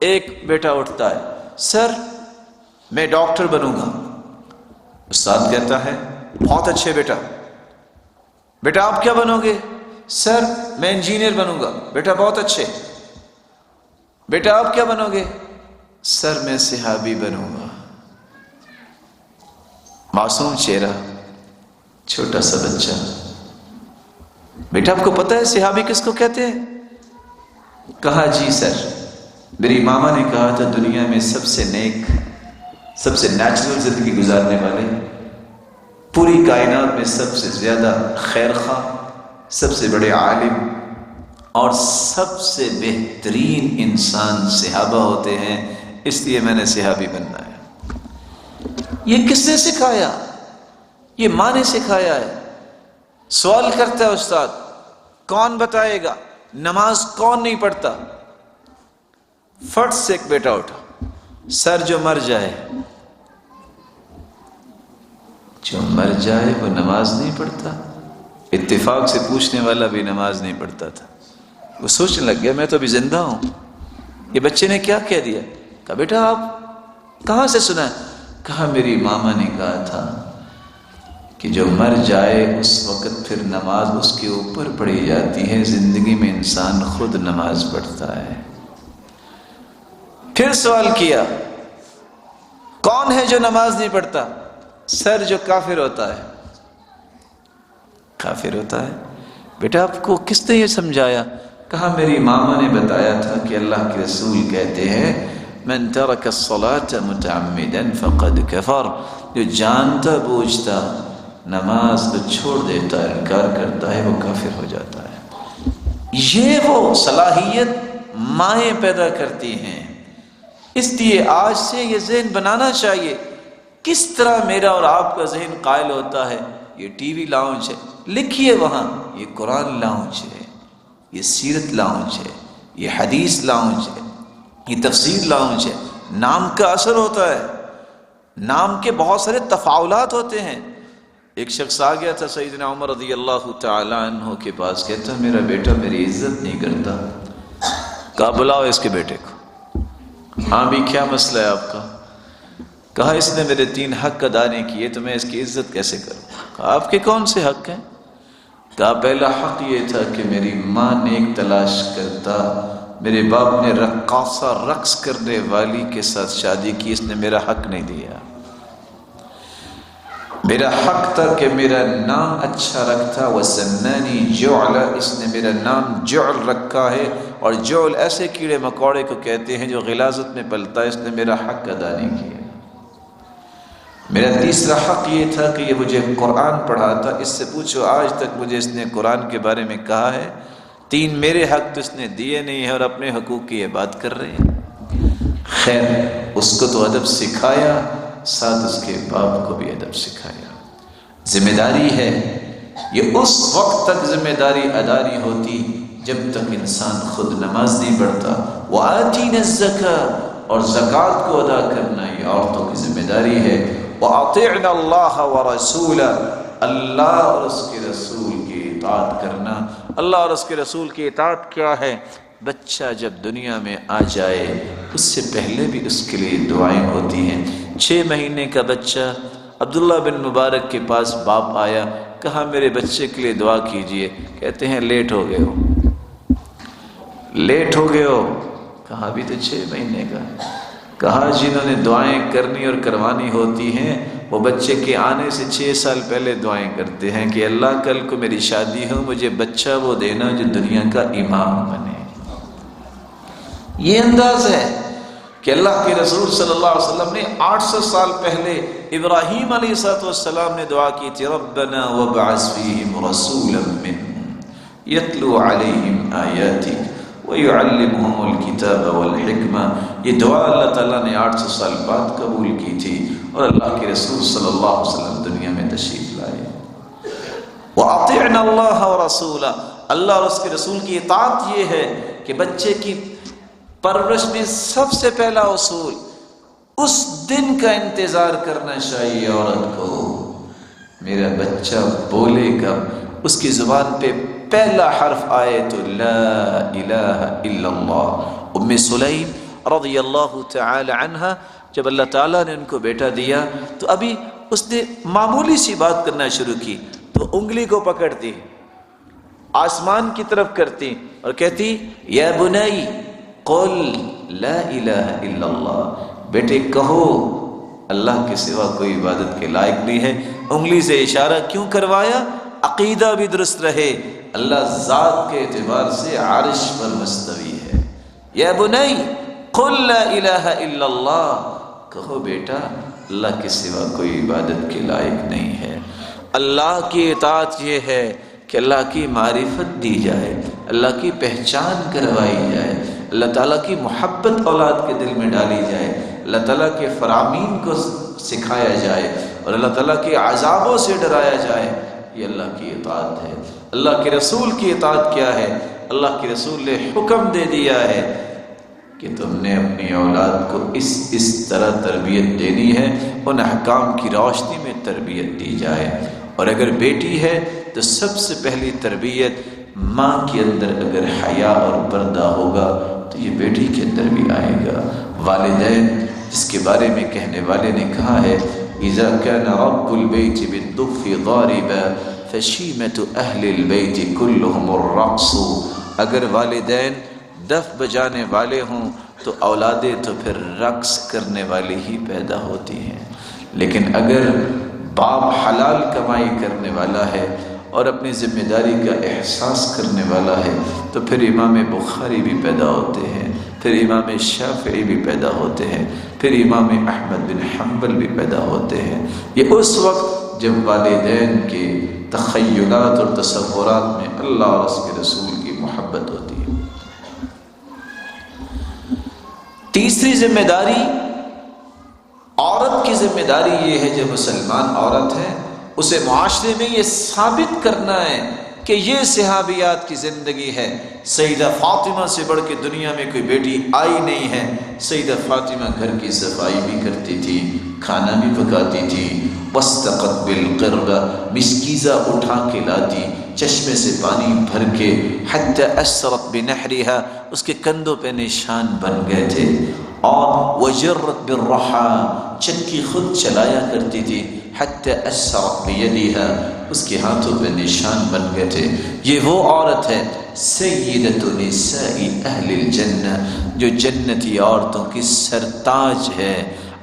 ایک بیٹا اٹھتا ہے سر میں ڈاکٹر بنوں گا۔ استاد کہتا ہے بہت اچھے بیٹا۔ بیٹا آپ کیا بنو گے؟ سر میں انجینئر بنوں گا۔ بیٹا بہت اچھے۔ بیٹا آپ کیا بنو گے؟ سر میں صحابی بنوں گا۔ معصوم چہرہ، چھوٹا سا بچہ۔ بیٹا آپ کو پتہ ہے صحابی کس کو کہتے ہیں؟ کہا جی سر، میری ماما نے کہا تھا دنیا میں سب سے نیک، سب سے نیچرل زندگی گزارنے والے، پوری کائنات میں سب سے زیادہ خیر خواہ، سب سے بڑے عالم اور سب سے بہترین انسان صحابہ ہوتے ہیں، اس لیے میں نے صحابی بننا ہے۔ یہ کس نے سکھایا؟ یہ ماں نے سکھایا ہے۔ سوال کرتا ہے استاد کون بتائے گا نماز کون نہیں پڑھتا؟ فٹ سے ایک بیٹا اٹھا، سر جو مر جائے، جو مر جائے وہ نماز نہیں پڑھتا؟ اتفاق سے پوچھنے والا بھی نماز نہیں پڑھتا تھا۔ وہ سوچنے لگ گیا میں تو ابھی زندہ ہوں، یہ بچے نے کیا کہہ دیا؟ کہا بیٹا آپ کہاں سے سنا ہے؟ کہا میری ماما نے کہا تھا کہ جو مر جائے اس وقت پھر نماز اس کے اوپر پڑھی جاتی ہے، زندگی میں انسان خود نماز پڑھتا ہے۔ پھر سوال کیا کون ہے جو نماز نہیں پڑھتا؟ سر جو کافر ہوتا ہے۔ کافر ہوتا ہے؟ بیٹا آپ کو کس نے یہ سمجھایا؟ کہا میری ماما نے بتایا تھا کہ اللہ کے رسول کہتے ہیں من ترک الصلاة متعمدا فقد کفر، جو جانتا بوجھتا نماز کو چھوڑ دیتا ہے، انکار کرتا ہے، وہ کافر ہو جاتا ہے۔ یہ وہ صلاحیت مائیں پیدا کرتی ہیں۔ اس لیے آج سے یہ ذہن بنانا چاہیے کس طرح میرا اور آپ کا ذہن قائل ہوتا ہے یہ ٹی وی لاؤنج ہے، لکھیے وہاں یہ قرآن لاؤنج ہے، یہ سیرت لاؤنج ہے، یہ حدیث لاؤنج ہے، یہ تفسیر لاؤنج ہے۔ نام کا اثر ہوتا ہے، نام کے بہت سارے تفاعلات ہوتے ہیں۔ ایک شخص آ گیا تھا سیدنا عمر رضی اللہ تعالی عنہ کے پاس، کہتا میرا بیٹا میری عزت نہیں کرتا۔ کہا بلاؤ اس کے بیٹے کو۔ ہاں بھی کیا مسئلہ ہے آپ کا؟ کہا اس نے میرے 3 حق ادا نہیں کیے تو میں اس کی عزت کیسے کروں؟ کہا آپ کے کون سے حق ہیں؟ کہا پہلا حق یہ تھا کہ میری ماں نیک تلاش کرتا، میرے باپ نے رقاصہ رقص کرنے والی کے ساتھ شادی کی، اس نے میرا حق نہیں دیا۔ میرا حق تھا کہ میرا نام اچھا رکھتا، وَسَمَّانِي جُعْلَ، اس نے میرا نام جعل رکھا ہے، اور جعل ایسے کیڑے مکوڑے کو کہتے ہیں جو غلاظت میں پلتا ہے، اس نے میرا حق ادا نہیں کیا۔ میرا تیسرا حق یہ تھا کہ یہ مجھے قرآن پڑھاتا، اس سے پوچھو آج تک مجھے اس نے قرآن کے بارے میں کہا ہے؟ 3 میرے حق تو اس نے دیے نہیں ہیں اور اپنے حقوق کی یہ بات کر رہے ہیں۔ خیر اس کو تو ادب سکھایا، ساتھ اس کے باپ کو بھی ادب سکھایا۔ ذمہ داری ہے، یہ اس وقت تک ذمہ داری ادا نہیں ہوتی جب تک انسان خود نماز نہیں پڑھتا۔ وَآتِينَا الزَّكَاةَ، اور زکوٰۃ کو ادا کرنا یہ عورتوں کی ذمہ داری ہے۔ وَأَطِعْنَا اللَّهَ وَرَسُولَهُ، اللہ اور اس کے رسول کی اطاعت کرنا۔ اللہ اور اس کے رسول کی اطاعت کیا ہے؟ بچہ جب دنیا میں آ جائے اس سے پہلے بھی اس کے لیے دعائیں ہوتی ہیں۔ 6 مہینے کا بچہ عبداللہ بن مبارک کے پاس باپ آیا، کہا میرے بچے کے لیے دعا کیجئے۔ کہتے ہیں لیٹ ہو گئے ہو، لیٹ ہو گئے ہو۔ کہا بھی تو 6 مہینے کا۔ کہا جنہوں نے دعائیں کرنی اور کروانی ہوتی ہیں وہ بچے کے آنے سے 6 سال پہلے دعائیں کرتے ہیں کہ اللہ کل کو میری شادی ہو، مجھے بچہ وہ دینا جو دنیا کا امام بنے۔ یہ انداز ہے کہ اللہ کے رسول صلی اللہ علیہ وسلم نے 800 سال پہلے ابراہیم علیہ السلام نے دعا کی تھی، ربنا وابعث فیہم رسولا منہم یتلو علیہم آیاتک ویعلمہم الکتاب والحکمہ۔ یہ دعا اللہ تعالیٰ نے 800 سال بعد قبول کی تھی، اور اللہ کے رسول صلی اللہ علیہ وسلم دنیا میں تشریف لائے۔ وَأَطِعْنَا اللَّهَ وَرَسُولَهُ، اللہ اور اس کے رسول کی اطاعت یہ ہے کہ بچے کی پرورش میں سب سے پہلا اصول اس دن کا انتظار کرنا چاہیے عورت کو۔ میرا بچہ بولے گا، اس کی زبان پہ پہلا حرف آئے تو لا الہ الا اللہ۔ ام سلیم رضی اللہ تعالی عنہ، جب اللہ تعالیٰ نے ان کو بیٹا دیا تو ابھی اس نے معمولی سی بات کرنا شروع کی تو انگلی کو پکڑتی، آسمان کی طرف کرتی اور کہتی یا بنائی قل لا الہ الا اللہ، بیٹے کہو اللہ کے سوا کوئی عبادت کے لائق نہیں ہے۔ انگلی سے اشارہ کیوں کروایا؟ عقیدہ بھی درست رہے، اللہ ذات کے اعتبار سے عرش پر مستوی ہے۔ یا بنائی قل لا الہ الا اللہ، کہو بیٹا اللہ کے سوا کوئی عبادت کے لائق نہیں ہے۔ اللہ کی اطاعت یہ ہے کہ اللہ کی معرفت دی جائے، اللہ کی پہچان کروائی جائے، اللہ تعالیٰ کی محبت اولاد کے دل میں ڈالی جائے، اللہ تعالیٰ کے فرامین کو سکھایا جائے اور اللہ تعالیٰ کے عذابوں سے ڈرایا جائے۔ یہ اللہ کی اطاعت ہے۔ اللہ کے رسول کی اطاعت کیا ہے؟ اللہ کے رسول نے حکم دے دیا ہے کہ تم نے اپنی اولاد کو اس طرح تربیت دینی ہے، ان احکام کی روشنی میں تربیت دی جائے۔ اور اگر بیٹی ہے تو سب سے پہلی تربیت ماں کے اندر اگر حیا اور پردہ ہوگا تو یہ بیٹی کے اندر بھی آئے گا۔ والدین جس کے بارے میں کہنے والے نے کہا ہے اذا كان رب البيت بالضف ضاربا فشيمة اهل البيت كلهم الرقص، اگر والدین دف بجانے والے ہوں تو اولادیں تو پھر رقص کرنے والی ہی پیدا ہوتی ہیں۔ لیکن اگر باپ حلال کمائی کرنے والا ہے اور اپنی ذمہ داری کا احساس کرنے والا ہے تو پھر امام بخاری بھی پیدا ہوتے ہیں، پھر امام شافعی بھی پیدا ہوتے ہیں، پھر امام احمد بن حنبل بھی پیدا ہوتے ہیں۔ یہ اس وقت جب والدین کے تخیلات اور تصورات میں اللہ اور اس کے رسول کی محبت ہوتی ہے۔ تیسری ذمہ داری، عورت کی ذمہ داری یہ ہے جو مسلمان عورت ہے اسے معاشرے میں یہ ثابت کرنا ہے کہ یہ صحابیات کی زندگی ہے۔ سیدہ فاطمہ سے بڑھ کے دنیا میں کوئی بیٹی آئی نہیں ہے۔ سیدہ فاطمہ گھر کی صفائی بھی کرتی تھی، کھانا بھی پکاتی تھی، وَاسْتَقَتْ بِالْقِرْبَةِ مسکیزہ اٹھا کے لاتی، چشمے سے پانی بھر کے، حَتَّى أَسْرَتْ بِنَحْرِهَا اس کے کندھوں پہ نشان بن گئے تھے، اور وَجَرَّتْ بِالرَّحَى چکی خود چلایا کرتی تھی، حتی أسرت بِيَدِهَا اس کے ہاتھوں پہ نشان بن گئے تھے۔ یہ وہ عورت ہے سیدۃ نساء اہل الجنہ جو جنتی عورتوں کی سرتاج ہے۔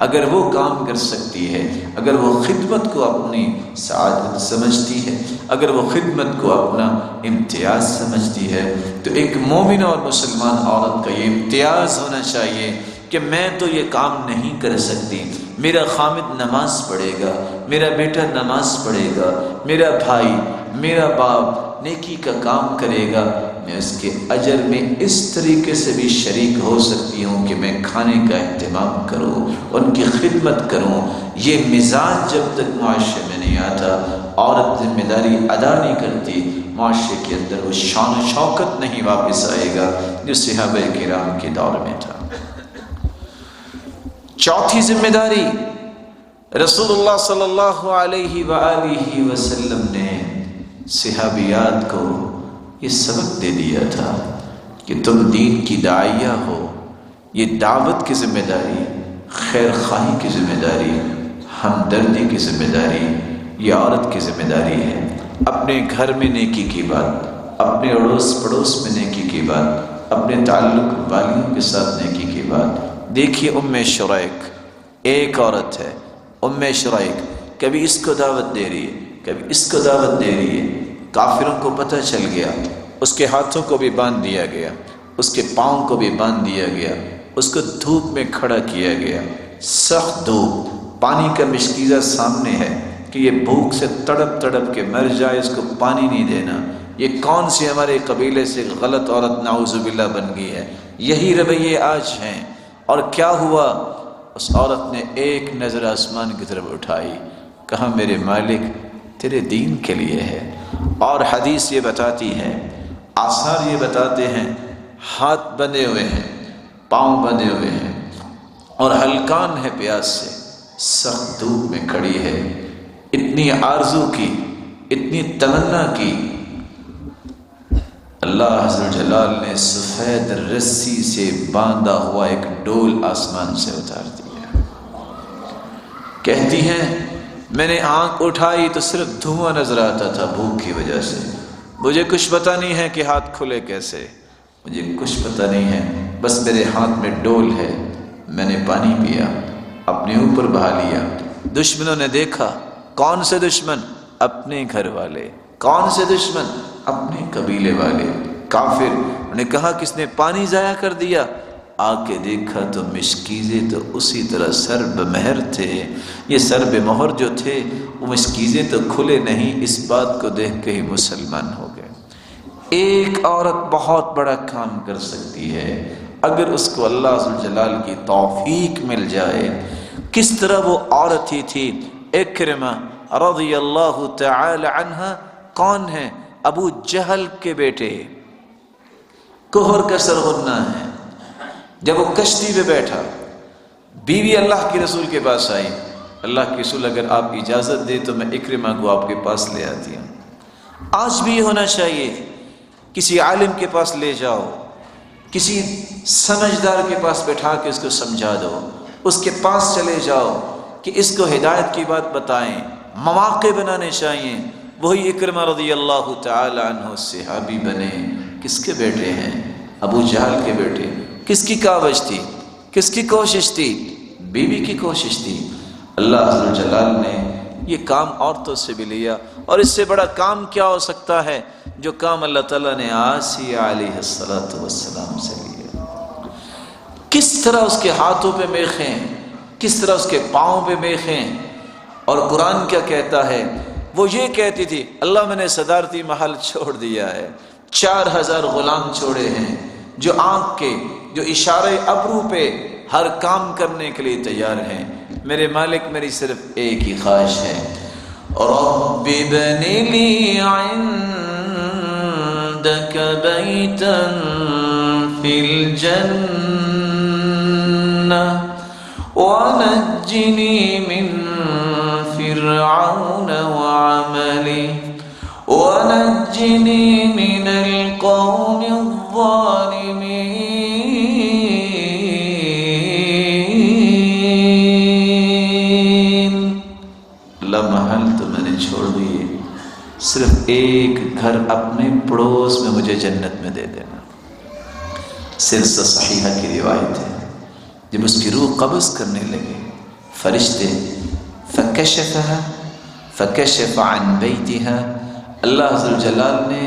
اگر وہ کام کر سکتی ہے، اگر وہ خدمت کو اپنی سعادت سمجھتی ہے، اگر وہ خدمت کو اپنا امتیاز سمجھتی ہے، تو ایک مومنہ اور مسلمان عورت کا یہ امتیاز ہونا چاہیے کہ میں تو یہ کام نہیں کر سکتی، میرا خامد نماز پڑھے گا، میرا بیٹا نماز پڑھے گا، میرا بھائی، میرا باپ نیکی کا کام کرے گا، میں اس کے اجر میں اس طریقے سے بھی شریک ہو سکتی ہوں کہ میں کھانے کا اہتمام کروں، ان کی خدمت کروں۔ یہ مزاج جب تک معاشرے میں نہیں آتا، عورت ذمہ داری ادا نہیں کرتی، معاشرے کے اندر وہ شان و شوکت نہیں واپس آئے گا جو صحابہ کرام کے دور میں تھا۔ چوتھی ذمہ داری، رسول اللہ صلی اللہ علیہ وآلہ وسلم نے صحابیات کو یہ سبق دے دیا تھا کہ تم دین کی داعیہ ہو۔ یہ دعوت کی ذمہ داری، خیر خواہی کی ذمہ داری، ہمدردی کی ذمہ داری یہ عورت کی ذمہ داری ہے۔ اپنے گھر میں نیکی کی بات، اپنے اڑوس پڑوس میں نیکی کی بات، اپنے تعلق والیوں کے ساتھ نیکی کی بات۔ دیکھیے ام شریک ایک عورت ہے، ام شریک کبھی اس کو دعوت دے رہی ہے، کبھی اس کو دعوت دے رہی ہے۔ کافروں کو پتہ چل گیا، اس کے ہاتھوں کو بھی باندھ دیا گیا، اس کے پاؤں کو بھی باندھ دیا گیا، اس کو دھوپ میں کھڑا کیا گیا، سخت دھوپ، پانی کا مشکیزہ سامنے ہے کہ یہ بھوک سے تڑپ تڑپ کے مر جائے، اس کو پانی نہیں دینا۔ یہ کون سی ہمارے قبیلے سے غلط عورت نعوذ باللہ بن گئی ہے؟ یہی رویے آج ہیں۔ اور کیا ہوا؟ اس عورت نے ایک نظر آسمان کی طرف اٹھائی، کہا میرے مالک تیرے دین کے لیے ہے۔ اور حدیث یہ بتاتی ہے، آثار یہ بتاتے ہیں، ہاتھ بندھے ہوئے ہیں، پاؤں بندھے ہوئے ہیں اور ہلکان ہے پیاس سے، سخت دھوپ میں کھڑی ہے، اتنی آرزو کی، اتنی تمنا کی، اللہ عز و جلال نے سفید رسی سے باندھا ہوا ایک ڈول آسمان سے اتار دیا۔ کہتی ہیں میں نے آنکھ اٹھائی تو صرف دھواں نظر آتا تھا بھوک کی وجہ سے، مجھے کچھ پتہ نہیں ہے کہ ہاتھ کھلے کیسے، مجھے کچھ پتہ نہیں ہے، بس میرے ہاتھ میں ڈول ہے، میں نے پانی پیا، اپنے اوپر بہا لیا۔ دشمنوں نے دیکھا، کون سے دشمن؟ اپنے گھر والے۔ کون سے دشمن؟ اپنے قبیلے والے کافر۔ انہوں نے کہا کس نے پانی ضائع کر دیا؟ آ کے دیکھا تو مشکیزے تو اسی طرح سر بمہر تھے۔ یہ سر بمہر جو تھے وہ مشکیزے تو کھلے نہیں، اس بات کو دیکھ کے ہی مسلمان ہو گئے۔ ایک عورت بہت بڑا کام کر سکتی ہے اگر اس کو اللہ عز و جلال کی توفیق مل جائے۔ کس طرح وہ عورت ہی تھی اکرمہ رضی اللہ تعالی عنہ، کون ہے؟ ابو جہل کے بیٹے، کہر کا سرغنہ ہے۔ جب وہ کشتی پہ بیٹھا، بیوی اللہ کے رسول کے پاس آئی، اللہ کے رسول اگر آپ اجازت دے تو میں اکرمہ کو آپ کے پاس لے آتی ہوں۔ آج بھی یہ ہونا چاہیے، کسی عالم کے پاس لے جاؤ، کسی سمجھدار کے پاس بٹھا کے اس کو سمجھا دو، اس کے پاس چلے جاؤ کہ اس کو ہدایت کی بات بتائیں، مواقع بنانے چاہیے۔ وہی اکرمہ رضی اللہ تعالی عنہ صحابی بنے۔ کس کے بیٹے ہیں؟ ابو جہل کے بیٹے۔ کس کی کاوش تھی؟ کس کی کوشش تھی؟ بیوی کی کوشش تھی۔ اللہ عز و جلال نے یہ کام عورتوں سے بھی لیا، اور اس سے بڑا کام کیا ہو سکتا ہے جو کام اللہ تعالیٰ نے آسیہ علیہ السلام سے لیا۔ کس طرح اس کے ہاتھوں پہ میخیں، کس طرح اس کے پاؤں پہ میخیں۔ اور قرآن کیا کہتا ہے؟ وہ یہ کہتی تھی اللہ میں نے صدارتی محل چھوڑ دیا ہے، 4000 غلام چھوڑے ہیں جو آنکھ کے، جو اشارے ابرو پہ ہر کام کرنے کے لیے تیار ہیں۔ میرے مالک میری صرف ایک ہی خواہش ہے، رب ابن لی عندک بیتا فی الجنہ ونجنی من فرعون وعملی ونجنی من القوم الظالمین۔ اللہ محل تو میں نے چھوڑ دیے، صرف ایک گھر اپنے پڑوس میں مجھے جنت میں دے دینا۔ سلسلہ صحیحہ کی روایت ہے، جب اس کی روح قبض کرنے لگے، فرشتے فکشف عن بیتها، اللہ عز و جلال نے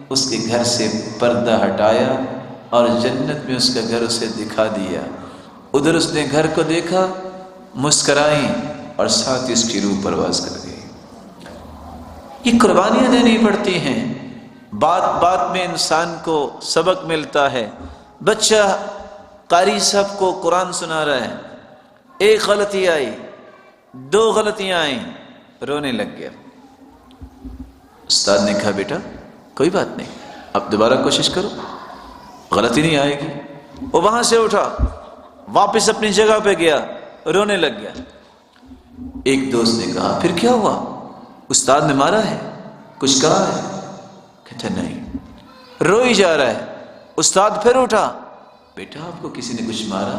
اس کے گھر سے پردہ ہٹایا اور جنت میں اس کا گھر اسے دکھا دیا۔ ادھر اس نے گھر کو دیکھا، مسکرائیں اور ساتھ اس کی روح پرواز کر گئی۔ یہ قربانیاں دینی پڑتی ہیں، بات بات میں انسان کو سبق ملتا ہے۔ بچہ قاری صاحب کو قرآن سنا رہا ہے، ایک غلطی آئی، 2 غلطیاں آئیں، رونے لگ گیا۔ استاد نے کہا بیٹا کوئی بات نہیں، اب دوبارہ کوشش کرو، غلطی نہیں آئے گی۔ وہ وہاں سے اٹھا، واپس اپنی جگہ پہ گیا، رونے لگ گیا۔ ایک دوست نے کہا پھر کیا ہوا؟ استاد نے مارا ہے؟ کچھ کہا ہے؟ کہتا نہیں، روئی جا رہا ہے۔ استاد پھر اٹھا، بیٹا آپ کو کسی نے کچھ مارا؟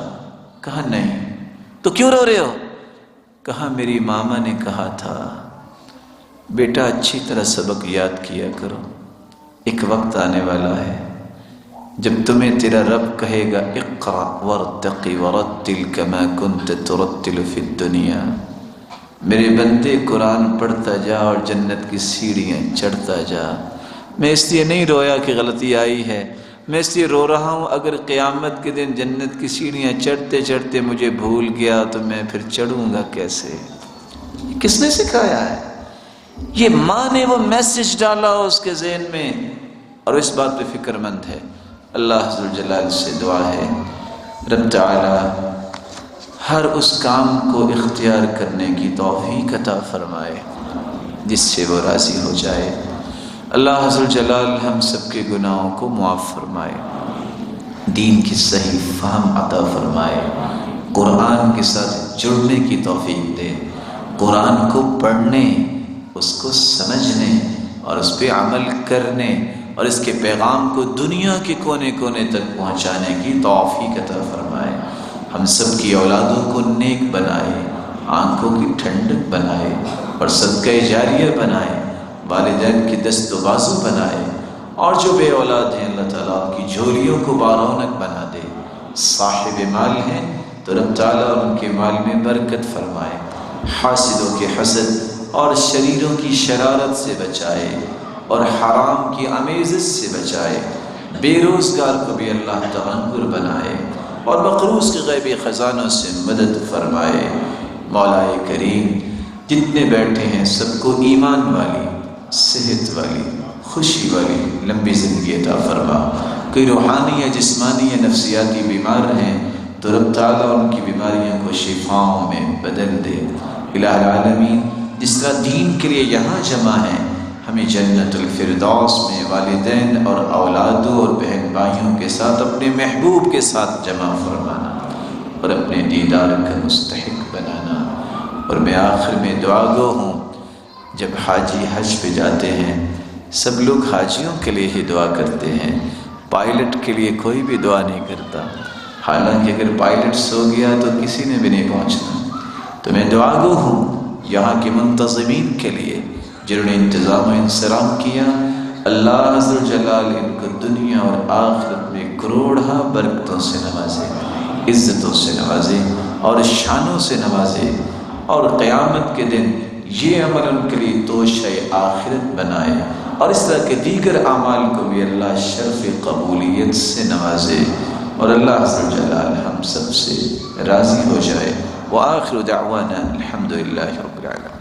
کہا نہیں۔ تو کیوں رو رہے ہو؟ کہا میری ماما نے کہا تھا بیٹا اچھی طرح سبق یاد کیا کرو، ایک وقت آنے والا ہے جب تمہیں تیرا رب کہے گا اقرأ وارتقی ورتل کما کنت ترتل فی الدنیا، میرے بندے قرآن پڑھتا جا اور جنت کی سیڑھیاں چڑھتا جا۔ میں اس لیے نہیں رویا کہ غلطی آئی ہے، میں اس لیے رو رہا ہوں، اگر قیامت کے دن جنت کی سیڑھیاں چڑھتے چڑھتے مجھے بھول گیا تو میں پھر چڑھوں گا کیسے؟ کس نے سکھایا ہے؟ یہ ماں نے وہ میسج ڈالا اس کے ذہن میں، اور اس بات پہ فکر مند ہے۔ اللہ ذوالجلال سے دعا ہے رب تعالی ہر اس کام کو اختیار کرنے کی توفیق عطا فرمائے جس سے وہ راضی ہو جائے۔ اللہ ذوالجلال ہم سب کے گناہوں کو معاف فرمائے، دین کی صحیح فہم عطا فرمائے، قرآن کے ساتھ جڑنے کی توفیق دے، قرآن کو پڑھنے، اس کو سمجھنے اور اس پہ عمل کرنے اور اس کے پیغام کو دنیا کے کونے کونے تک پہنچانے کی توفیق عطا فرمائے۔ ہم سب کی اولادوں کو نیک بنائے، آنکھوں کی ٹھنڈک بنائے اور صدقہ جاریہ بنائے، والدین کی دست و بازو بنائے، اور جو بے اولاد ہیں اللہ تعالیٰ ان کی جھولیوں کو بارونق بنا دے۔ صاحب مال ہیں تو رب تعالیٰ ان کے مال میں برکت فرمائے، حاسدوں کے حسد اور شریروں کی شرارت سے بچائے اور حرام کی امیزش سے بچائے، بے روزگار کو بھی اللہ تغنگر بنائے اور مقروض کے غیبی خزانوں سے مدد فرمائے۔ مولا کریم جتنے بیٹھے ہیں سب کو ایمان والی، صحت والی، خوشی والی لمبی زندگی عطا فرما۔ کوئی روحانی یا جسمانی یا نفسیاتی بیمار ہیں تو رب تعالیٰ ان کی بیماریوں کو شفاؤں میں بدل دے۔ الہ العالمین جس طرح دین کے لیے یہاں جمع ہیں، ہمیں جنت الفردوس میں والدین اور اولادوں اور بہن بھائیوں کے ساتھ اپنے محبوب کے ساتھ جمع فرمانا اور اپنے دیدار کا مستحق بنانا۔ اور میں آخر میں دعا گو ہوں، جب حاجی حج پہ جاتے ہیں سب لوگ حاجیوں کے لیے ہی دعا کرتے ہیں، پائلٹ کے لیے کوئی بھی دعا نہیں کرتا، حالانکہ اگر پائلٹ سو گیا تو کسی نے بھی نہیں پہنچنا۔ تو میں دعا گو ہوں یہاں کے منتظمین کے لیے جنہوں نے انتظام و انصرام کیا، اللہ عز و جلال ان کو دنیا اور آخرت میں کروڑہ برکتوں سے نوازے، عزتوں سے نوازے اور شانوں سے نوازے، اور قیامت کے دن یہ عمل ان کے لیے توشہ آخرت بنائے، اور اس طرح کے دیگر اعمال کو بھی اللہ شرف قبولیت سے نوازے، اور اللہ عز و جلال ہم سب سے راضی ہو جائے۔ وآخر دعوانا الحمد للہ رب العالمین۔